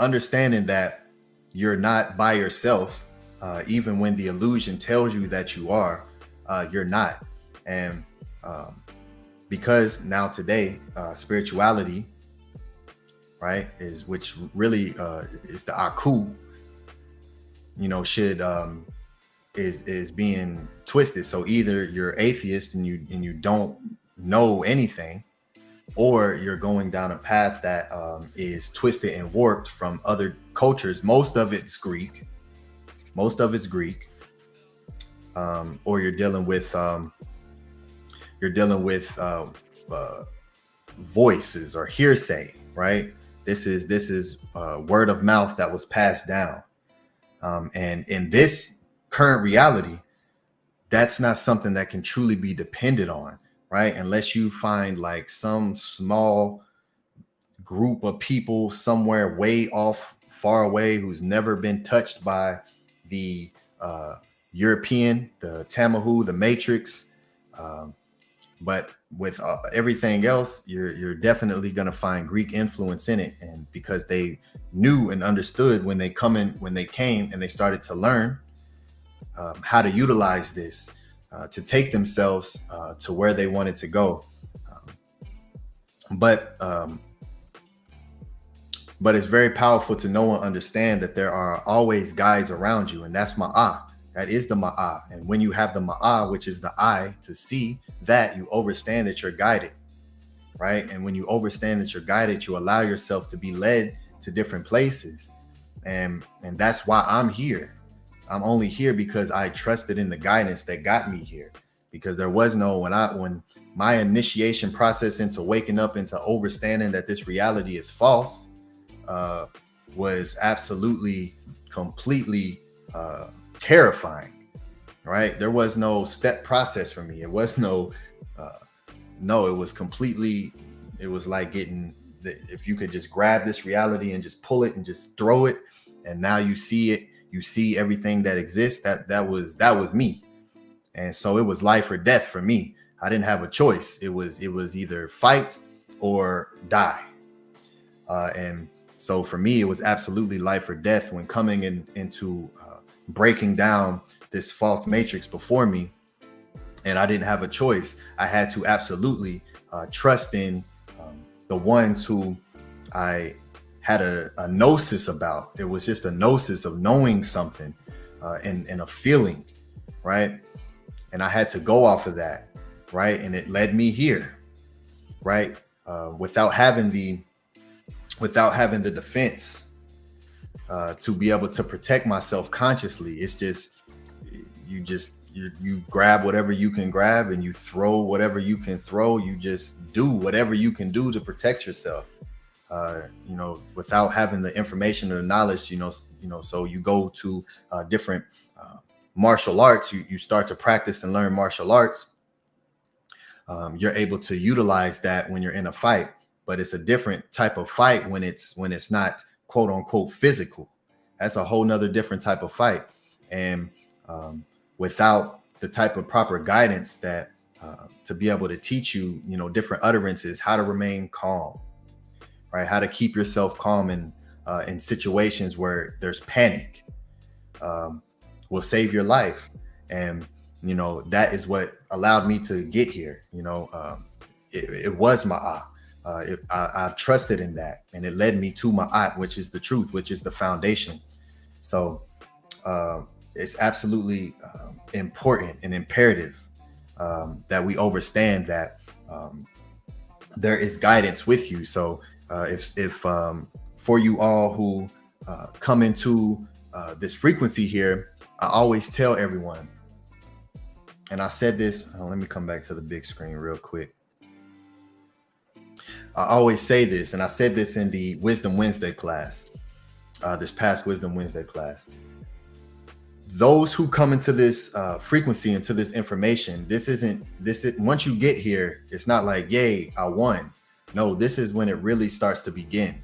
understanding that you're not by yourself, even when the illusion tells you that you are, you're not. And because now today, spirituality, right, which really is the Aku, is being twisted. So either you're atheist and you don't know anything, or you're going down a path that is twisted and warped from other cultures. Most of it's Greek, or you're dealing with voices or hearsay, right? This is word of mouth that was passed down, and in this current reality, that's not something that can truly be depended on, right? Unless you find like some small group of people somewhere way off, far away, who's never been touched by the European, the Tamahu, the Matrix. But with everything else, you're definitely going to find Greek influence in it. And because they knew and understood when they came and they started to learn how to utilize this to take themselves to where they wanted to go. But it's very powerful to know and understand that there are always guides around you, and that's Ma'at. That is the Ma'at. And when you have the Ma'at, which is the eye to see that, you understand that you're guided, right? And when you understand that you're guided, you allow yourself to be led to different places. And that's why I'm here. I'm only here because I trusted in the guidance that got me here. Because there was no, when my initiation process into waking up into understanding that this reality is false was absolutely, completely terrifying, right? There was no step process for me. It was no, it was completely, it was like getting, if you could just grab this reality and just pull it and just throw it, and now you see it, you see everything that exists, that was me. And so it was life or death for me. I didn't have a choice. It was either fight or die. And so for me, it was absolutely life or death when coming into breaking down this false matrix before me. And I didn't have a choice. I had to absolutely trust in the ones who I had a gnosis about. It was just a gnosis of knowing something and a feeling, right? And I had to go off of that, right? And it led me here, right? Without having the defense to be able to protect myself consciously. It's just you grab whatever you can grab and you throw whatever you can throw. You just do whatever you can do to protect yourself. Without having the information or the knowledge, so you go to different martial arts, you start to practice and learn martial arts. You're able to utilize that when you're in a fight, but it's a different type of fight when it's not quote unquote physical. That's a whole nother different type of fight. And without the type of proper guidance that to be able to teach you, different utterances, how to remain calm, right? How to keep yourself calm in situations where there's panic, will save your life. And, that is what allowed me to get here. It was Ma'at. I trusted in that, and it led me to Ma'at, which is the truth, which is the foundation. So it's absolutely important and imperative that we understand that there is guidance with you. So if for you all who come into this frequency here, I always tell everyone, and I said this, let me come back to the big screen real quick. I always say this, and I said this in the Wisdom Wednesday class, this past Wisdom Wednesday class. Those who come into this frequency, into this information, once you get here, it's not like, yay, I won. No, this is when it really starts to begin,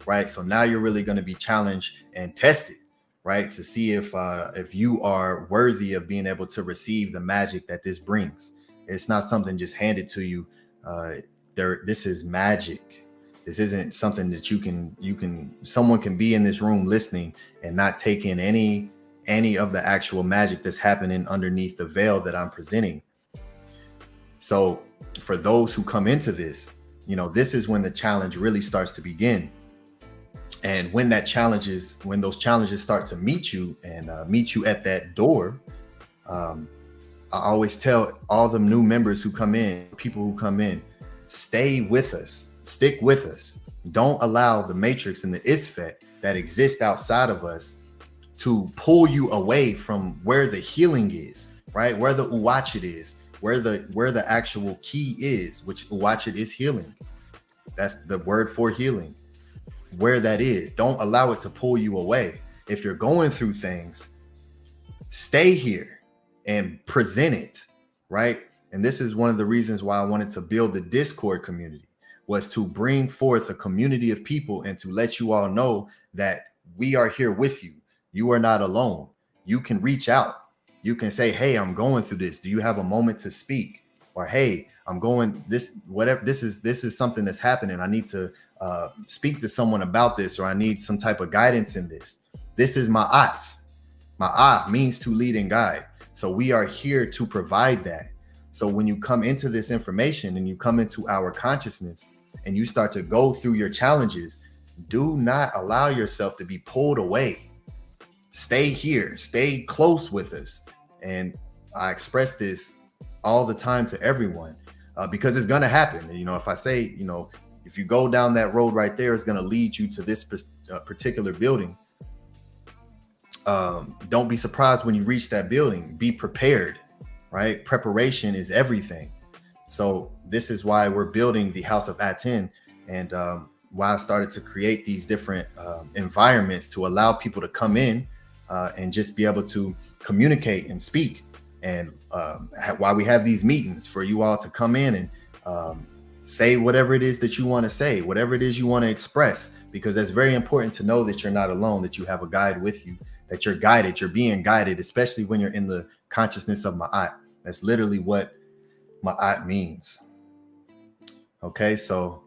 right? So now you're really going to be challenged and tested, right? To see if you are worthy of being able to receive the magic that this brings. It's not something just handed to you. This is magic. This isn't something that someone can be in this room listening and not take in any of the actual magic that's happening underneath the veil that I'm presenting. So for those who come into this, this is when the challenge really starts to begin. And when those challenges start to meet you and meet you at that door, I always tell all the new members who come in, people who come in, stay with us, stick with us. Don't allow the matrix and the isfet that exist outside of us to pull you away from where the healing is, right? Where the WADJET is, where the actual key is, which WADJET is healing. That's the word for healing. Where that is, don't allow it to pull you away. If you're going through things, stay here and present it, right? And this is one of the reasons why I wanted to build the Discord community, was to bring forth a community of people and to let you all know that we are here with you. You are not alone. You can reach out. You can say, hey, I'm going through this. Do you have a moment to speak? Or, hey, I'm going this, whatever. This is something that's happening. I need to speak to someone about this, or I need some type of guidance in this. This is Maat. Maat means to lead and guide. So we are here to provide that. So when you come into this information and you come into our consciousness and you start to go through your challenges, do not allow yourself to be pulled away. Stay here, stay close with us. And I express this all the time to everyone because it's going to happen. You know, if I say, you know, if you go down that road right there, it's going to lead you to this particular building. Don't be surprised when you reach that building. Be prepared, right? Preparation is everything. So this is why we're building the House of Aten, and why I started to create these different environments to allow people to come in and just be able to communicate and speak. And why we have these meetings for you all to come in and say whatever it is that you want to say, whatever it is you want to express, because that's very important to know that you're not alone, that you have a guide with you, that you're guided, you're being guided, especially when you're in the consciousness of Ma'at. That's literally what Ma'at means. Okay, so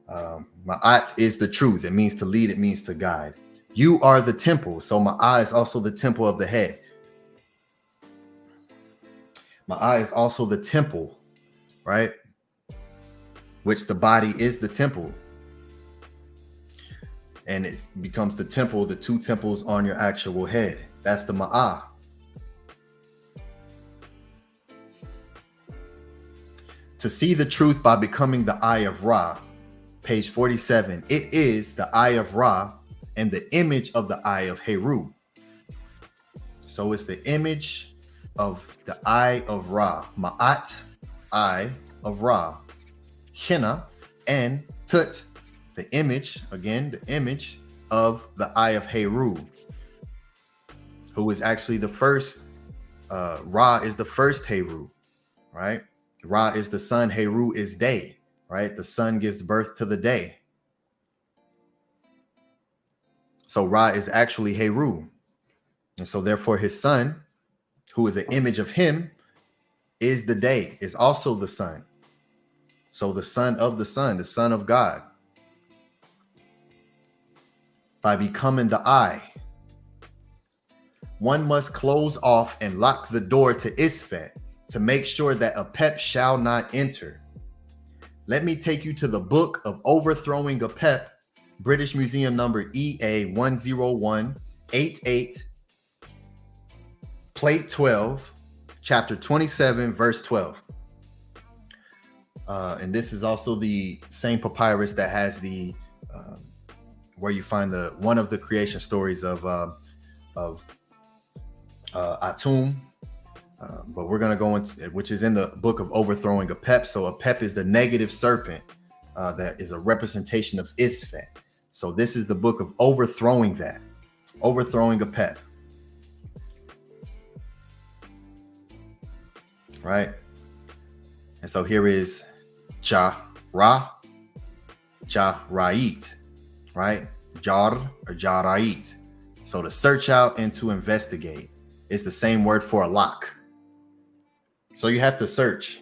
Ma'at is the truth. It means to lead, it means to guide. You are the temple. So Ma'at is also the temple of the head. Ma'at is also the temple, right? Which the body is the temple. And it becomes the temple, the two temples on your actual head. That's the Ma'at. To see the truth by becoming the eye of Ra, page 47. It is the eye of Ra and the image of the eye of Heru. So it's the image of the eye of Ra. Ma'at, eye of Ra. Hina and Tut, the image, again, the image of the eye of Heru, who is actually the first. Ra is the first Heru, right? Ra is the sun, Heru is day, right? The sun gives birth to the day. So Ra is actually Heru. And so therefore his son, who is an image of him, is the day, is also the sun. So the son of the son of God. By becoming the eye, one must close off and lock the door to Isfet to make sure that APEP shall not enter. Let me take you to the book of Overthrowing APEP, British Museum number EA10188, plate 12, chapter 27, verse 12. And this is also the same papyrus that has the where you find the one of the creation stories of Atum. But we're going to go into, which is in the book of Overthrowing APEP. So APEP is the negative serpent that is a representation of Isfet. So this is the book of overthrowing that. Overthrowing APEP. Right? And so here is Ra, Rait, right? Jar or Jarait. So to search out and to investigate is the same word for a lock. So you have to search,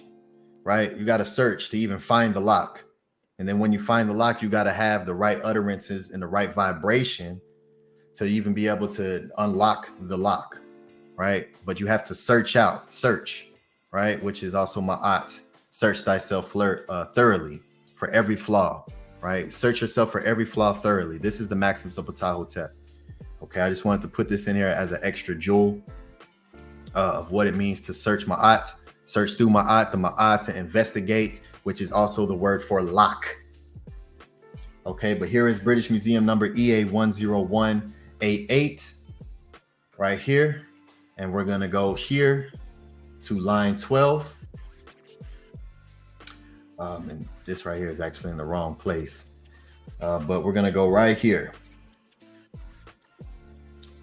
right? You got to search to even find the lock. And then when you find the lock, you got to have the right utterances and the right vibration to even be able to unlock the lock, right? But you have to search, right? Which is also Ma'at. Search thyself thoroughly for every flaw, right? Search yourself for every flaw thoroughly. This is the maxims of Ptah. Okay, I just wanted to put this in here as an extra jewel of what it means to search Ma'at. Search through Ma'at, the Ma'at to investigate, which is also the word for lock. Okay, but here is British Museum number EA10188 right here. And we're going to go here to line 12. And this right here is actually in the wrong place. But we're going to go right here.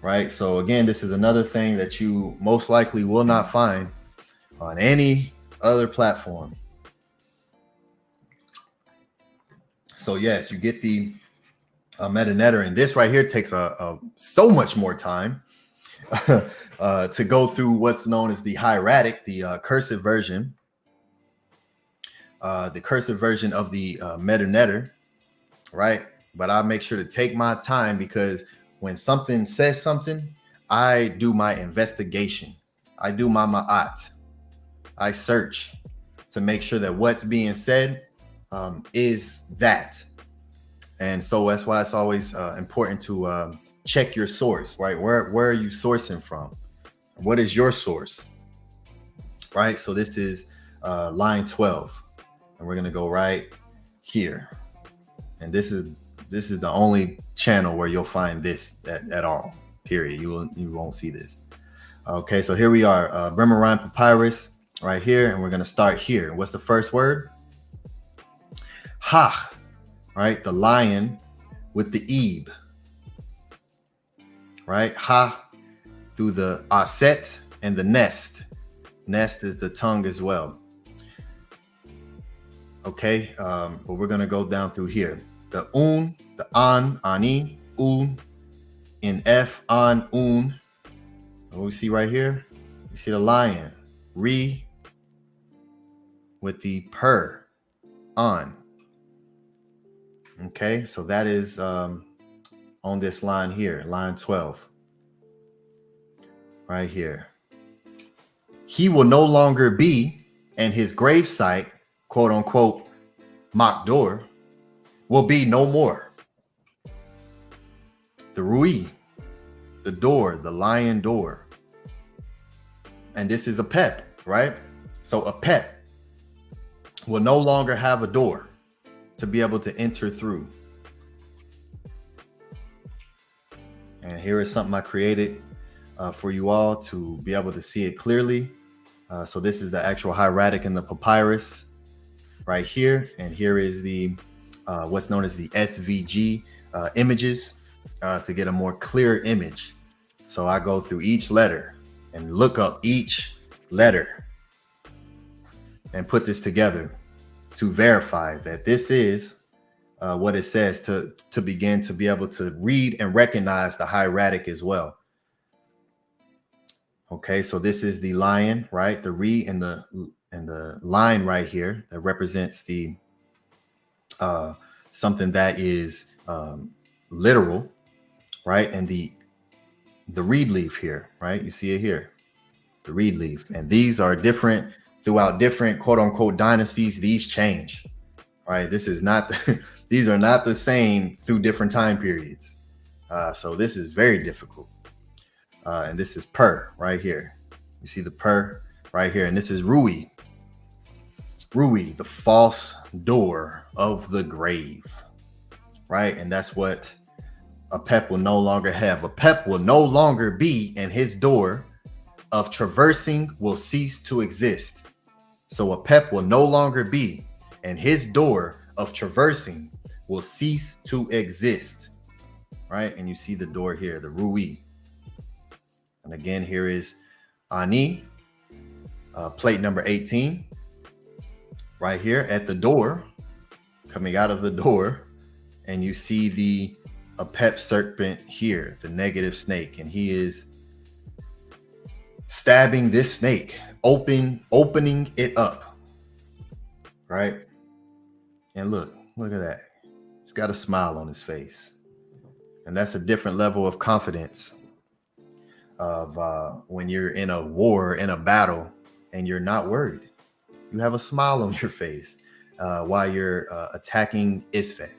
Right. So again, this is another thing that you most likely will not find on any other platform. So yes, you get the MetaNetter, and this right here takes so much more time to go through what's known as the hieratic, the cursive version of the MetaNetter, right? But I make sure to take my time, because when something says something, I do my investigation. I do my Maat. I search to make sure that what's being said is that. And so that's why it's always important to check your source, right? Where are you sourcing from? What is your source, right? So this is line 12, and we're gonna go right here. And this is the only channel where you'll find this at all, period. You won't see this. Okay, so here we are, BREMNER papyrus right here, and we're gonna start here. What's the first word? Ha. Right, the lion with the ebe, right? Ha, through the aset and the nest. Nest is the tongue as well. Okay, but we're gonna go down through here. The the an, ani, in F, an, What we see right here, you see the lion, re, with the per, on. Okay, so that is on this line here, line 12, right here. He will no longer be, and his gravesite, quote unquote, mock door, will be no more. The Rui, the door, the lion door. And this is a PEP, right? So a PEP will no longer have a door to be able to enter through. And here is something I created for you all to be able to see it clearly. So this is the actual hieratic in the papyrus right here. And here is the what's known as the SVG images to get a more clear image. So I go through each letter and look up each letter and put this together to verify that this is what it says, to begin to be able to read and recognize the hieratic as well. Okay, so this is the lion, right? The re and the line right here that represents the something that is literal, right? And the reed leaf here, right? You see it here, the reed leaf. And these are different throughout different quote unquote dynasties. These change, right? This is not, these are not the same through different time periods. So this is very difficult. And this is per right here. You see the per right here. And this is Rui. Rui, the false door of the grave, right? And that's what a PEP will no longer have. A PEP will no longer be, and his door of traversing will cease to exist. So a PEP will no longer be, and his door of traversing will cease to exist, right? And you see the door here, the Rui. And again, here is Ani, plate number 18, right here at the door, coming out of the door. And you see the APEP serpent here, the negative snake, and he is stabbing this snake, opening it up, right? And look at that. He's got a smile on his face. And that's a different level of confidence of when you're in a war, in a battle, and you're not worried. You have a smile on your face while you're attacking Isfet.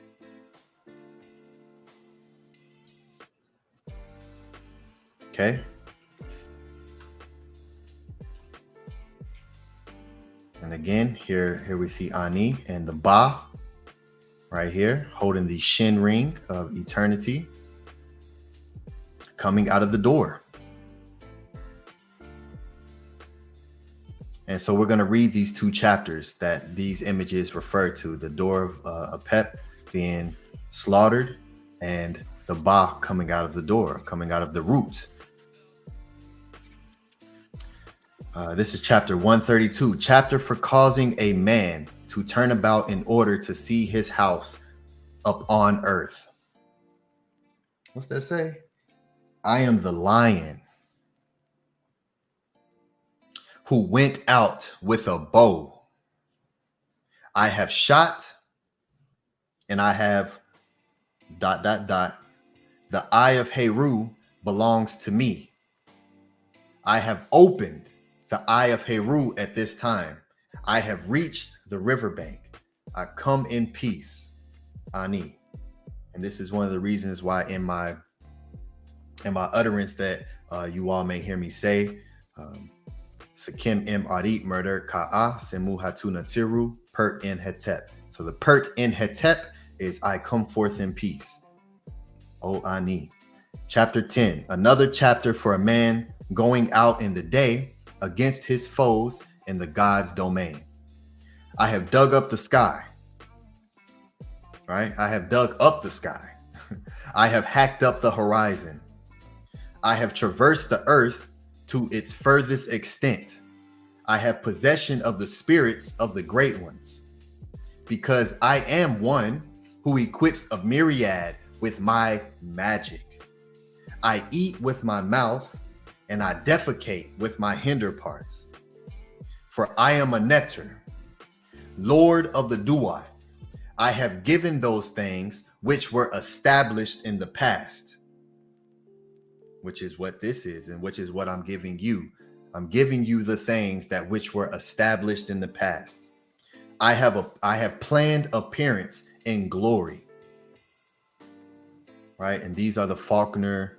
Okay. And again, here we see Ani and the Ba right here, holding the Shin ring of eternity, coming out of the door. And so we're going to read these two chapters that these images refer to: the door of APEP being slaughtered, and the Ba coming out of the door, coming out of the root. This is chapter 132, chapter for causing a man to turn about in order to see his house up on earth. What's that say? I am the lion who went out with a bow. I have shot and I have ... The eye of Heru belongs to me. I have opened the eye of Heru at this time. I have reached the riverbank. I come in peace. Ani. And this is one of the reasons why in my utterance that you all may hear me say, Sakim im arit murder ka'a semu hatuna tiru pert in hetep. So the pert in hetep is I come forth in peace. O Ani. Chapter 10, another chapter for a man going out in the day against his foes in the God's domain. I have dug up the sky. Right? I have dug up the sky. I have hacked up the horizon. I have traversed the earth to its furthest extent. I have possession of the spirits of the great ones, because I am one who equips a myriad with my magic. I eat with my mouth and I defecate with my hinder parts. For I am a netter, Lord of the Duat. I have given those things which were established in the past, which is what this is, and which is what I'm giving you. I'm giving you the things that which were established in the past. I have planned appearance in glory. Right? And these are the Faulkner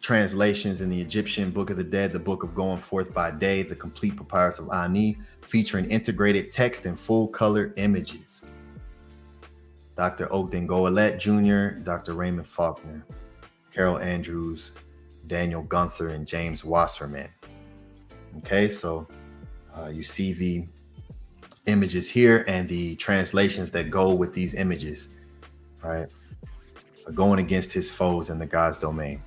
translations in the Egyptian Book of the Dead, the Book of Going Forth by Day, the complete papyrus of Ani, featuring integrated text and full color images. Dr. Ogden Goelet Jr., Dr. Raymond Faulkner, Carol Andrews, Daniel Gunther, and James Wasserman. Okay, so you see the images here and the translations that go with these images, right? Going against his foes in the God's domain.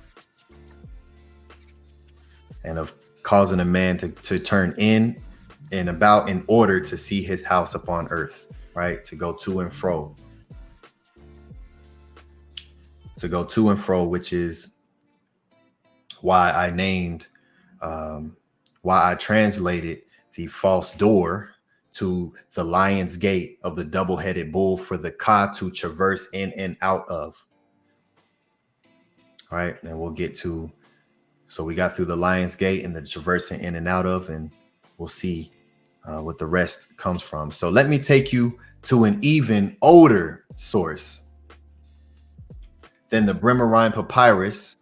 And of causing a man to turn in and about in order to see his house upon earth, right? To go to and fro. To go to and fro, which is why I named, why I translated the false door to the lion's gate of the double-headed bull for the Ka to traverse in and out of. All right, and we'll get to, so we got through the lion's gate and the traversing in and out of, and we'll see what the rest comes from. So let me take you to an even older source than the Bremer Papyrus,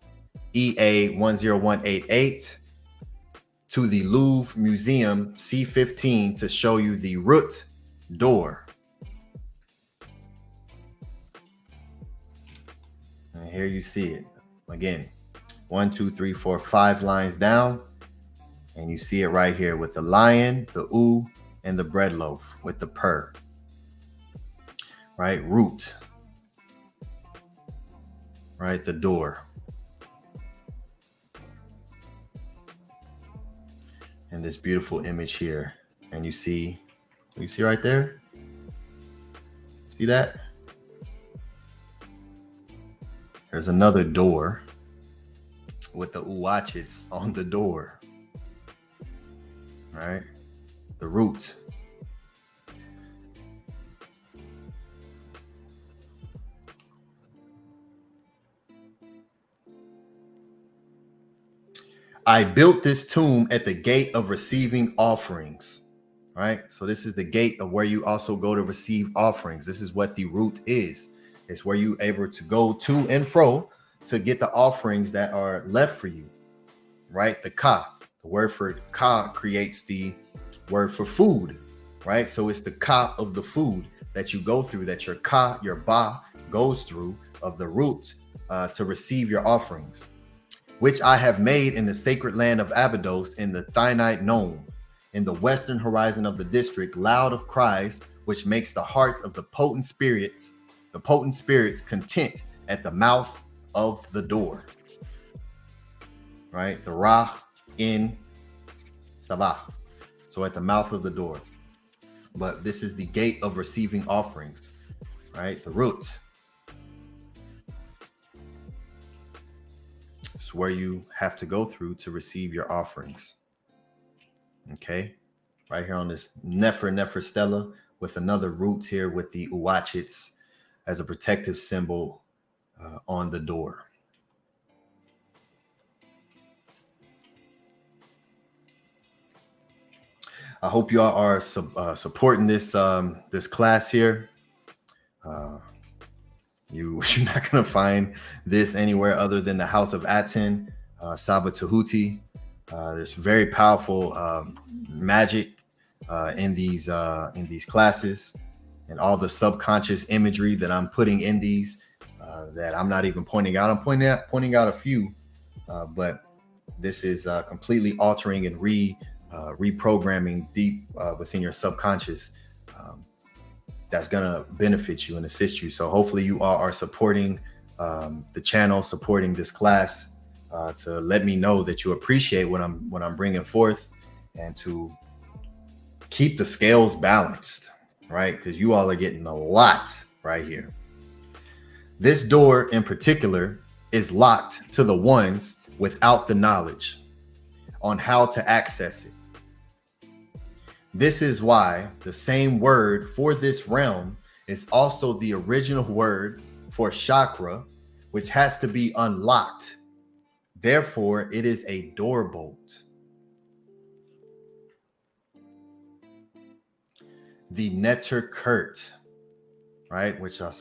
EA 10188, to the Louvre Museum C15 to show you the root door. And here you see it. Again, 1, 2, 3, 4, 5 lines down. And you see it right here with the lion, the oo, and the bread loaf with the purr. Right? Root. Right? The door. And this beautiful image here. And you see right there? See that? There's another door with the WADJETs on the door. All right, the root. I built this tomb at the gate of receiving offerings. All right, so this is the gate of where you also go to receive offerings. This is what the root is. It's where you're able to go to and fro to get the offerings that are left for you, right? The ka, the word for ka creates the word for food, right? So it's the ka of the food that you go through, that your ka, your ba goes through of the root to receive your offerings, which I have made in the sacred land of Abydos in the Thinite Nome, in the western horizon of the district, loud of cries, which makes the hearts of the potent spirits content at the mouth of the door. Right? The Ra in Sabah. So at the mouth of the door. But this is the gate of receiving offerings, right? The root. It's where you have to go through to receive your offerings. Okay, right here on this Nefer Stela with another root here with the WADJETs as a protective symbol on the door. I hope you all are supporting this this class here. You're not going to find this anywhere other than the House of Aten, Saba Tehuti. There's very powerful magic in these classes, and all the subconscious imagery that I'm putting in these that I'm not even pointing out. I'm pointing out a few, but this is completely altering and reprogramming deep within your subconscious. That's gonna benefit you and assist you. So hopefully you all are supporting the channel, supporting this class, to let me know that you appreciate what I'm bringing forth, and to keep the scales balanced, right? Because you all are getting a lot right here. This door in particular is locked to the ones without the knowledge on how to access it. This is why the same word for this realm is also the original word for chakra, which has to be unlocked. Therefore, it is a door bolt. The Neter KERT, right, which I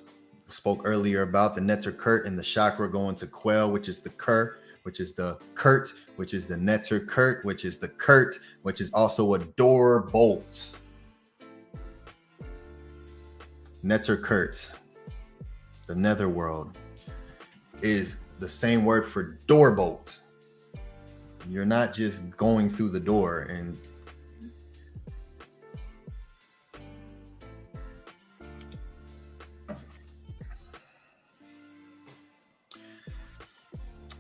spoke earlier about, the Neter KERT and the chakra going to Quell, which is the KER, which is the KERT, which is the Neter KERT, which is the KERT, which is also a door bolt. Neter KERT, the netherworld, is the same word for door bolt. You're not just going through the door and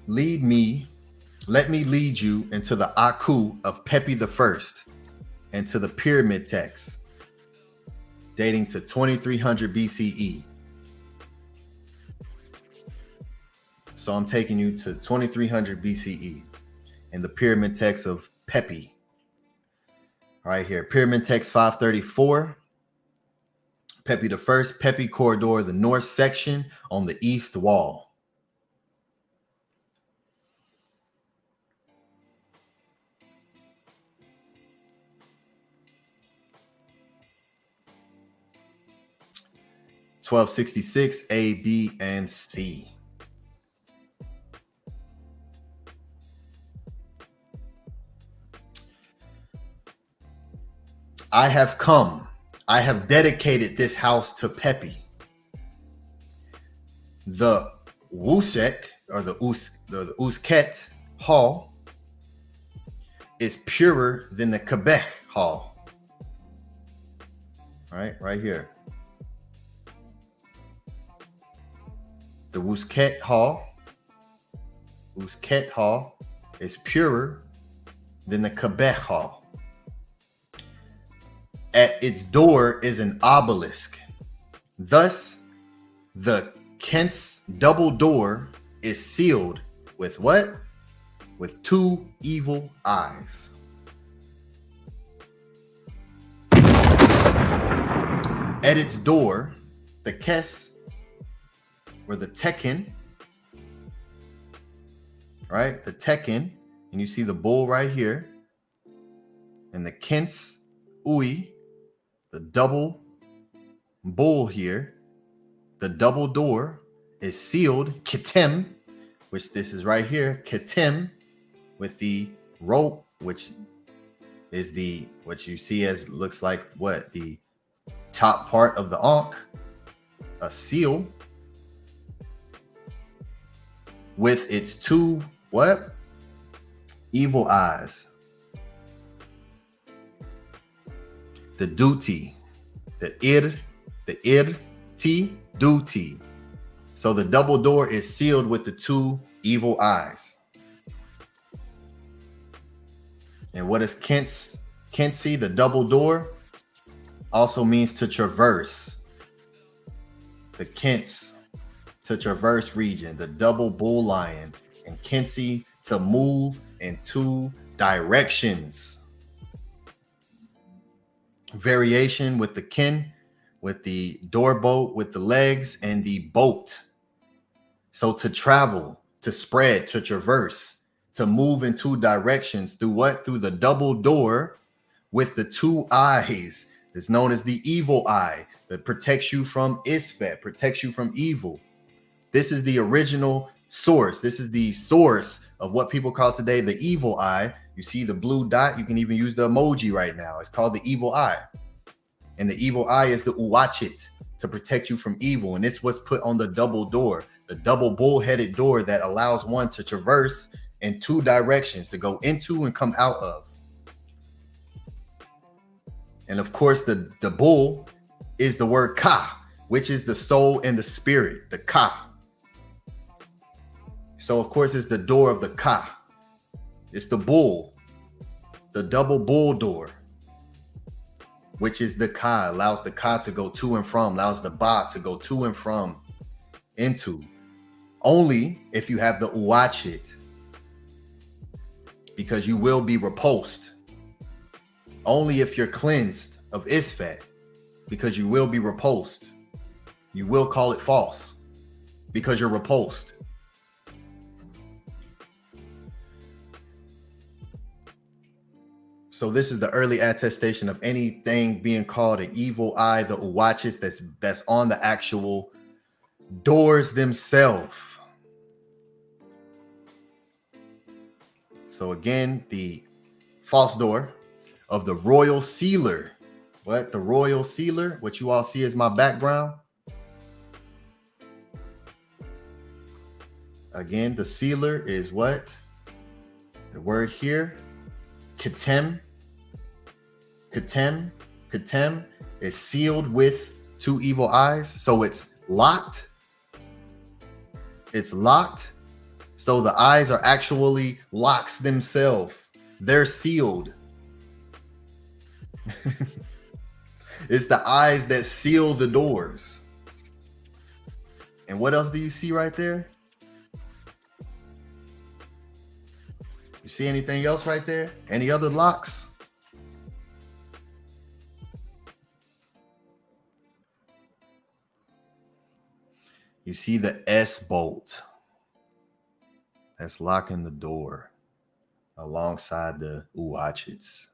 let me lead you into the Aku of Pepi I and to the pyramid text dating to 2300 BCE. So I'm taking you to 2300 BCE and the pyramid text of Pepi. Right here, pyramid text 534. Pepi I, Pepi corridor, the north section on the east wall. (1266) A, B, and C. I have come. I have dedicated this house to Pepi. The Wusek, or the Usket Hall, is purer than the Quebec Hall. Right here. The Usket Hall is purer than the Quebec Hall. At its door is an obelisk. Thus, the Kent's double door is sealed with what? With two evil eyes. At its door, the Kes, or the Tekken, right? The Tekken, and you see the bull right here, and the Kent's Ui, the double bull here, the double door is sealed, Ketem, which this is right here, Ketem, with the rope, which is what you see as looks like what? The top part of the Ankh, a seal, with its two what? Evil eyes. The duty, the ti duty. So the double door is sealed with the two evil eyes. And what is Kensi, the double door, also means to traverse. The Kents, to traverse region, the double bull lion, and Kensi, to move in 2 directions. Variation with the kin, with the door boat, with the legs, and the boat. So to travel, to spread, to traverse, to move in 2 directions through what? Through the double door with the 2 eyes. It's known as the evil eye that protects you from Isfet, protects you from evil. This is the original source. This is the source of what people call today the evil eye. You see the blue dot. You can even use the emoji right now. It's called the evil eye. And the evil eye is the WADJET to protect you from evil. And this was put on the double door, the double bull-headed door that allows one to traverse in 2 directions, to go into and come out of. And of course, the bull is the word Ka, which is the soul and the spirit, the Ka. So of course, it's the door of the Ka. It's the bull, the double bull door, which is the Ka, allows the Ka to go to and from, allows the Ba to go to and from, into. Only if you have the WADJET, because you will be repulsed. Only if you're cleansed of Isfet, because you will be repulsed. You will call it false because you're repulsed. So this is the early attestation of anything being called an evil eye, the WADJET, that's on the actual doors themselves. So again, the false door of the royal sealer. What? The royal sealer, what you all see as my background. Again, the sealer is what? The word here, Ketem. Ketem. Ketem is sealed with 2 evil eyes. So it's locked. It's locked. So the eyes are actually locks themselves. They're sealed. It's the eyes that seal the doors. And what else do you see right there? You see anything else right there? Any other locks? You see the S bolt that's locking the door alongside the WADJETs.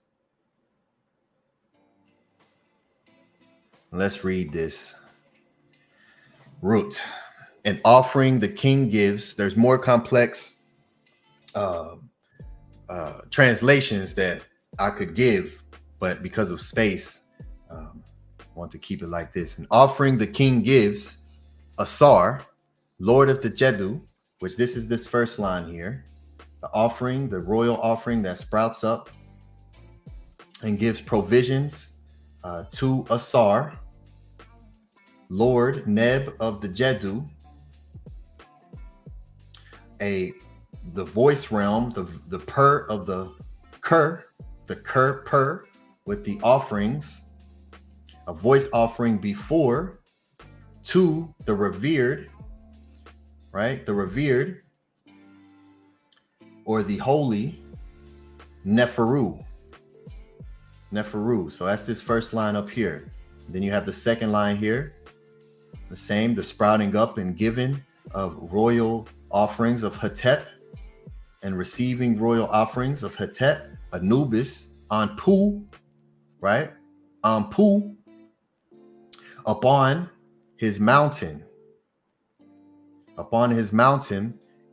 Let's read this. Root. An offering the king gives. There's more complex translations that I could give, but because of space, I want to keep it like this. An offering the king gives, Asar, Lord of the Jedu, which this is this first line here. The offering, the royal offering that sprouts up and gives provisions to Asar, Lord Neb of the Jedu, the voice realm, the pur of the Ker, the Ker pur with the offerings, a voice offering before to the revered, right? The revered or the holy Neferu. Neferu. So that's this first line up here. Then you have the second line here. The same, the sprouting up and giving of royal offerings of Hetep and receiving royal offerings of Hetep, Anubis, Anpu, right? Anpu, upon his mountain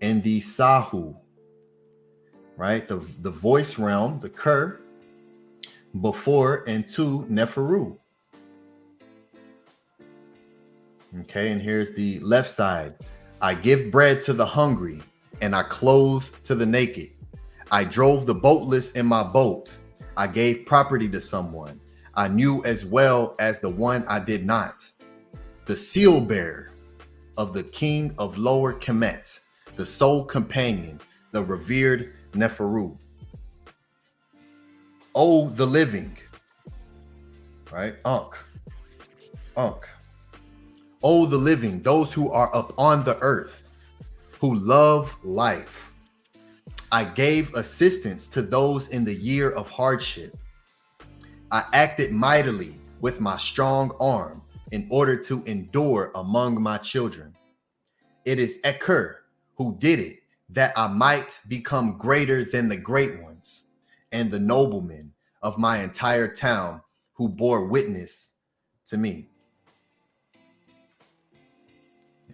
in the Sahu, right? The voice realm, the Ker, before and to Neferu. Okay, and here's the left side. I give bread to the hungry, and I clothe to the naked. I drove the boatless in my boat. I gave property to someone I knew as well as the one I did not. The seal bearer of the king of Lower Kemet, the sole companion, the revered Neferu. Oh, the living, right? Ankh. Oh, the living, those who are upon the earth, who love life. I gave assistance to those in the year of hardship. I acted mightily with my strong arm in order to endure among my children. It is Eker who did it, that I might become greater than the great ones, and the noblemen of my entire town who bore witness to me.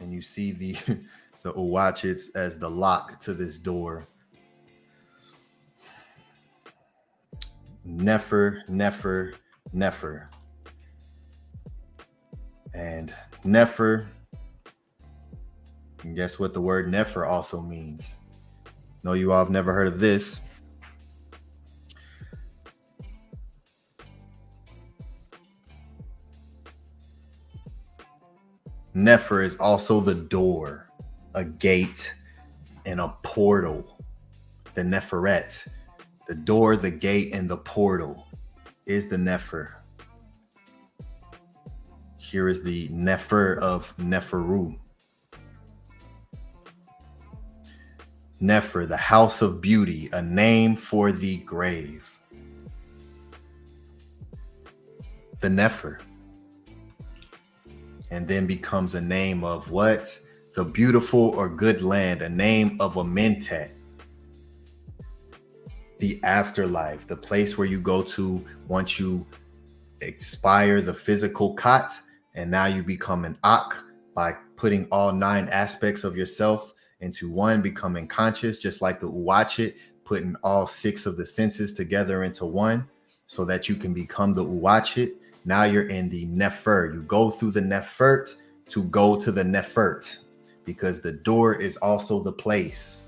And you see the WADJETs as the lock to this door. Nefer. And Nefer, and guess what the word Nefer also means? No, you all have never heard of this. Nefer is also the door, a gate, and a portal. The Neferet, the door, the gate, and the portal is the Nefer. Here is the Nefer of Neferu. Nefer, the house of beauty, a name for the grave. The Nefer. And then becomes a name of what? The beautiful or good land, a name of a mentat. The afterlife, the place where you go to once you expire the physical cot, and now you become an Ak by putting all 9 aspects of yourself into one, becoming conscious, just like the WADJET, putting all 6 of the senses together into one so that you can become the WADJET. Now you're in the Nefer. You go through the Nefert to go to the Nefert, because the door is also the place.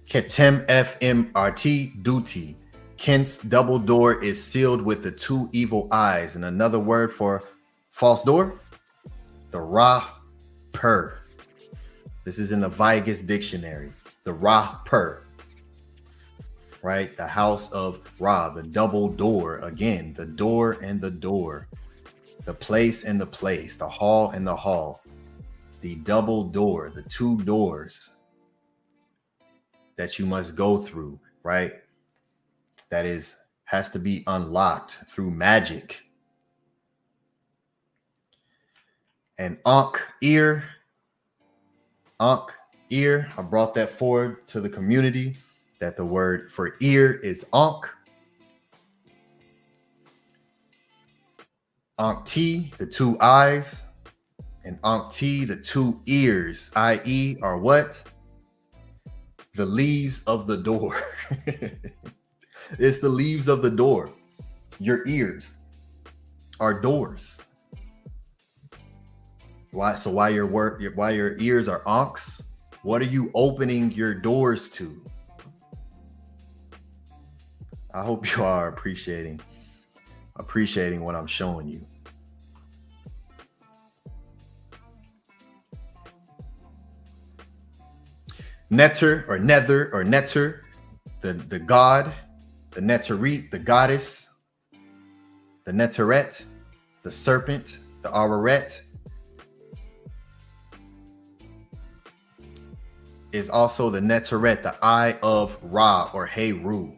Ketem FMRT duty. Kent's double door is sealed with the 2 evil eyes. And another word for false door, the Ra-Per. This is in the Vigus dictionary. The Ra-Per, right? The house of Ra, the double door. Again, the door and the door, the place and the place, the hall and the hall, the double door, the 2 doors that you must go through, right? That has to be unlocked through magic. And Ankh, ear. Ankh, ear. I brought that forward to the community, that the word for ear is Ankh. Ankh T, the 2 eyes. And Ankh T, the 2 ears, i.e. are what? The leaves of the door. It's the leaves of the door. Your ears are doors. Why? So why your ears are ankhs? What are you opening your doors to? I hope you are appreciating what I'm showing you. Neter or nether or neter, the god, the neterit, the goddess, the neteret, the serpent, the araret, is also the neteret, the eye of Ra or Heru.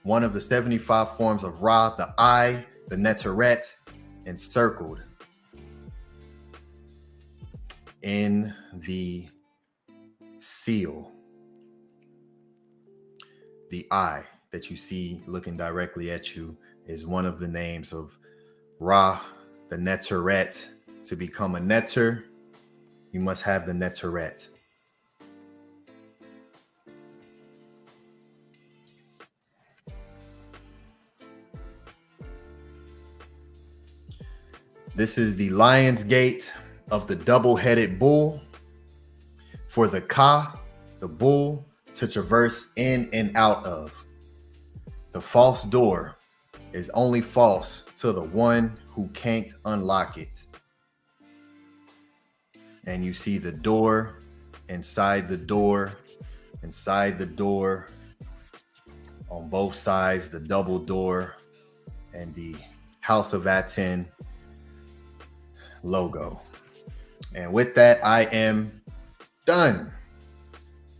One of the 75 forms of Ra, the eye, the neteret, encircled in the seal. The eye that you see looking directly at you is one of the names of Ra, the neteret. To become a neter, you must have the neteret. This is the lion's gate of the double-headed bull. For the Ka, the bull, to traverse in and out of. The false door is only false to the one who can't unlock it. And you see the door, inside the door, on both sides, the double door and the House of Aten logo. And with that, I am done.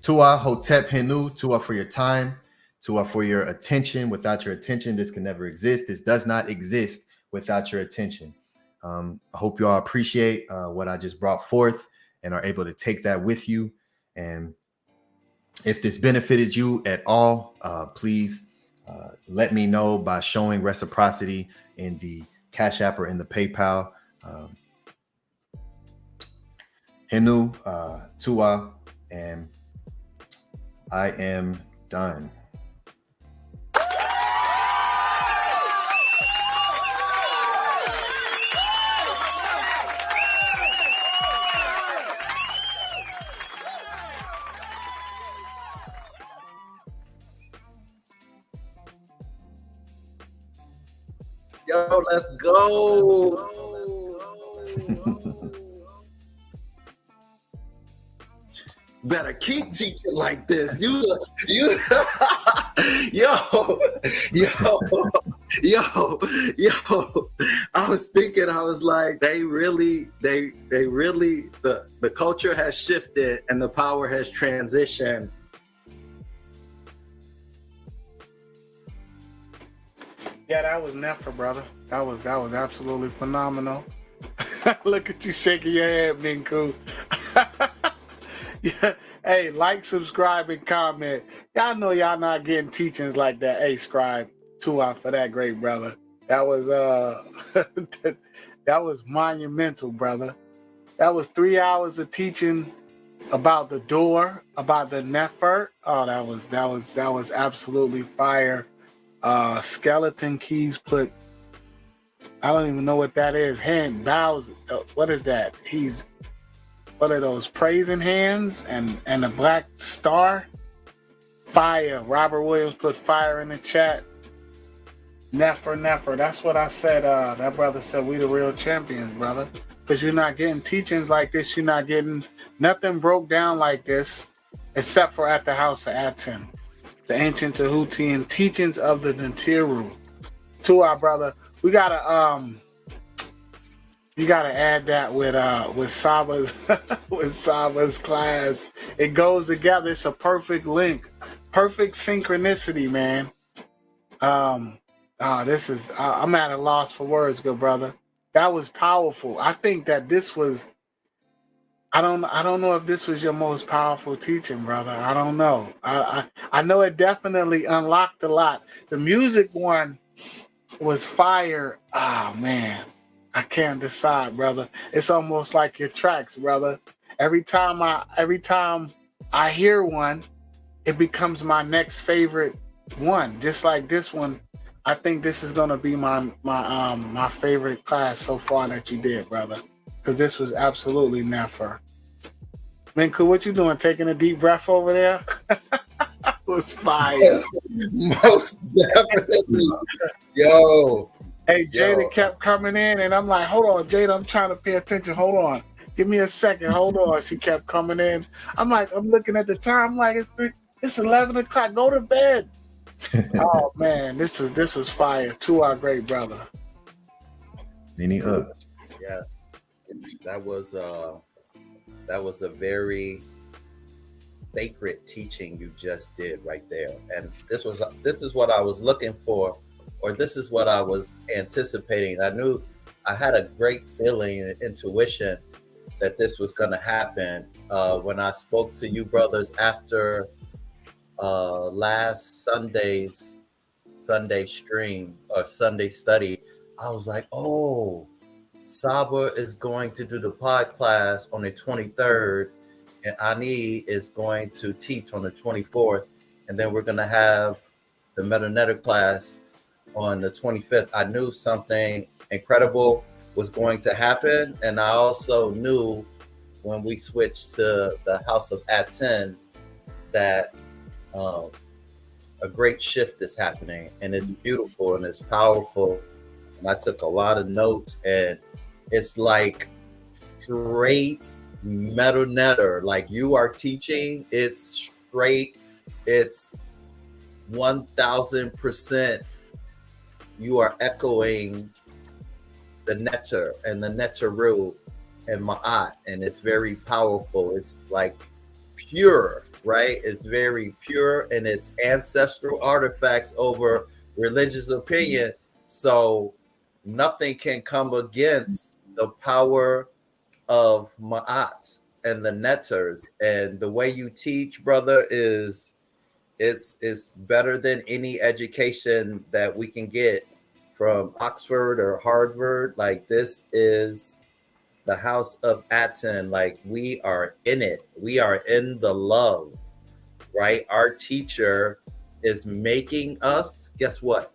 Tua Hotep Henu, Tua for your time, Tua for your attention. Without your attention, this can never exist. This does not exist without your attention. I hope you all appreciate what I just brought forth and are able to take that with you. And if this benefited you at all, please let me know by showing reciprocity in the Cash App or in the PayPal. Henu, Tua, and I am done. Yo, let's go. Better keep teaching like this. You, yo. I was thinking, I was like, they really, the culture has shifted and the power has transitioned. Yeah, that was Nefer, brother. That was absolutely phenomenal. Look at you shaking your head, Menkhu. Yeah. Hey, like, subscribe, and comment. Y'all know y'all not getting teachings like that. Hey, Scribe, Tua for that great, brother. That was that was monumental, brother. That was 3 hours of teaching about the door, about the Nefer. Oh, that was absolutely fire. Skeleton keys put, I don't even know what that is. Hand bows. What is that? What are those praising hands and the black star? Fire. Robert Williams put fire in the chat. Nefer. That's what I said. That brother said we the real champions, brother. Because you're not getting teachings like this. You're not getting nothing broke down like this, except for at the House of Aten, the ancient Tehuti and teachings of the Natiru. To our brother, we gotta you gotta add that with Saba's with Saba's class. It goes together. It's a perfect link, perfect synchronicity, man. This is I'm at a loss for words, good brother. That was powerful. I think that this was. I don't know if this was your most powerful teaching, brother. I don't know. I know it definitely unlocked a lot. The music one was fire. Oh man, I can't decide, brother. It's almost like your tracks, brother. Every time I hear one, it becomes my next favorite one. Just like this one, I think this is gonna be my favorite class so far that you did, brother. Because this was absolutely Nefer. Menkhu, what you doing? Taking a deep breath over there? It was fire. Most definitely. Yo. Hey, Jada kept coming in, and I'm like, hold on, Jada, I'm trying to pay attention. Hold on. Give me a second. Hold on. She kept coming in. I'm looking at the time. I'm like, it's 11 o'clock. Go to bed. Oh, man, this was fire. To our great brother. Yes. That was a very sacred teaching you just did right there. And this is what I was looking for, or this is what I was anticipating. I knew I had a great feeling and intuition that this was going to happen. When I spoke to you brothers after last Sunday's Sunday stream or Sunday study, I was like, oh, Saba is going to do the pod class on the 23rd, and Ani is going to teach on the 24th, and then we're going to have the MEREF-NIBEF class on the 25th. I knew something incredible was going to happen, and I also knew when we switched to the House of Aten that a great shift is happening, and it's beautiful and it's powerful. And I took a lot of notes, and it's like straight metal netter. Like you are teaching, it's straight, it's 1000%. You are echoing the netter and the netteru and Maat, and it's very powerful. It's like pure, right? It's very pure, and it's ancestral artifacts over religious opinion. So nothing can come against the power of Maat and the netters. And the way you teach, brother, is it's better than any education that we can get from Oxford or Harvard. Like, this is the house of Aten. Like, we are in it. We are in the love, right? Our teacher is making us, guess what?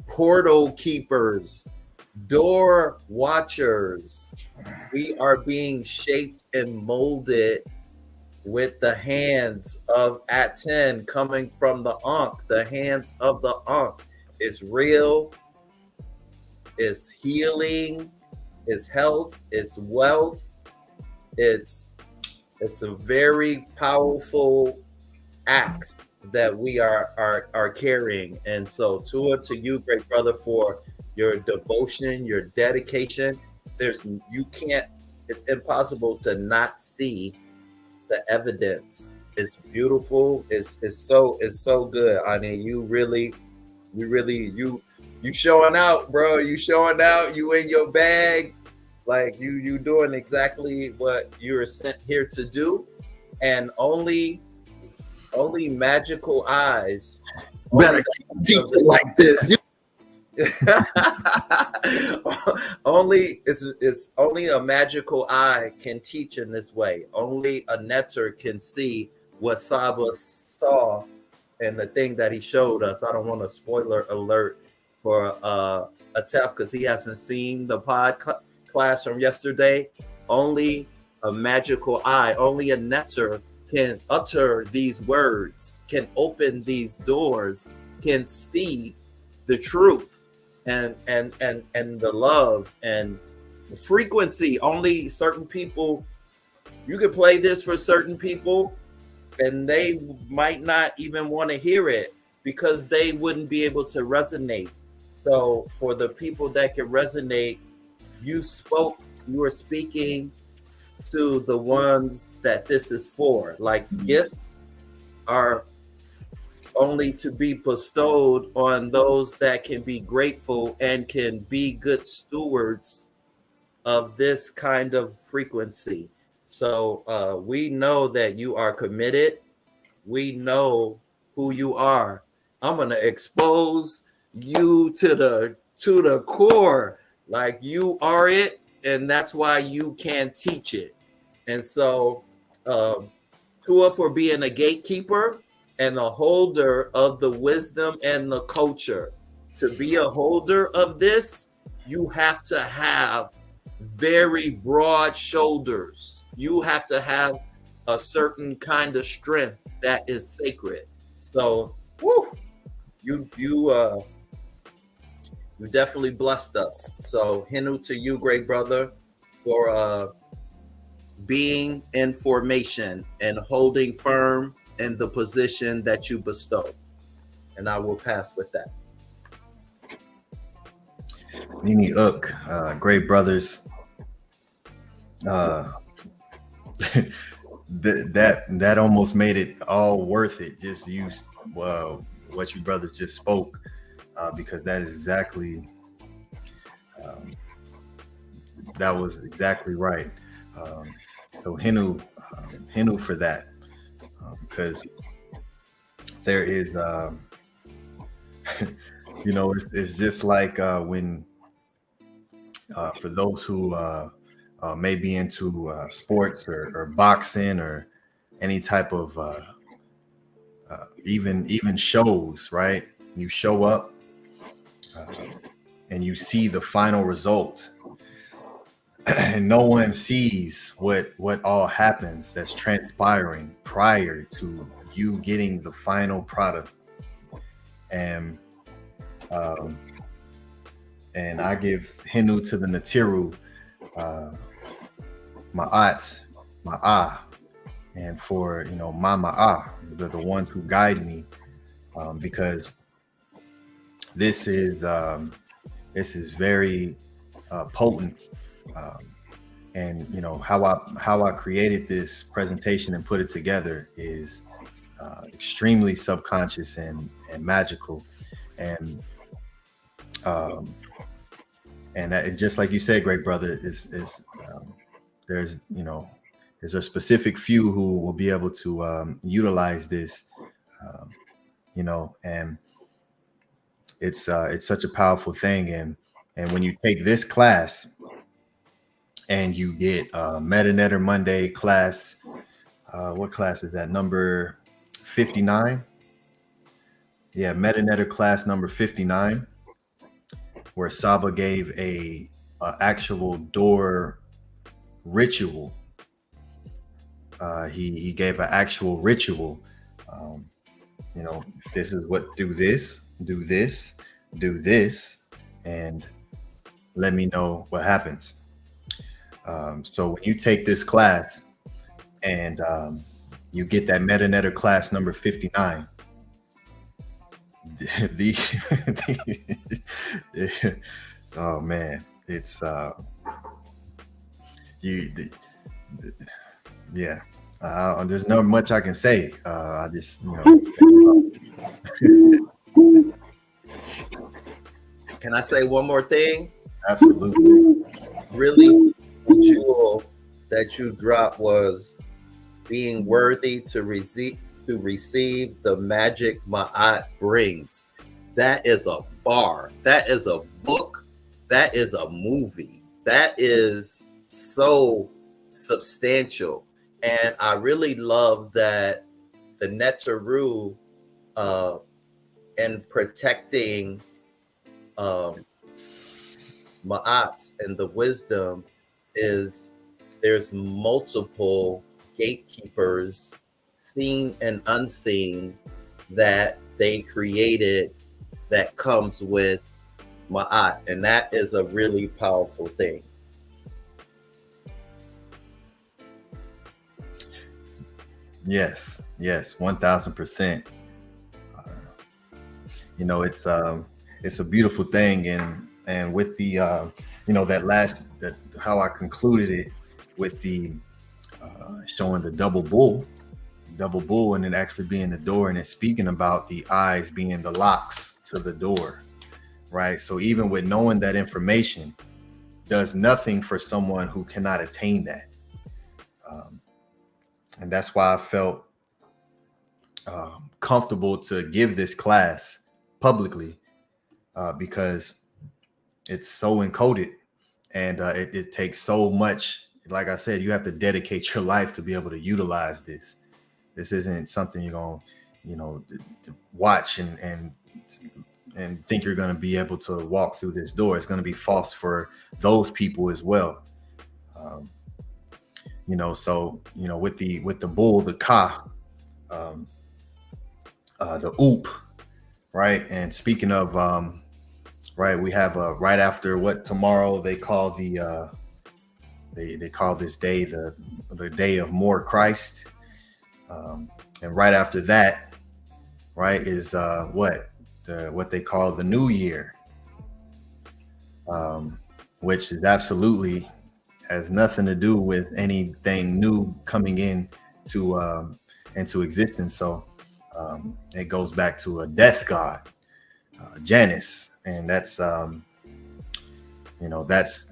Portal keepers, door watchers. We are being shaped and molded with the hands of Aten coming from the Ankh. The hands of the Ankh is real, it's healing, it's health, it's wealth. It's a very powerful axe that we are carrying. And so to you, great brother, for your devotion, your dedication. It's impossible to not see the evidence. It's beautiful. It's so good. I mean, you showing out, bro. You showing out. You in your bag. Like you doing exactly what you were sent here to do. And only magical eyes. Better teach it like this. It's only a magical eye can teach in this way. Only a netter can see what Saba saw and the thing that he showed us. I don't want a spoiler alert for Atef because he hasn't seen the class from yesterday. Only a magical eye, only a netter can utter these words, can open these doors, can see the truth and the love and the frequency. Only certain people, you could play this for certain people and they might not even want to hear it because they wouldn't be able to resonate. So for the people that can resonate, you were speaking to the ones that this is for. Like, gifts are only to be bestowed on those that can be grateful and can be good stewards of this kind of frequency. So we know that you are committed. We know who you are. I'm gonna expose you to the core. Like, you are it, and that's why you can teach it. And so Tua for being a gatekeeper and a holder of the wisdom and the culture. To be a holder of this, you have to have very broad shoulders. You have to have a certain kind of strength that is sacred. So, you definitely blessed us. So, Hinu to you, great brother, for being in formation and holding firm in the position that you bestow. And I will pass with that. Nini Uk, great brothers. That almost made it all worth it. Just use what you brothers just spoke, because that is exactly that was exactly right. So Hinu for that, because there is it's just like when for those who may be into sports or boxing or any type of even shows, right? You show up and you see the final result, and no one sees what all happens that's transpiring prior to you getting the final product. and I give Hinu to the Natiru, Maat, Ma'a, and for Ma'a, the ones who guide me, because this is very potent, and how I created this presentation and put it together is extremely subconscious and magical, and that, just like you said, great brother, there's a specific few who will be able to utilize this, and it's such a powerful thing. And when you take this class and you get MetaNetter Monday class, what class is that? Number 59? Yeah, MetaNetter class number 59, where Saba gave a actual door ritual. He gave an actual ritual. This is what, do this, do this, do this, and let me know what happens. So when you take this class and you get that MetaNetter class number 59, oh man, it's yeah. There's not much I can say. I just Can I say one more thing? Absolutely. Really, the jewel that you dropped was being worthy to receive the magic Ma'at brings. That is a bar. That is a book. That is a movie. That is so substantial. And I really love that the Netaru and protecting Ma'at and the wisdom is there's multiple gatekeepers, seen and unseen, that they created that comes with Ma'at, and that is a really powerful thing. Yes, 1000%. It's a beautiful thing, and with the how I concluded it with the showing the double bull, and it actually being the door, and it's speaking about the eyes being the locks to the door, right? So even with knowing that information does nothing for someone who cannot attain that. And that's why I felt comfortable to give this class publicly, because it's so encoded, and it takes so much. Like I said, you have to dedicate your life to be able to utilize this. This isn't something you're going to watch and think you're going to be able to walk through this door. It's going to be false for those people as well. So with the bull, the ka, the oop, right? And speaking of right, we have right after what tomorrow they call they call this day the day of more Christ, and right after that, right, is what they call the New Year, which is absolutely has nothing to do with anything new coming into existence. So it goes back to a death god, Janus, and that's that's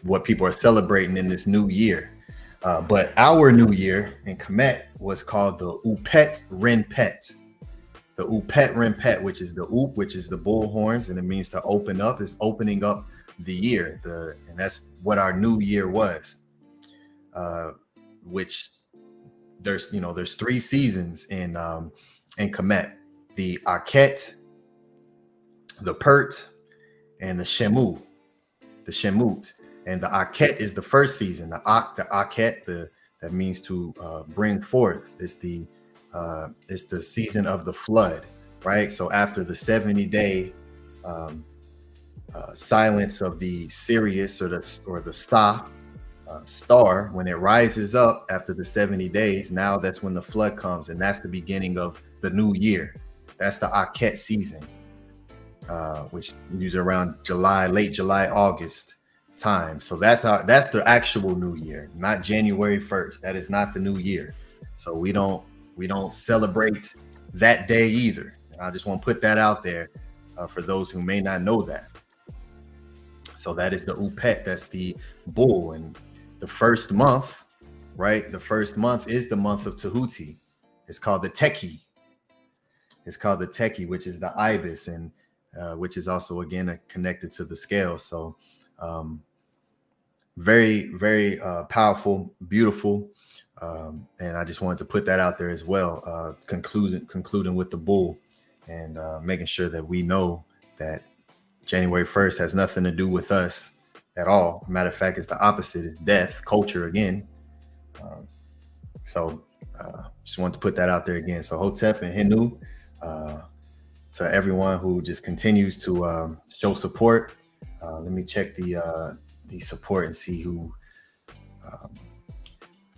what people are celebrating in this new year. But our new year in Kemet was called the Upet Renpet. The Upet Renpet, which is the Up, which is the bull horns, and it means to open up. It's opening up the year, and that's what our new year was. Which there's 3 seasons in Kemet: the Aket, the Pert, and the Shemut. And the Aket is the first season. The Aket, that means to bring forth. It's the season of the flood, right? So after the 70-day silence of the Sirius or the star, when it rises up after the 70 days, now that's when the flood comes, and that's the beginning of the new year. That's the AKET season, which usually around late July, August time. So that's the actual new year, not January 1st. That is not the new year. So we don't celebrate that day either. I just want to put that out there for those who may not know that. So that is the UPET, that's the bull. And the first month, right? The first month is the month of Tehuti. It's called the Teki. It's called the Teki, which is the ibis, and which is also, again, connected to the scale. So very, very powerful, beautiful. And I just wanted to put that out there as well, concluding with the bull, and making sure that we know that January 1st has nothing to do with us at all. Matter of fact, it's the opposite. It's death, culture again. So just wanted to put that out there again. So Hotep and Henu, to everyone who just continues to show support. Let me check the support and see who.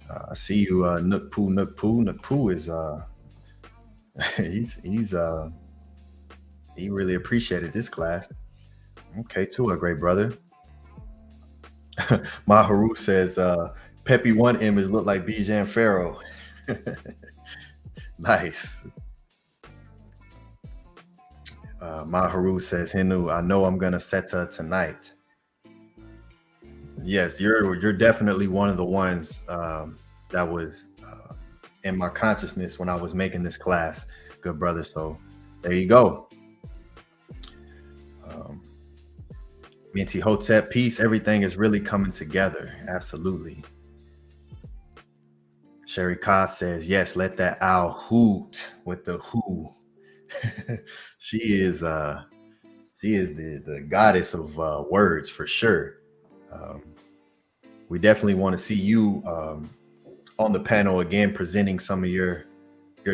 I see you, Nookpoo. Nookpoo is he really appreciated this class. Okay, too, a great brother. Maharu says Peppy one image looked like Bijan Pharaoh. Nice. Maharu says, Hinu, I know I'm gonna seta tonight. Yes, you're definitely one of the ones that was in my consciousness when I was making this class, good brother. So there you go. Minty Hotep, peace. Everything is really coming together. Absolutely. Sharika says, yes, let that owl hoot with the who. She is the goddess of words for sure. We definitely want to see you on the panel again, presenting some of your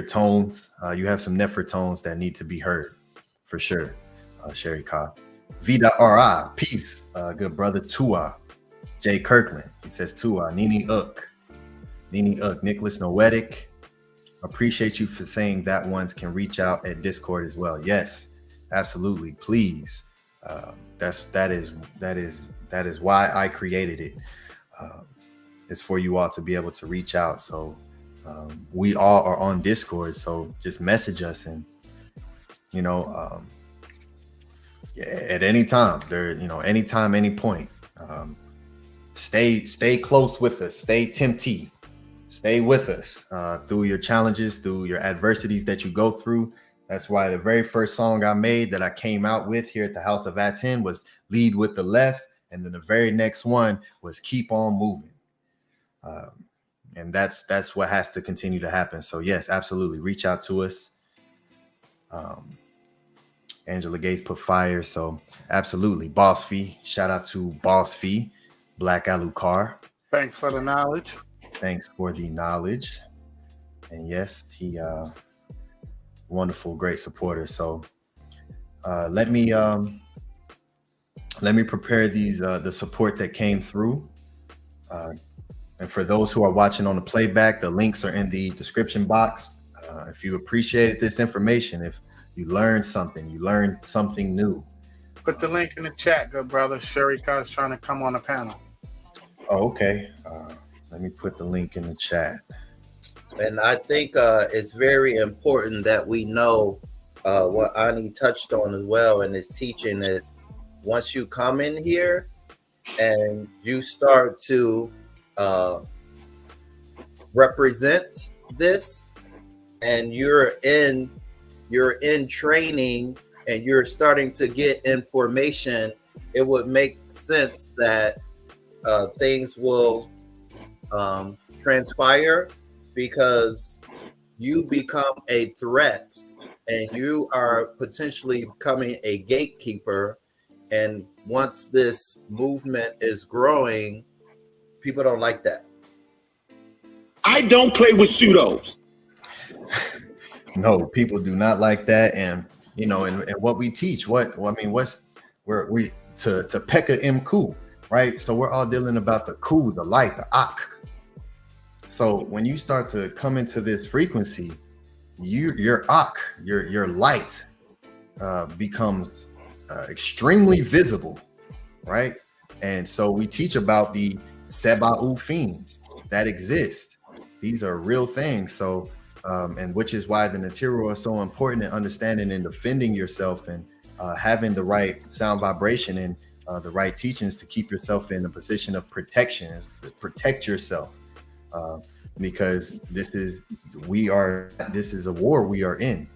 tones. You have some Nefer tones that need to be heard for sure. Sharika. V.R.I. Peace, good brother. Tua. Jay Kirkland. He says Tua. Nini Uk. Nicholas Noetic. Appreciate you for saying that ones can reach out at Discord as well. Yes, absolutely. Please. That is why I created it. It's for you all to be able to reach out. So we all are on Discord. So just message us, and at any time, anytime, any point. Stay close with us. Stay tempty. Stay with us through your challenges, through your adversities that you go through. That's why the very first song I made that I came out with here at the House of Aten was Lead with the Left. And then the very next one was Keep on Moving. And that's what has to continue to happen. So yes, absolutely. Reach out to us. Angela Gates put fire. So absolutely. Boss Fee. Shout out to Boss Fee, Black Alucard. Thanks for the knowledge. Thanks for the knowledge. And yes, he wonderful, great supporter. So let me prepare these the support that came through. And for those who are watching on the playback, the links are in the description box. If you appreciated this information, if you learned something new. Put the link in the chat, good brother. Sharika is trying to come on the panel. Oh, okay. Let me put the link in the chat. And I think it's very important that we know what Ani touched on as well in his teaching is once you come in here and you start to represent this, and you're in training and you're starting to get information, it would make sense that things will transpire, because you become a threat and you are potentially becoming a gatekeeper. And once this movement is growing, people don't like that. I don't play with pseudos. No, people do not like that. And you know, and what we teach, we to Pekka Menkhu, right? So we're all dealing about the ku, the light, the ak. So when you start to come into this frequency, your ak, your light becomes extremely visible, right? And so we teach about the Seba'u fiends that exist. These are real things. So and which is why the material is so important in understanding and defending yourself, and having the right sound vibration and the right teachings to keep yourself in a position of protection, protect yourself, because this is a war we are in,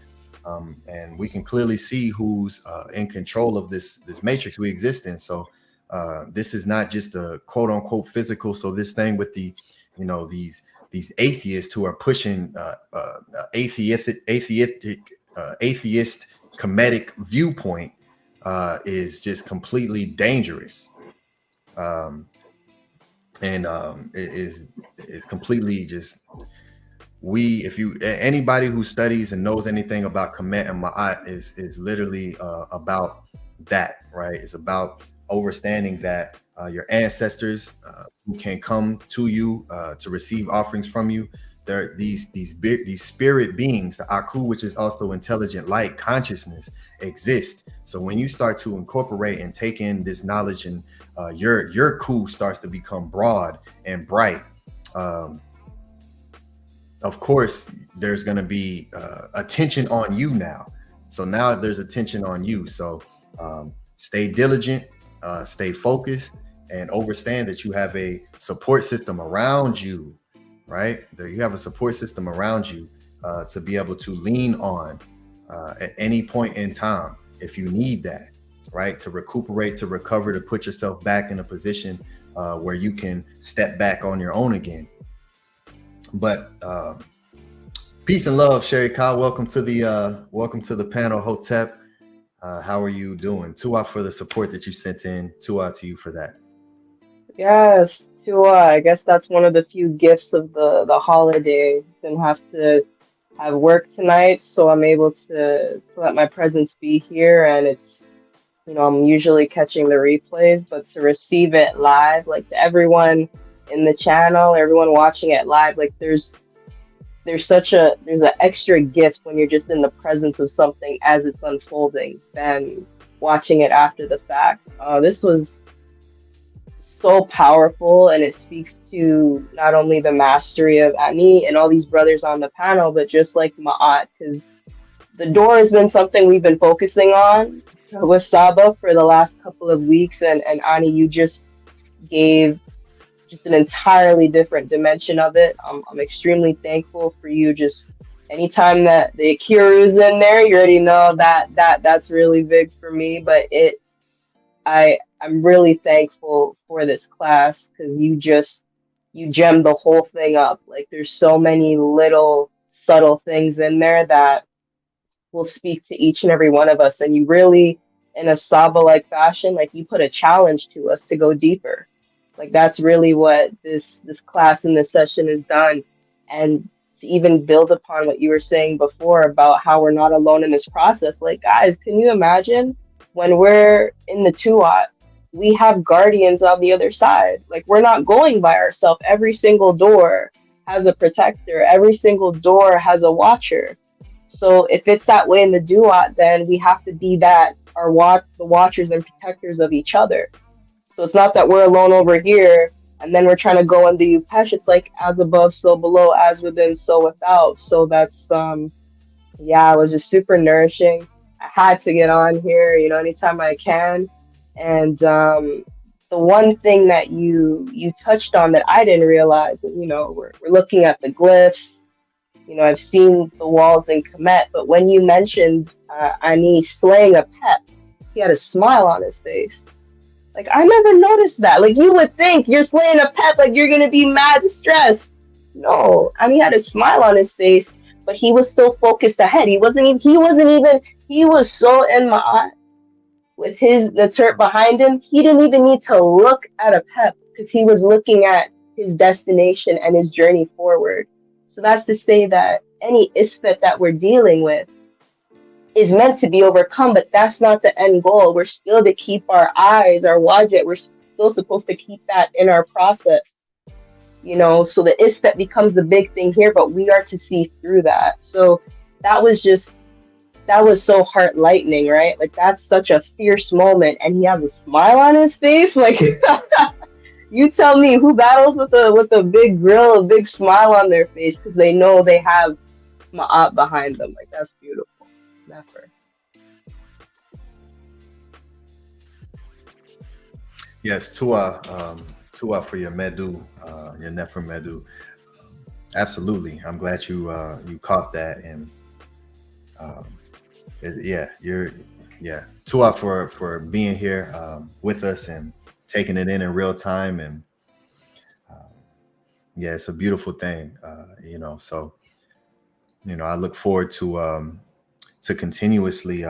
and we can clearly see who's in control of this matrix we exist in. So this is not just a quote unquote physical. So this thing with the, you know, these atheists who are pushing atheist comedic viewpoint is just completely dangerous, and it is completely just, anybody who studies and knows anything about Kemet and Maat is literally about that, right? It's about understanding that your ancestors who can come to you to receive offerings from you, they're these spirit beings, the Aku, which is also intelligent light consciousness, exist. So when you start to incorporate and take in this knowledge, and your ku starts to become broad and bright, of course there's going to be attention on you now. So now there's attention on you. So stay diligent, stay focused, and understand that you have a support system around you, right? That you have a support system around you to be able to lean on at any point in time if you need that, right? To recuperate, to recover, to put yourself back in a position where you can step back on your own again. But peace and love, Sharika. Welcome to the panel, Hotep. How are you doing? Tu'a for the support that you sent in. Tu'a to you for that. Yes, I guess that's one of the few gifts of the holiday. Didn't have to have work tonight, so I'm able to let my presence be here. And it's, you know, I'm usually catching the replays, but to receive it live, like to everyone in the channel, everyone watching it live, like there's an extra gift when you're just in the presence of something as it's unfolding than watching it after the fact. This was so powerful, and it speaks to not only the mastery of Ani and all these brothers on the panel, but just like Maat, because the door has been something we've been focusing on with Saba for the last couple of weeks, and Ani, you just gave just an entirely different dimension of it. I'm extremely thankful for you. Just anytime that the Akiru's in there, you already know that's really big for me. But I'm really thankful for this class, because you gemmed the whole thing up. Like there's so many little subtle things in there that will speak to each and every one of us. And you really, in a Saba-like fashion, like you put a challenge to us to go deeper. Like that's really what this class and this session has done. And to even build upon what you were saying before about how we're not alone in this process. Like, guys, can you imagine when we're in the Tuat, we have guardians on the other side. Like we're not going by ourselves. Every single door has a protector. Every single door has a watcher. So if it's that way in the Duat, then we have to be the watchers and protectors of each other. So it's not that we're alone over here and then we're trying to go in the Upesh. It's like as above, so below, as within, so without. So that's, it was just super nourishing. I had to get on here, you know, anytime I can. And the one thing that you touched on that I didn't realize, you know, we're looking at the glyphs. You know, I've seen the walls in Kemet, but when you mentioned Ani slaying a pep, he had a smile on his face. Like, I never noticed that. Like, you would think you're slaying a pet, like you're gonna be mad stressed. No, I mean, he had a smile on his face, but he was still focused ahead. He was so in Maat with the turret behind him. He didn't even need to look at a pep because he was looking at his destination and his journey forward. So that's to say that any ISFET that we're dealing with is meant to be overcome, but that's not the end goal. We're still to keep our eyes, our WADJET, we're still supposed to keep that in our process, you know, so the ISFET becomes the big thing here, but we are to see through that. So that was so heart lightening, right? Like, that's such a fierce moment, and he has a smile on his face. Like, you tell me who battles with a big grill, a big smile on their face, because they know they have Maat behind them. Like, that's beautiful. Never. Yes, Tua for your Medu, your Nefer Medu. Absolutely, I'm glad you caught that, and Tua for being here with us and taking it in real time, and yeah, it's a beautiful thing, you know. So, you know, I look forward to continuously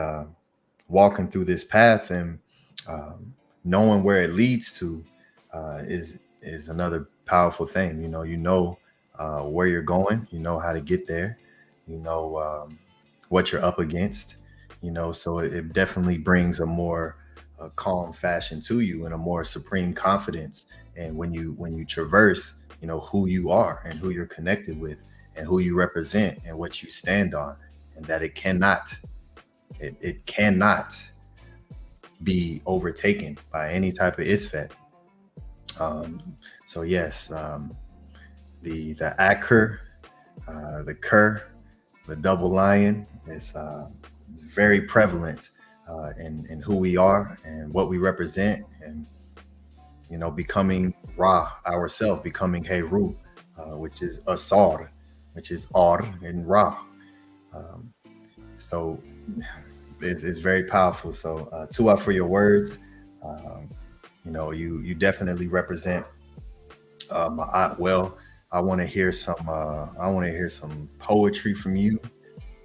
walking through this path, and knowing where it leads to is another powerful thing. You know where you're going, you know how to get there, you know what you're up against, you know, so it definitely brings a more calm fashion to you, and a more supreme confidence. And when you traverse, you know, who you are and who you're connected with and who you represent and what you stand on, and that it cannot be overtaken by any type of ISFET. So yes, the ACR, the KERT, the double lion is very prevalent in who we are and what we represent, and, you know, becoming Ra ourselves, becoming Heru, which is Asar, which is Ar and Ra. So it's very powerful. So Tua for your words. You know, you definitely represent Maat well. I want to hear some poetry from you.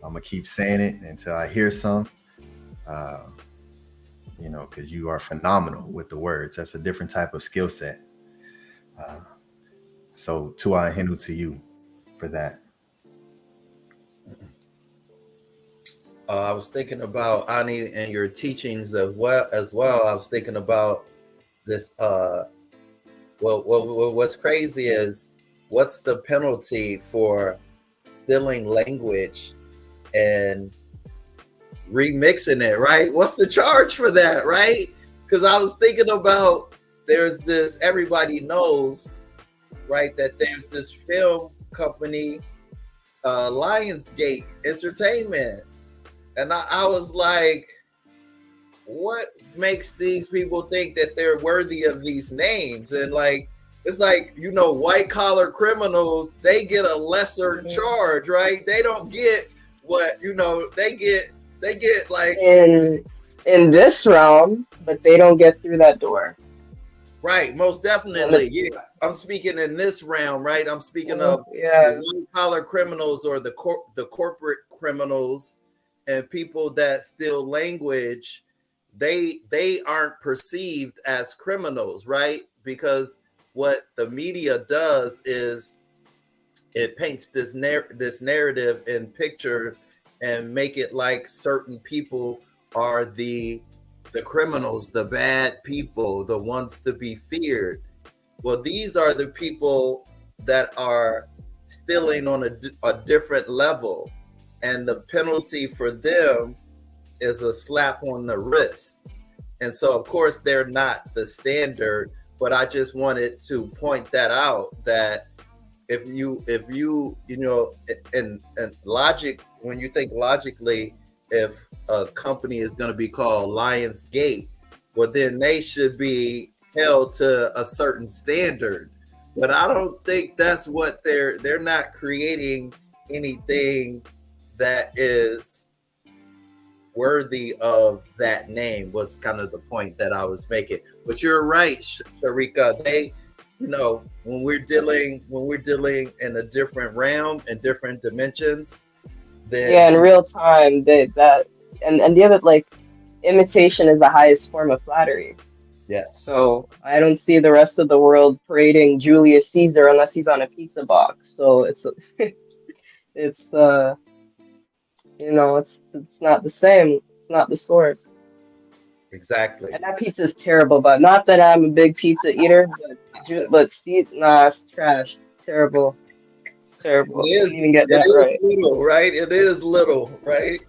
I'm gonna keep saying it until I hear some. You know, because you are phenomenal with the words. That's a different type of skill set. So Tua Hinu to you for that. I was thinking about Ani and your teachings as well. I was thinking about this. What's crazy is, what's the penalty for stealing language and remixing it, right? What's the charge for that, right? Because I was thinking about, there's this, everybody knows, right, that there's this film company, Lionsgate Entertainment. And I was like, what makes these people think that they're worthy of these names? And like, it's like, you know, white collar criminals, they get a lesser charge, right? They don't get what, you know, they get like in this realm, but they don't get through that door. Right, most definitely. Yeah, I'm speaking in this realm, right? I'm speaking of white collar criminals, or the corporate criminals, and people that steal language. They aren't perceived as criminals, right? Because what the media does is it paints this narrative and picture, and make it like certain people are the criminals, the bad people, the ones to be feared. Well, these are the people that are stealing on a different level, and the penalty for them is a slap on the wrist. And so, of course, they're not the standard, but I just wanted to point that out, that if you know, and logic, when you think logically, if a company is going to be called Lionsgate, well, then they should be held to a certain standard. But I don't think that's what they're not creating anything that is worthy of that name, was kind of the point that I was making. But you're right, Sharika. They, you know, when we're dealing in a different realm and different dimensions, then in real time, and the other, like, imitation is the highest form of flattery. Yes. So I don't see the rest of the world parading Julius Caesar unless he's on a pizza box. So it's it's you know, it's not the same. It's not the source. Exactly. And that pizza is terrible, but not that I'm a big pizza eater, but nah, it's trash. It's terrible. It's terrible. It is, Didn't even get it that is right. little, right? It is little, right?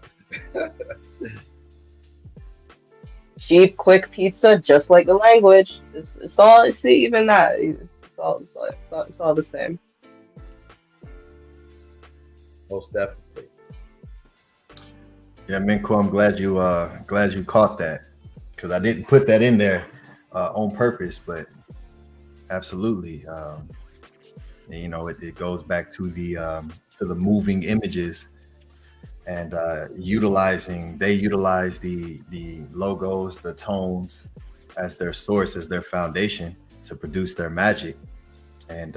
Cheap, quick pizza, just like the language. It's all, see, even that. It's all the same. Most definitely. Yeah, Menkhu, I'm glad you caught that, because I didn't put that in there on purpose, but absolutely. And, you know, it goes back to the moving images, and they utilize the logos, the tones as their source, as their foundation to produce their magic. And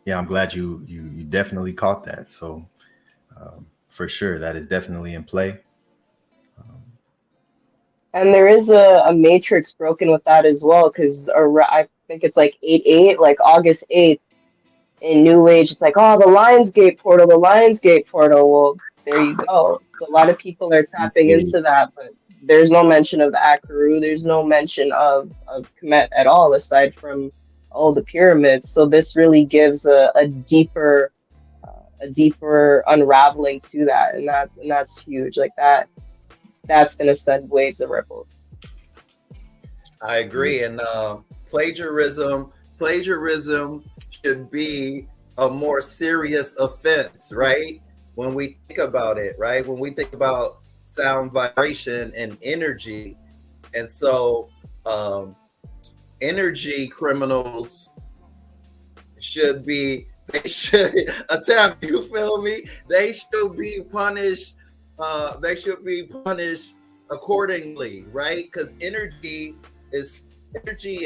yeah, I'm glad you definitely caught that. So for sure, that is definitely in play. And there is a matrix broken with that as well, because I think it's like 8/8, like August 8th in New Age. It's like, oh, the Lionsgate portal, the Lionsgate portal. Well, there you go. So a lot of people are tapping into that, but there's no mention of the Akaru. There's no mention of Kemet at all, aside from all the pyramids. So this really gives a deeper unraveling to that, and that's huge. Like that's gonna send waves of ripples. I agree. And plagiarism should be a more serious offense, right? When we think about it, right? When we think about sound, vibration, and energy. And so energy criminals should attempt, you feel me? They should be punished. They should be punished accordingly, right? Because energy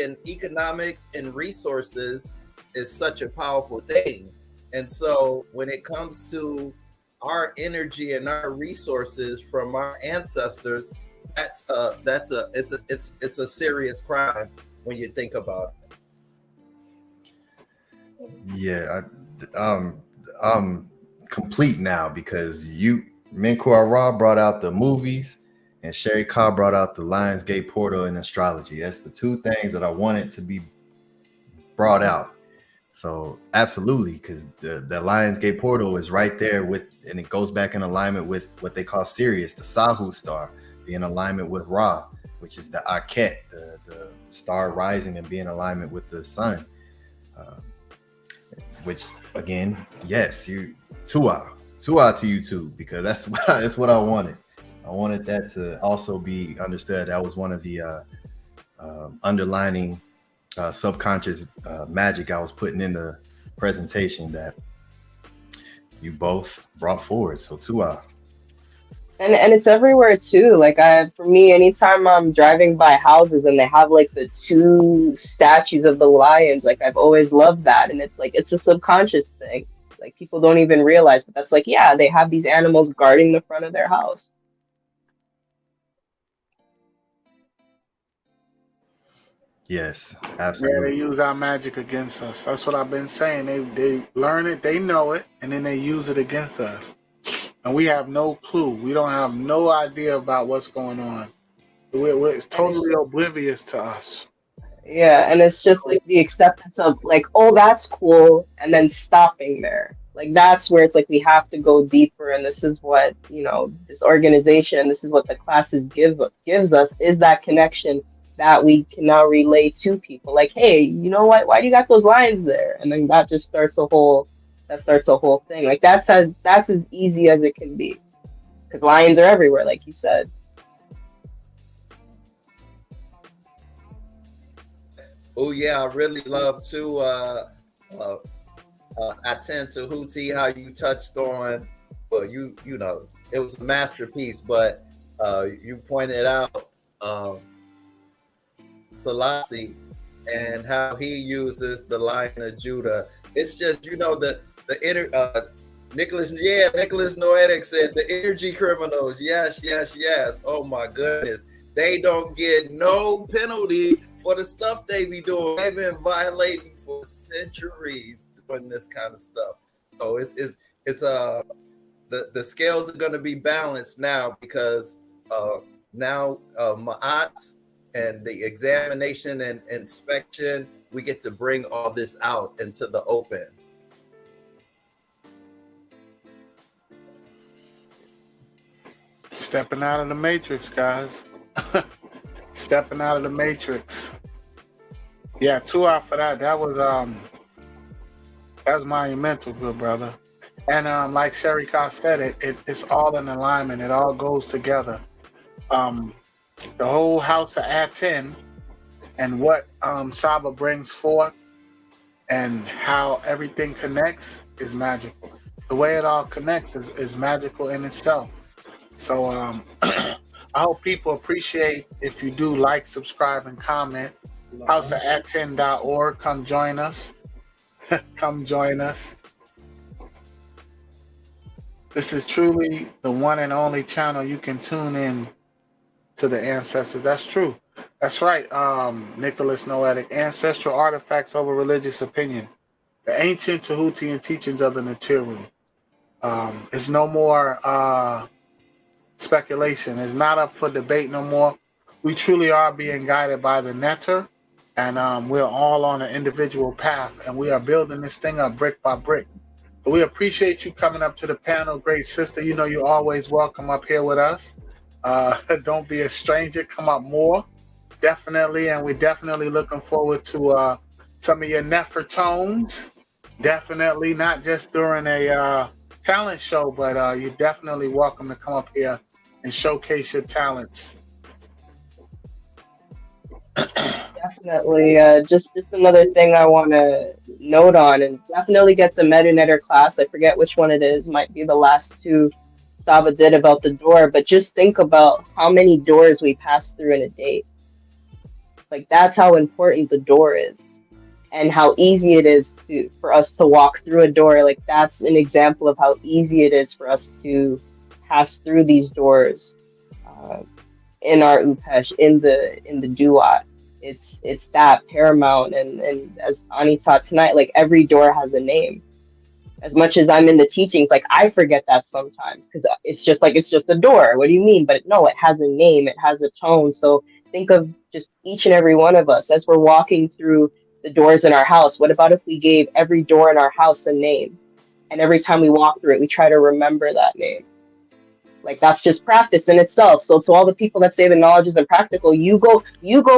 and economic and resources is such a powerful thing. And so when it comes to our energy and our resources from our ancestors, it's a serious crime when you think about it. Yeah, I'm complete now, because Menkhu Ara brought out the movies and Sharika brought out the Lionsgate portal and astrology. That's the two things that I wanted to be brought out. So absolutely, because the Lionsgate portal is right there and it goes back in alignment with what they call Sirius, the Sahu star, be in alignment with Ra, which is the Aket, the star rising and be in alignment with the sun. Which again, yes, Tua to you too, because that's what I wanted. I wanted that to also be understood. That was one of the underlining subconscious magic I was putting in the presentation that you both brought forward. So Tua. And it's everywhere too. Like for me, anytime I'm driving by houses and they have like the two statues of the lions, like I've always loved that. And it's like, it's a subconscious thing. Like people don't even realize, but that's like, yeah, they have these animals guarding the front of their house. Yes, absolutely. Yeah, they use our magic against us. That's what I've been saying. They learn it, they know it, and then they use it against us. And we have no clue. We don't have no idea about what's going on. It's totally oblivious to us. Yeah, and it's just like the acceptance of like, oh, that's cool, and then stopping there. Like that's where it's like we have to go deeper, and this is what, you know, this organization, this is what the classes gives us, is that connection that we can now relay to people. Like, hey, you know what? Why do you got those lines there? And then that just starts a whole thing. Like that's as easy as it can be, because lions are everywhere, like you said. Oh yeah, I really love to Aten Tehuti, how you touched on, well, you know, it was a masterpiece, but you pointed out Selassie and how he uses the Lion of Judah. It's just, you know, the Nicholas Noetic said the energy criminals. Yes. Oh my goodness. They don't get no penalty for the stuff they be doing. They've been violating for centuries doing this kind of stuff. So the scales are going to be balanced now, because now Maat and the examination and inspection, we get to bring all this out into the open. Stepping out of the matrix, guys. Stepping out of the matrix. Yeah, 2 out for that. That was monumental, good brother. And like Sharika said, it's all in alignment. It all goes together. The whole house of Aten and what Saba brings forth and how everything connects is magical. The way it all connects is magical in itself. So I hope people appreciate if you do like, subscribe, and comment. houseofaten.org. Come join us. Come join us. This is truly the one and only channel you can tune in to the ancestors. That's true. That's right, Nicholas Noetic. Ancestral artifacts over religious opinion. The ancient Tehuti and teachings of the Natiru. It's no more speculation. It's not up for debate no more. We truly are being guided by the Netter, and we're all on an individual path, and we are building this thing up brick by brick. So we appreciate you coming up to the panel, great sister. You know you're always welcome up here with us. Don't be a stranger. Come up more, definitely, and we're definitely looking forward to some of your Nefer tones. Definitely, not just during a talent show, but you're definitely welcome to come up here and showcase your talents. Definitely. Just another thing I want to note on, and definitely get the MetaNetter class. I forget which one it is. Might be the last 2 Saba did about the door, but just think about how many doors we pass through in a day. Like, that's how important the door is, and how easy it is for us to walk through a door. Like, that's an example of how easy it is for us to pass through these doors in our Upesh, in the Duat. It's that paramount, and as Ani taught tonight, like, every door has a name. As much as I'm in the teachings, like, I forget that sometimes, because it's just a door. What do you mean? But no, it has a name, it has a tone. So think of just each and every one of us as we're walking through the doors in our house. What about if we gave every door in our house a name, and every time we walk through it, we try to remember that name? Like, that's just practice in itself. So to all the people that say the knowledge isn't practical, you go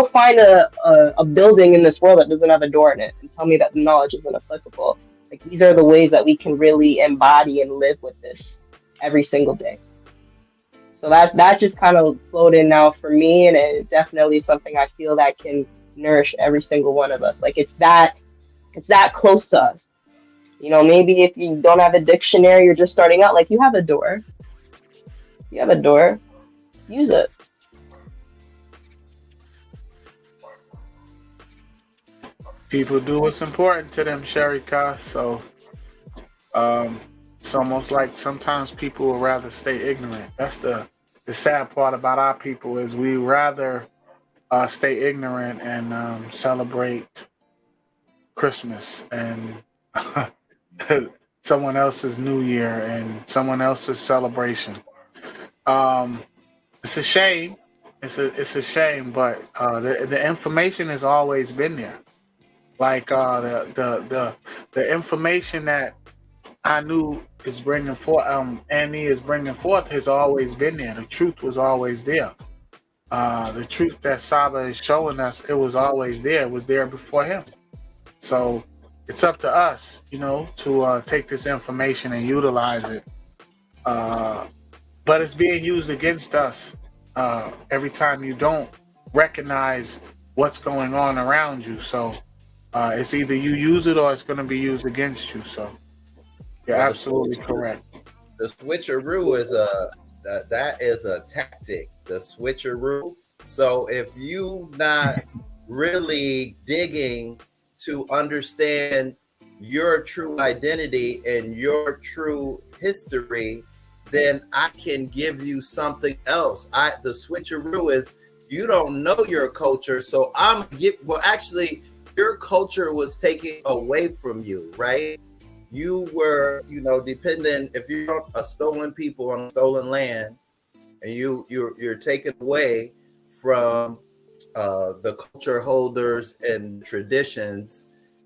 find a building in this world that doesn't have a door in it, and tell me that the knowledge isn't applicable. Like, these are the ways that we can really embody and live with this every single day. So that just kind of flowed in now for me, and it's definitely something I feel that can nourish every single one of us. Like, it's that close to us. You know, maybe if you don't have a dictionary, you're just starting out, like, you have a door. You have a door. Use it. People do what's important to them, Sharika. So it's almost like sometimes people would rather stay ignorant. That's the sad part about our people, is we rather stay ignorant and celebrate Christmas and someone else's New Year and someone else's celebration. It's a shame. It's a shame, but the information has always been there. Like the information that I knew is bringing forth, Annie is bringing forth, has always been there. The truth was always there. The truth that Saba is showing us, it was always there. It was there before him. So it's up to us, you know, to take this information and utilize it. But it's being used against us every time you don't recognize what's going on around you. So it's either you use it or it's going to be used against you. So you're absolutely correct. The switcheroo is that is a tactic. The switcheroo. So if you not really digging to understand your true identity and your true history, then I can give you something else. The switcheroo is, you don't know your culture, so actually your culture was taken away from you, right? you were, you know, dependent, if you're a stolen people on stolen land, and you're taken away from the culture holders and traditions,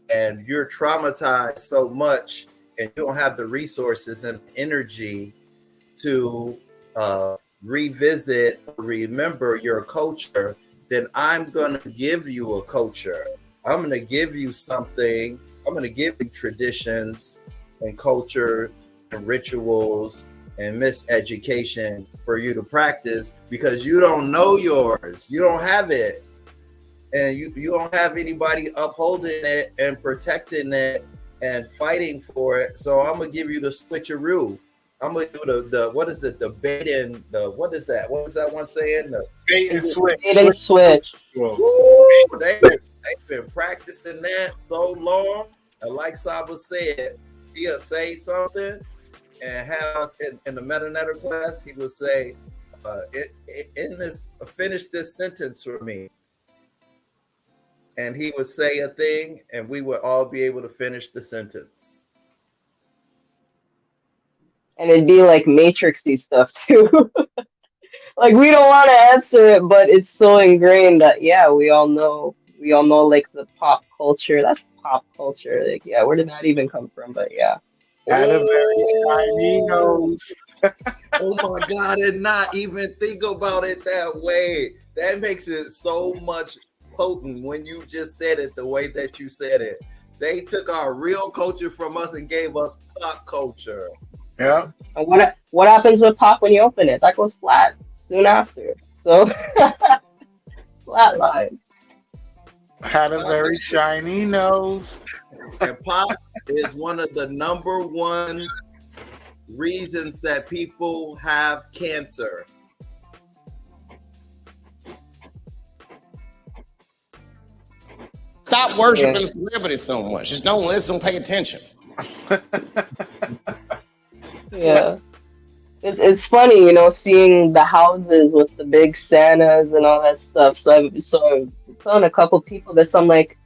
and you're traumatized so much, and you don't have the resources and energy to revisit or remember your culture, then I'm going to give you a culture. I'm going to give you something. I'm going to give you traditions and culture and rituals and miseducation for you to practice, because you don't know yours. You don't have it. And you don't have anybody upholding it and protecting it and fighting for it. So I'm going to give you the switcheroo. I'm going to do the what is it? The bait and the, what is that? What is that one saying? The Bait and switch. Bait and switch. Woo, they've been practicing that so long. And like Saba said, he'll say something and have us in the meta class, he would say, finish this sentence for me. And he would say a thing, and we would all be able to finish the sentence. And it'd be like matrixy stuff too. Like we don't want to answer it, but it's so ingrained that yeah, we all know like the pop culture. That's pop culture. Like yeah, where did that even come from? But yeah. Had a very shiny nose. Oh my God, and not even think about it that way. That makes it so much potent when you just said it the way that you said it. They took our real culture from us and gave us pop culture. Yeah. And what happens with pop when you open it? That goes flat soon after. So flat line. Had a very shiny nose. And pop is one of the #1 reasons that people have cancer. Stop worshiping celebrities so much. Just don't listen, pay attention. Yeah. It's funny, you know, seeing the houses with the big Santas and all that stuff. So I'm telling a couple people this. I'm like,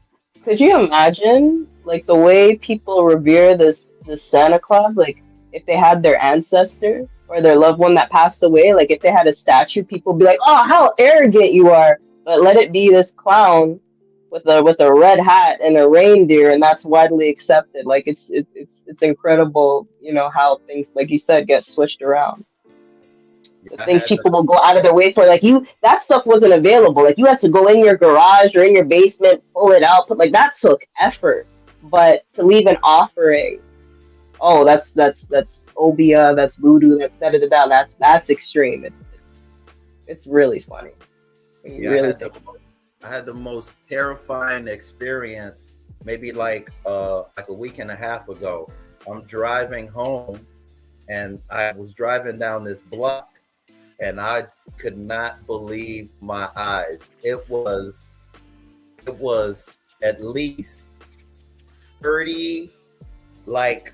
could you imagine like the way people revere this Santa Claus? Like if they had their ancestor or their loved one that passed away, like if they had a statue, people would be like, oh, how arrogant you are. But let it be this clown with a red hat and a reindeer, and that's widely accepted. Like it's incredible, you know, how things, like you said, get switched around. The things people will go out of their way for, like that stuff wasn't available. Like you had to go in your garage or in your basement, pull it out, but like that took effort. But to leave an offering, oh, that's obia, that's voodoo, that's da-da-da-da, that's extreme. It's really funny. Yeah, I had the most terrifying experience maybe like a week and a half ago. I'm driving home and I was driving down this block and I could not believe my eyes. It was at least 30 like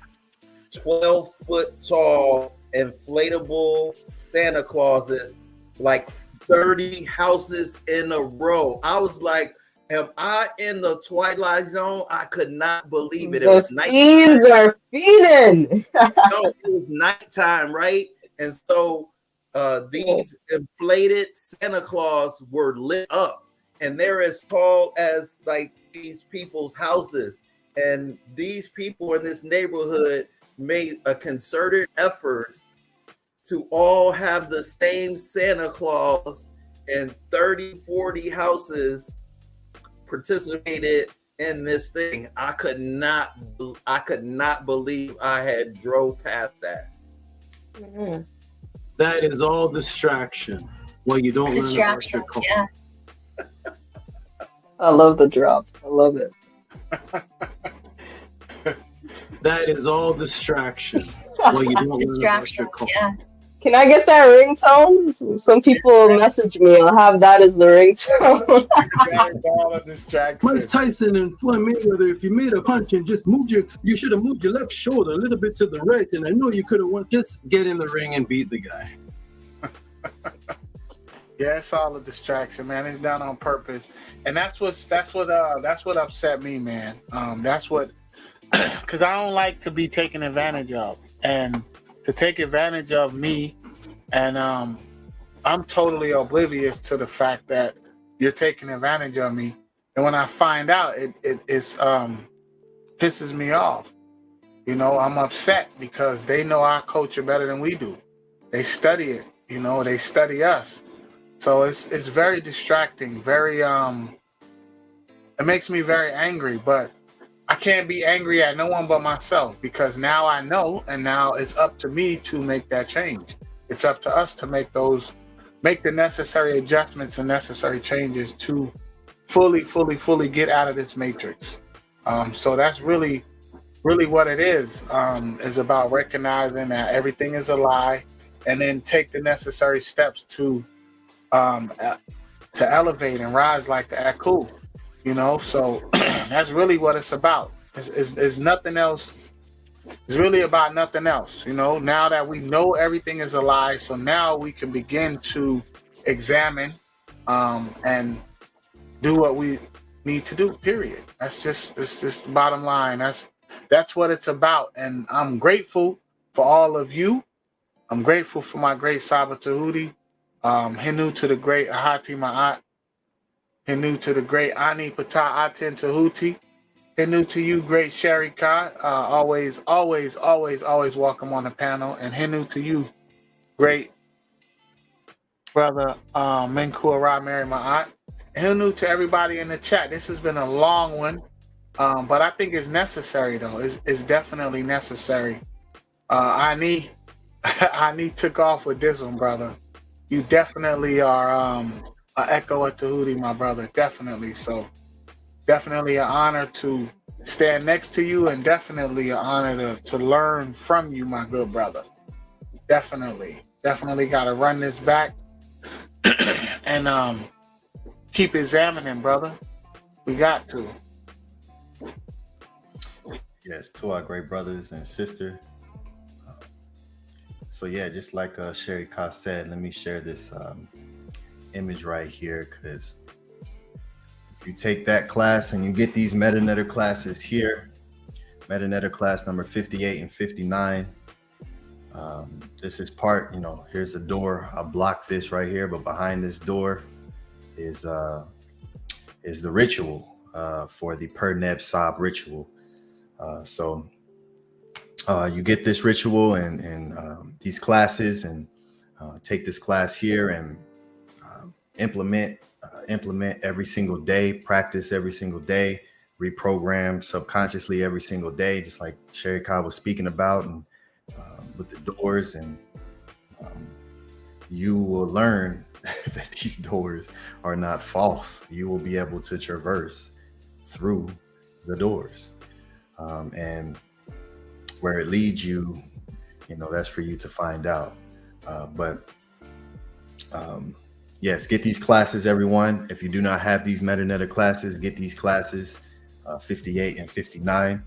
12-foot tall inflatable Santa Clauses, like 30 houses in a row. I was like, am I in the Twilight Zone? I could not believe it. It was nighttime. Fiends are feeding. No, it was nighttime, right? And so these inflated Santa Claus were lit up, and they're as tall as like these people's houses. And these people in this neighborhood made a concerted effort to all have the same Santa Claus, and 30, 40 houses participated in this thing. I could not believe I had drove past that. Mm-hmm. That is all distraction. Well, you don't learn about your culture. Yeah. I love the drops. I love it. That is all distraction. Well, you don't learn about your culture. Yeah. Can I get that ringtone? Some people message me. I'll have that as the ringtone. Mike Tyson and Floyd Mayweather, if you made a punch and just you should have moved your left shoulder a little bit to the right. And I know you could have won. Just get in the ring and beat the guy. Yeah, it's all a distraction, man. It's done on purpose, and that's what upset me, man. That's what because I don't like to be taken advantage of, and to take advantage of me, and I'm totally oblivious to the fact that you're taking advantage of me. And when I find out, it pisses me off. You know, I'm upset because they know our culture better than we do. They study it, you know, they study us. So it's very distracting, very it makes me very angry, but I can't be angry at no one but myself, because now I know, and now it's up to me to make that change. It's up to us to make the necessary adjustments and necessary changes to fully get out of this matrix. So that's really what it is about recognizing that everything is a lie, and then take the necessary steps to elevate and rise like the Aku, you know. So that's really what it's about. It's nothing else. It's really about nothing else, you know. Now that we know everything is a lie, so now we can begin to examine and do what we need to do, period. It's just the bottom line. That's what it's about. And I'm grateful for all of you. I'm grateful for my great Saba Tehuti. Hinu to the great Ahati Maat. Hinu to the great Ani PTAH Aten Tehuti. Hinu to you, great Sharika. Always welcome on the panel. And Hinu to you, great brother Menkhu Meri Maat. Hinu to everybody in the chat. This has been a long one, but I think it's necessary though. It's definitely necessary. Ani took off with this one, brother. You definitely are an echo of Tehuti, my brother. Definitely. So definitely an honor to stand next to you, and definitely an honor to learn from you, my good brother. Definitely got to run this back and keep examining, brother. We got to. Yes, to our great brothers and sister. So yeah, just like Sharika said, let me share this image right here, because if you take that class and you get these MetaNetter classes here, MetaNetter class number 58 and 59, this is part, you know, here's the door. I blocked this right here, but behind this door is the ritual for the Per-Neb Sob ritual. So you get this ritual and these classes, and take this class here and implement every single day, practice every single day, reprogram subconsciously every single day, just like Sharika was speaking about, and with the doors, and you will learn that these doors are not false. You will be able to traverse through the doors, and where it leads you, you know, that's for you to find out. Yes, get these classes, everyone. If you do not have these MetaNetter classes, get these classes, 58 and 59,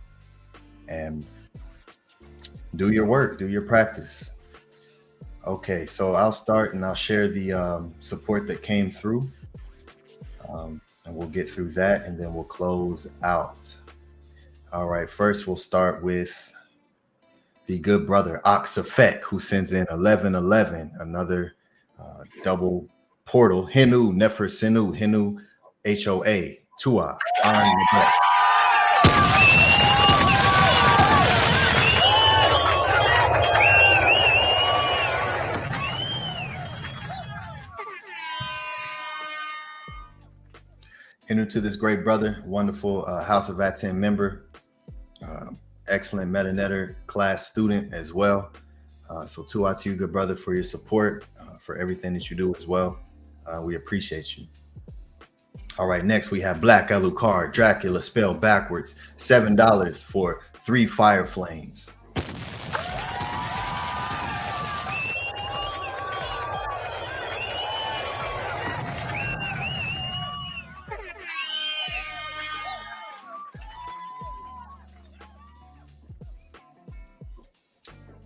and do your work, do your practice. Okay, so I'll start and I'll share the support that came through, and we'll get through that, and then we'll close out. All right, first we'll start with the good brother Oxafek, who sends in 1111, another double portal. Hinu Nefer Sinu, Hinu HOA, Tua, on the back. Hinu to this great brother, wonderful House of Aten member, excellent MetaNetter class student as well. So Tua to you, good brother, for your support, for everything that you do as well. We appreciate you. All right, next we have Black Alucard, Dracula spelled backwards, $7 for 3 fire flames.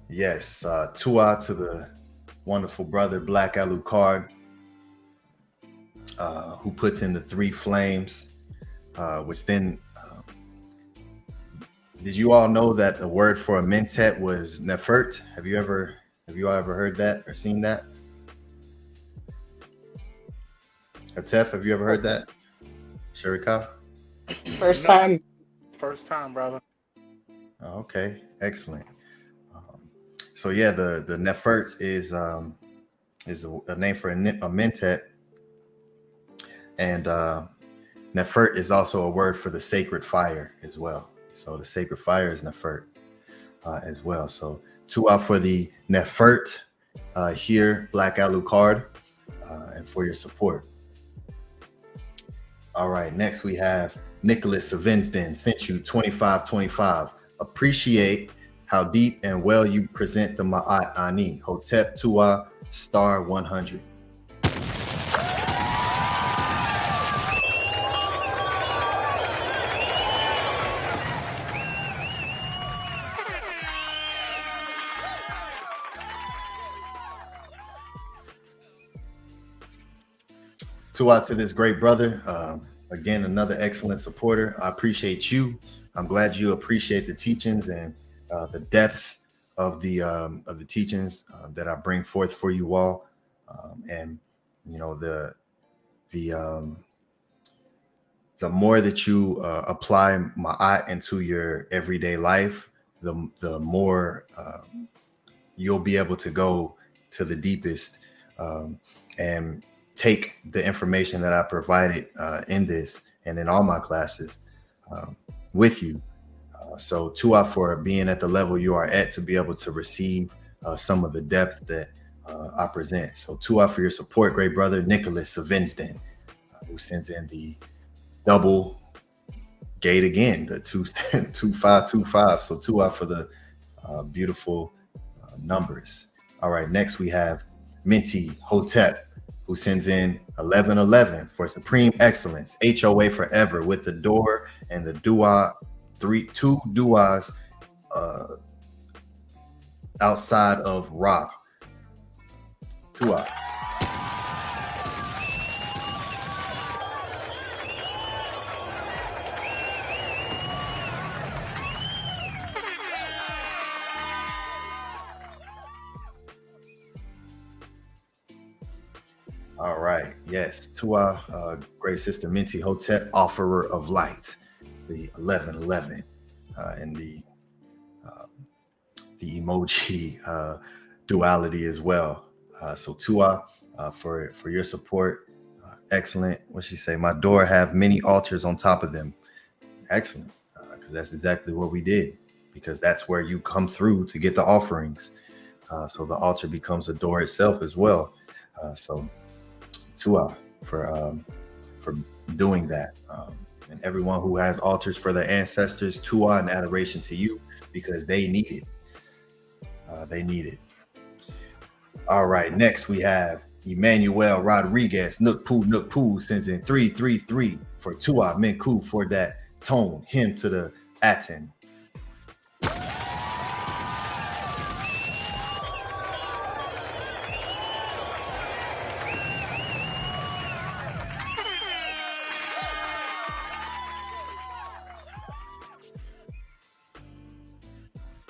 Yes, Tua to the wonderful brother Black Alucard, who puts in the 3 flames, which then Did you all know that the word for a mentat was nefert? Have you all ever heard that or seen that? Atef, have you ever heard that? Sharika? First time. First time, brother. Oh, okay, excellent. So yeah, the nefert is a name for a mentat, and nefert is also a word for the sacred fire as well. So the sacred fire is nefert as well. So 2 out for the nefert here, Black Alucard, and for your support. All right, next we have Nicholas Savinsden sent you 2525. Appreciate how deep and well you present the Ma'at Ani. Hotep Tua star 100. Tua to this great brother. Again, another excellent supporter. I appreciate you. I'm glad you appreciate the teachings and the depth of the teachings that I bring forth for you all, and you know the more that you apply Ma'at into your everyday life, the more you'll be able to go to the deepest and take the information that I provided in this and in all my classes with you. So 2 out for being at the level you are at to be able to receive some of the depth that I present. So 2 out for your support, great brother, Nicholas Savinsden, who sends in the double gate again, the 2525. So 2 out for the beautiful numbers. All right, next we have Minty Hotep, who sends in 1111 for supreme excellence, HOA forever, with the door and the dua, 2 duas outside of Ra. Dua. All right, yes, to our great sister Minty Hotep, offerer of light, the 1111, and the emoji duality as well. So Tua, for your support, excellent. What she say? My door have many altars on top of them. Excellent, because that's exactly what we did. Because that's where you come through to get the offerings. So the altar becomes a door itself as well. So Tua for doing that, and everyone who has altars for their ancestors, Tua and adoration to you, because they need it. They need it. All right, next we have Emmanuel Rodriguez. Nook Poo sends in 333 for Tua Menkhu for that tone. Him to the Aten.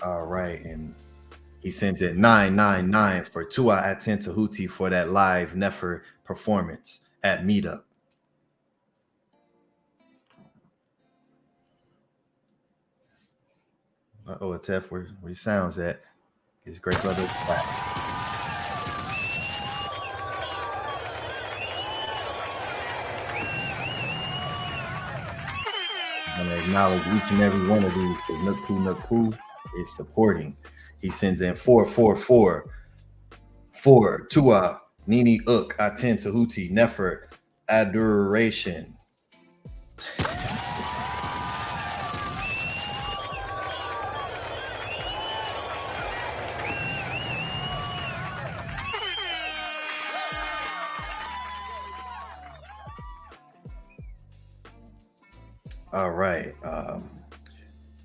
All right, and he sends it 999 for Tua Aten Tehuti for that live Nefer performance at Meetup. Uh-oh, Atef, where your sounds at? His great brother back. I'm gonna acknowledge each and every one of these because Nook Poo is supporting. He sends in 444 for Tua Nini Uk Aten Tehuti Nefer adoration. All right.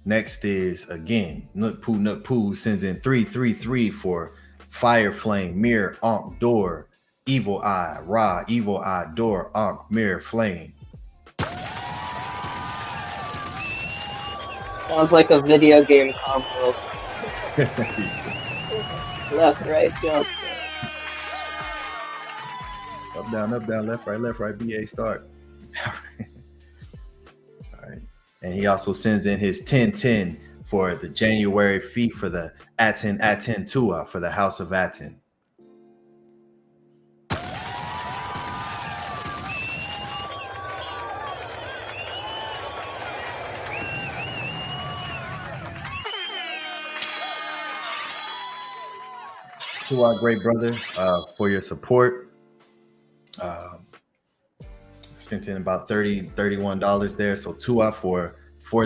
Next is again Nook Poo sends in 333 for Fire Flame Mirror Ankh Door Evil Eye Ra Evil Eye Door Ankh Mirror Flame. Sounds like a video game combo. Left, right, jump. Up, down, left, right, BA start. All right. And he also sends in his 1010 for the January fee for the Aten TehutI for the House of Aten. To our great brother for your support. Sent in about $31 there. So Tua for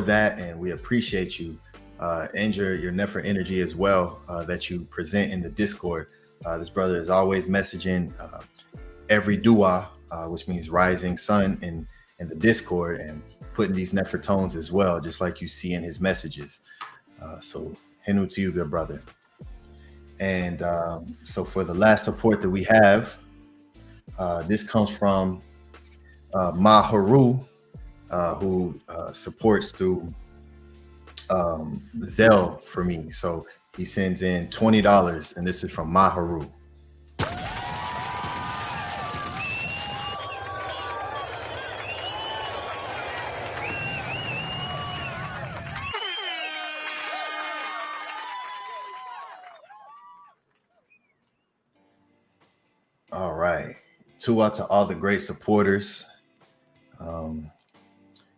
that, and we appreciate you and your Nefer energy as well that you present in the Discord. This brother is always messaging every dua, which means rising sun in the Discord, and putting these Nefer tones as well, just like you see in his messages. So Henu to you, good brother. And so for the last support that we have, this comes from Maharu, who supports through Zelle for me. So he sends in $20, and this is from Maharu. All right. Tua to all the great supporters.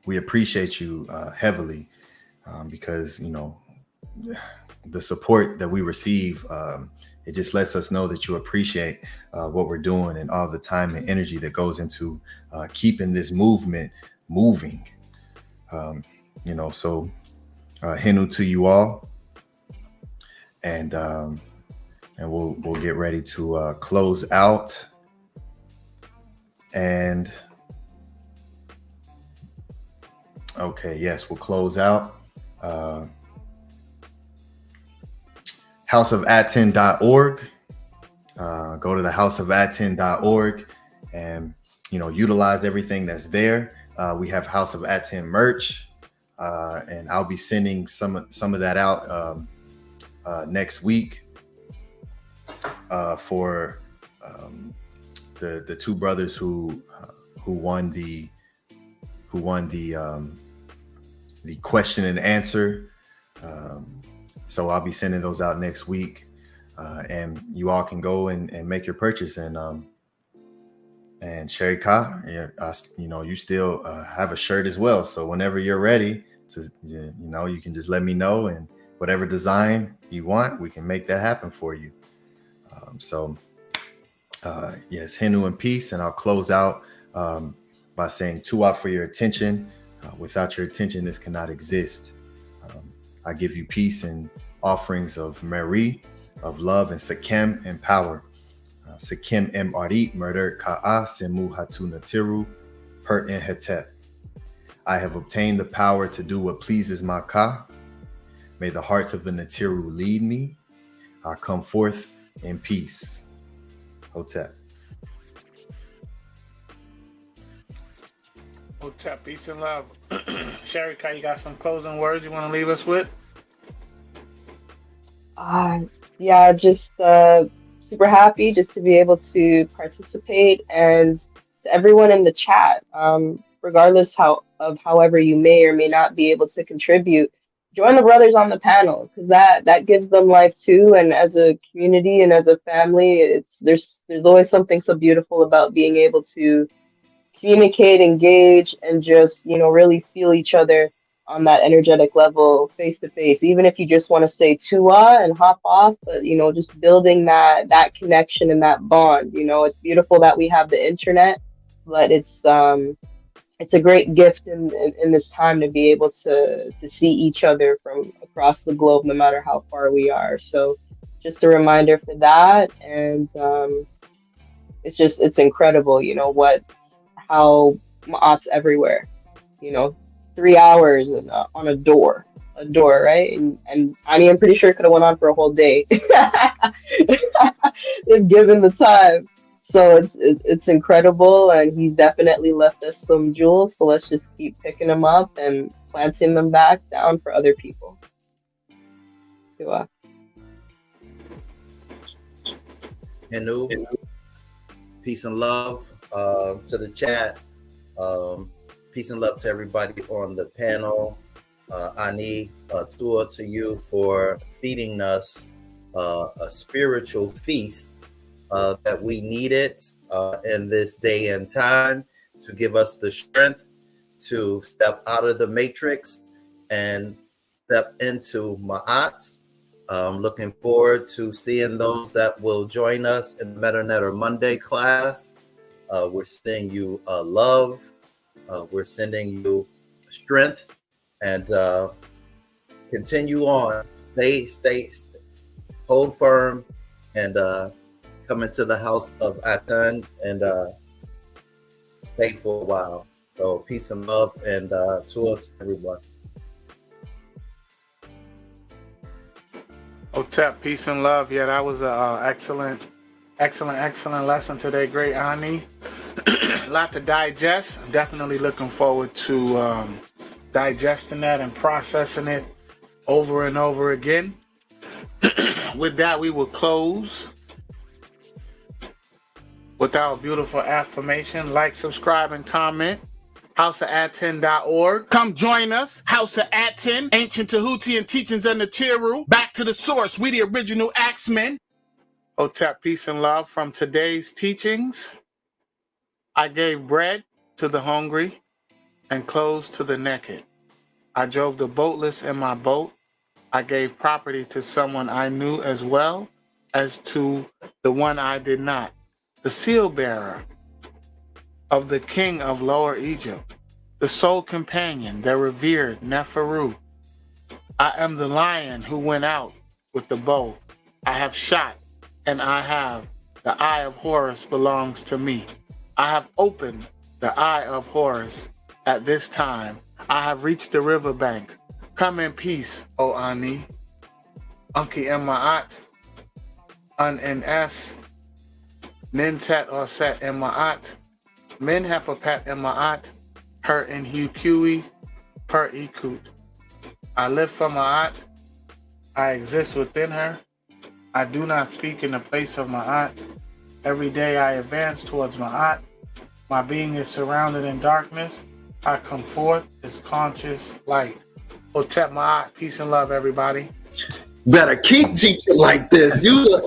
We appreciate you heavily because, you know, the support that we receive, it just lets us know that you appreciate what we're doing and all the time and energy that goes into keeping this movement moving. You know, so Henu to you all, and we'll get ready to close out. And okay, yes, we'll close out. houseofaten.org. Go to the houseofaten.org and, you know, utilize everything that's there. We have House of Aten merch, and I'll be sending some of that out next week for the two brothers who won the question and answer. So I'll be sending those out next week, and you all can go and make your purchase. And Sharika, you know, you still have a shirt as well. So whenever you're ready to, you know, you can just let me know, and whatever design you want, we can make that happen for you. Yes, Henu and peace. And I'll close out by saying Tua for your attention. Without your attention, this cannot exist. I give you peace and offerings of Meri, of love, and Sekem and power. Sekem Marit, murder Ka'a Semu Hatu Natiru, per in Hetep. I have obtained the power to do what pleases my Ka. May the hearts of the Natiru lead me. I come forth in peace. Hotep. Hotep, peace and love. Sharika, you got some closing words you want to leave us with? Yeah, just super happy just to be able to participate, and to everyone in the chat, regardless of however you may or may not be able to contribute, join the brothers on the panel, because that gives them life too. And as a community and as a family, there's always something so beautiful about being able to communicate, engage, and just, you know, really feel each other on that energetic level, face to face. Even if you just want to say Tua and hop off, but, you know, just building that connection and that bond. You know, it's beautiful that we have the internet, but it's a great gift in this time to be able to see each other from across the globe, no matter how far we are. So just a reminder for that. And it's incredible, you know, how Maat's everywhere, you know, 3 hours on a door, right? And I'm pretty sure it could have went on for a whole day if given the time. So it's incredible, and he's definitely left us some jewels. So let's just keep picking them up and planting them back down for other people. So, Henu, peace and love to the chat. Peace and love to everybody on the panel. Ani, tour to you for feeding us a spiritual feast that we needed in this day and time to give us the strength to step out of the matrix and step into Maat. Looking forward to seeing those that will join us in the MetaNet Monday class. We're sending you love. We're sending you strength, and continue on. Stay, hold firm, and come into the house of Aten and stay for a while. So peace and love, and towards everyone. Otep, peace and love. Yeah, that was a excellent lesson today. Great, Ani. A lot to digest. I'm definitely looking forward to digesting that and processing it over and over again. With that, we will close with our beautiful affirmation. Like, subscribe, and comment. HouseOfAten.org. Come join us. House of Aten, Ancient Tehuti and Teachings in the Teru. Back to the source. We the original Axemen. Otep, peace and love. From today's teachings, I gave bread to the hungry and clothes to the naked. I drove the boatless in my boat. I gave property to someone I knew as well as to the one I did not. The seal bearer of the king of Lower Egypt, the sole companion, the revered Neferu. I am the lion who went out with the bow. I have shot, and I have. The eye of Horus belongs to me. I have opened the eye of Horus at this time. I have reached the riverbank. Come in peace, O Ani. Unki and Maat, Un-N-S, Nintet or Set and Maat, Min Hepapet and Maat, Her in Hukui, Per Ikut. I live for Maat. I exist within her. I do not speak in the place of Maat. Every day I advance towards Maat. My being is surrounded in darkness. I come forth as conscious light. Otep Maat, peace and love, everybody. Better keep teaching like this. You.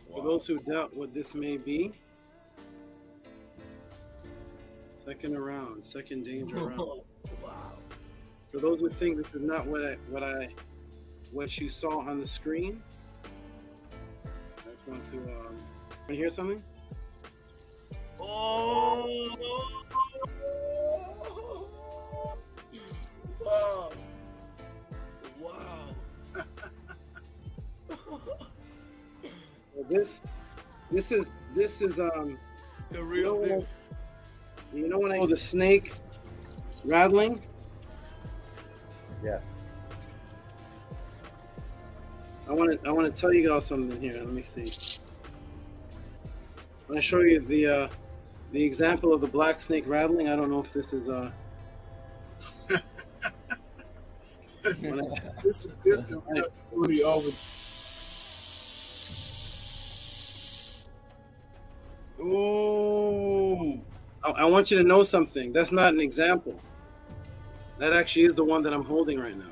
For those who doubt what this may be, second danger round. For those who think this is not what you saw on the screen, I just want to hear something? Oh! Wow! Wow! Well, this is the real thing. You know when I hear the snake rattling? Yes. I want to tell you guys something here. Let me see. When I show you the example of the black snake rattling, I don't know if this is this is really over. Ooh! I want you to know something. That's not an example. That actually is the one that I'm holding right now.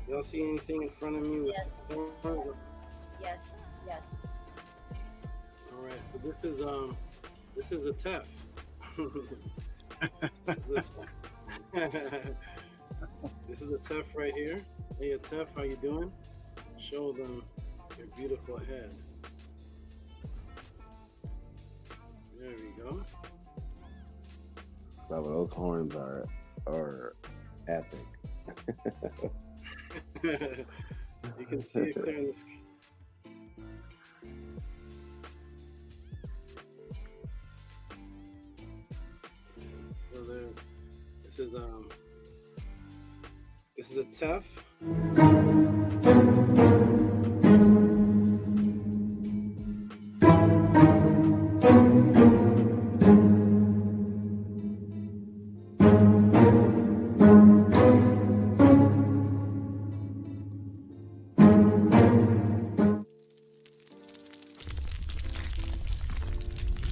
Y'all see anything in front of me with thorns? Yes. All right, so this is a TEF. This is a TEF right here. Hey, a TEF, how you doing? Show them your beautiful head. There we go. Some of those horns are epic. You can see it clear on the screen. So there, this is a TEF.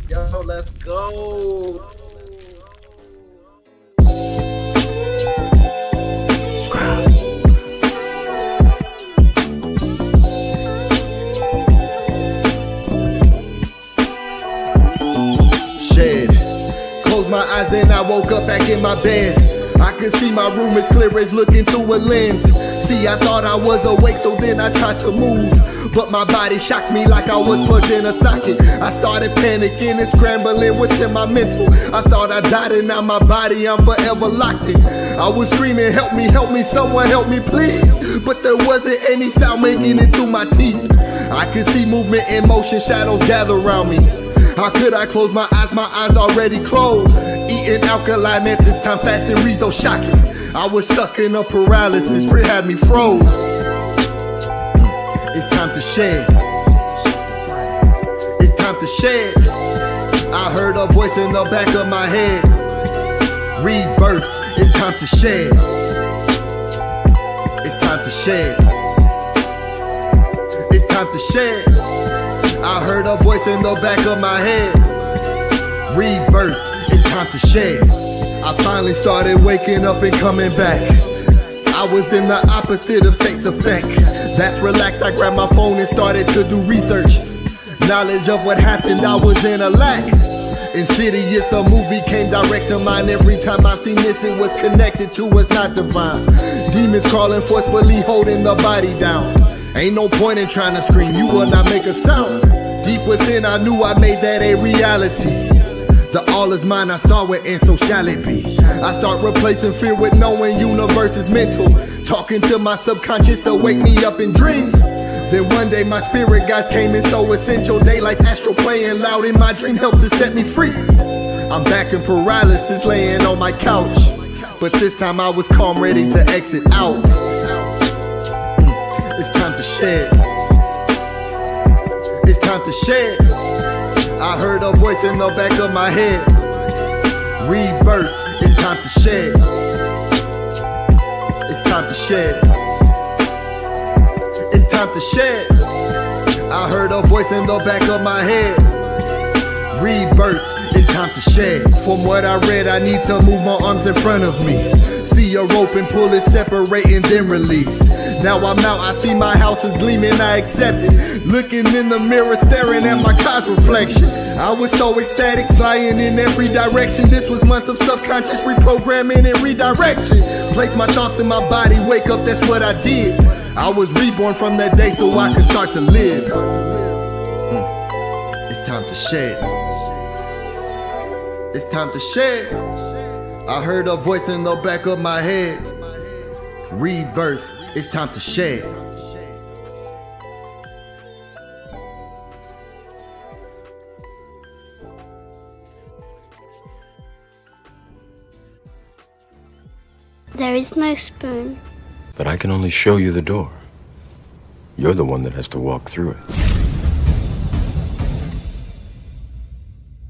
Yo, let's go. Closed my eyes, then I woke up back in my bed. I could see my room as clear as looking through a lens. See, I thought I was awake, so then I tried to move, but my body shocked me like I was plugged in a socket. I started panicking and scrambling within my mental. I thought I died and now my body, I'm forever locked in. I was screaming, help me, someone help me please. But there wasn't any sound making it through my teeth. I could see movement in motion, shadows gather around me. How could I close my eyes already closed? Eating alkaline at this time, fasting reads though shocking. I was stuck in a paralysis, fear had me froze. It's time to shed. It's time to shed. I heard a voice in the back of my head. Rebirth, it's time to shed. It's time to shed. It's time to shed. I heard a voice in the back of my head. Rebirth, it's time to shed. I finally started waking up and coming back. I was in the opposite of states effect. That's relaxed, I grabbed my phone and started to do research. Knowledge of what happened, I was in a lack. Insidious, the movie came direct to mind. Every time I seen this, it was connected to what's not divine. Demons crawling forcefully, holding the body down. Ain't no point in trying to scream, you will not make a sound. Deep within, I knew I made that a reality. The all is mine, I saw it, and so shall it be. I start replacing fear with knowing universe is mental. Talking to my subconscious to wake me up in dreams. Then one day my spirit guides came in so essential. Daylight's astral playing loud in my dream helped to set me free. I'm back in paralysis, laying on my couch. But this time I was calm, ready to exit out. It's time to shed. It's time to shed. I heard a voice in the back of my head. Rebirth, it's time to shed. It's time to shed. It's time to shed. I heard a voice in the back of my head. Rebirth, it's time to shed. From what I read, I need to move my arms in front of me. See a rope and pull it, separate and then release. Now I'm out, I see my house is gleaming, I accept it. Looking in the mirror, staring at my car's reflection. I was so ecstatic, flying in every direction. This was months of subconscious reprogramming and redirection. Place my thoughts in my body, wake up, that's what I did. I was reborn from that day so I could start to live. It's time to shed. It's time to shed. I heard a voice in the back of my head. Rebirth, it's time to shed. There is no spoon. But I can only show you the door. You're the one that has to walk through it.